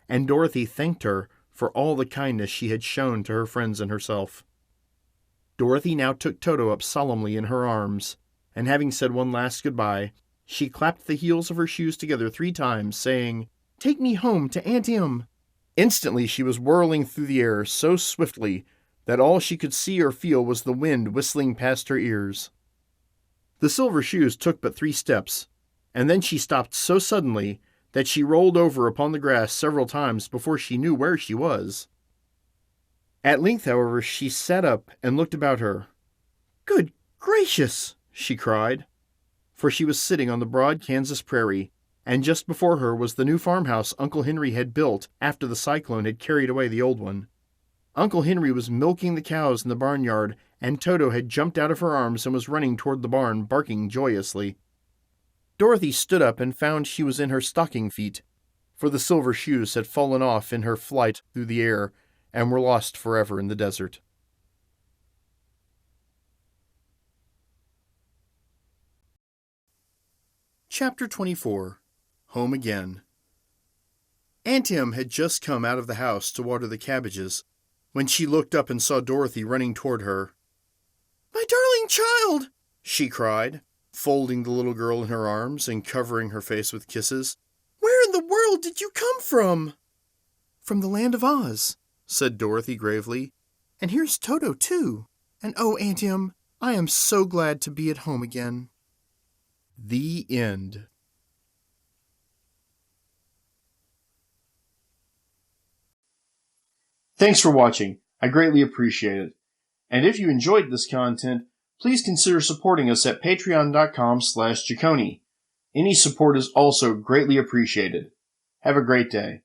and Dorothy thanked her for all the kindness she had shown to her friends and herself. Dorothy now took Toto up solemnly in her arms, and having said one last goodbye, she clapped the heels of her shoes together 3 times, saying, "Take me home to Aunt Em." Instantly she was whirling through the air so swiftly that all she could see or feel was the wind whistling past her ears. The silver shoes took but 3 steps, and then she stopped so suddenly that she rolled over upon the grass several times before she knew where she was. At length, however, she sat up and looked about her. "Good gracious!" she cried, for she was sitting on the broad Kansas prairie, and just before her was the new farmhouse Uncle Henry had built after the cyclone had carried away the old one. Uncle Henry was milking the cows in the barnyard, and Toto had jumped out of her arms and was running toward the barn, barking joyously. Dorothy stood up and found she was in her stocking feet, for the silver shoes had fallen off in her flight through the air and were lost forever in the desert. Chapter 24. Home Again. Aunt Em had just come out of the house to water the cabbages when she looked up and saw Dorothy running toward her. "My darling child!" she cried, folding the little girl in her arms and covering her face with kisses. "Where in the world did you come from?" "From the land of Oz," said Dorothy gravely. "And here's Toto, too. And oh, Aunt Em, I am so glad to be at home again." The End. Thanks for watching. I greatly appreciate it. And if you enjoyed this content, please consider supporting us at patreon.com/Jeff Coney. Any support is also greatly appreciated. Have a great day.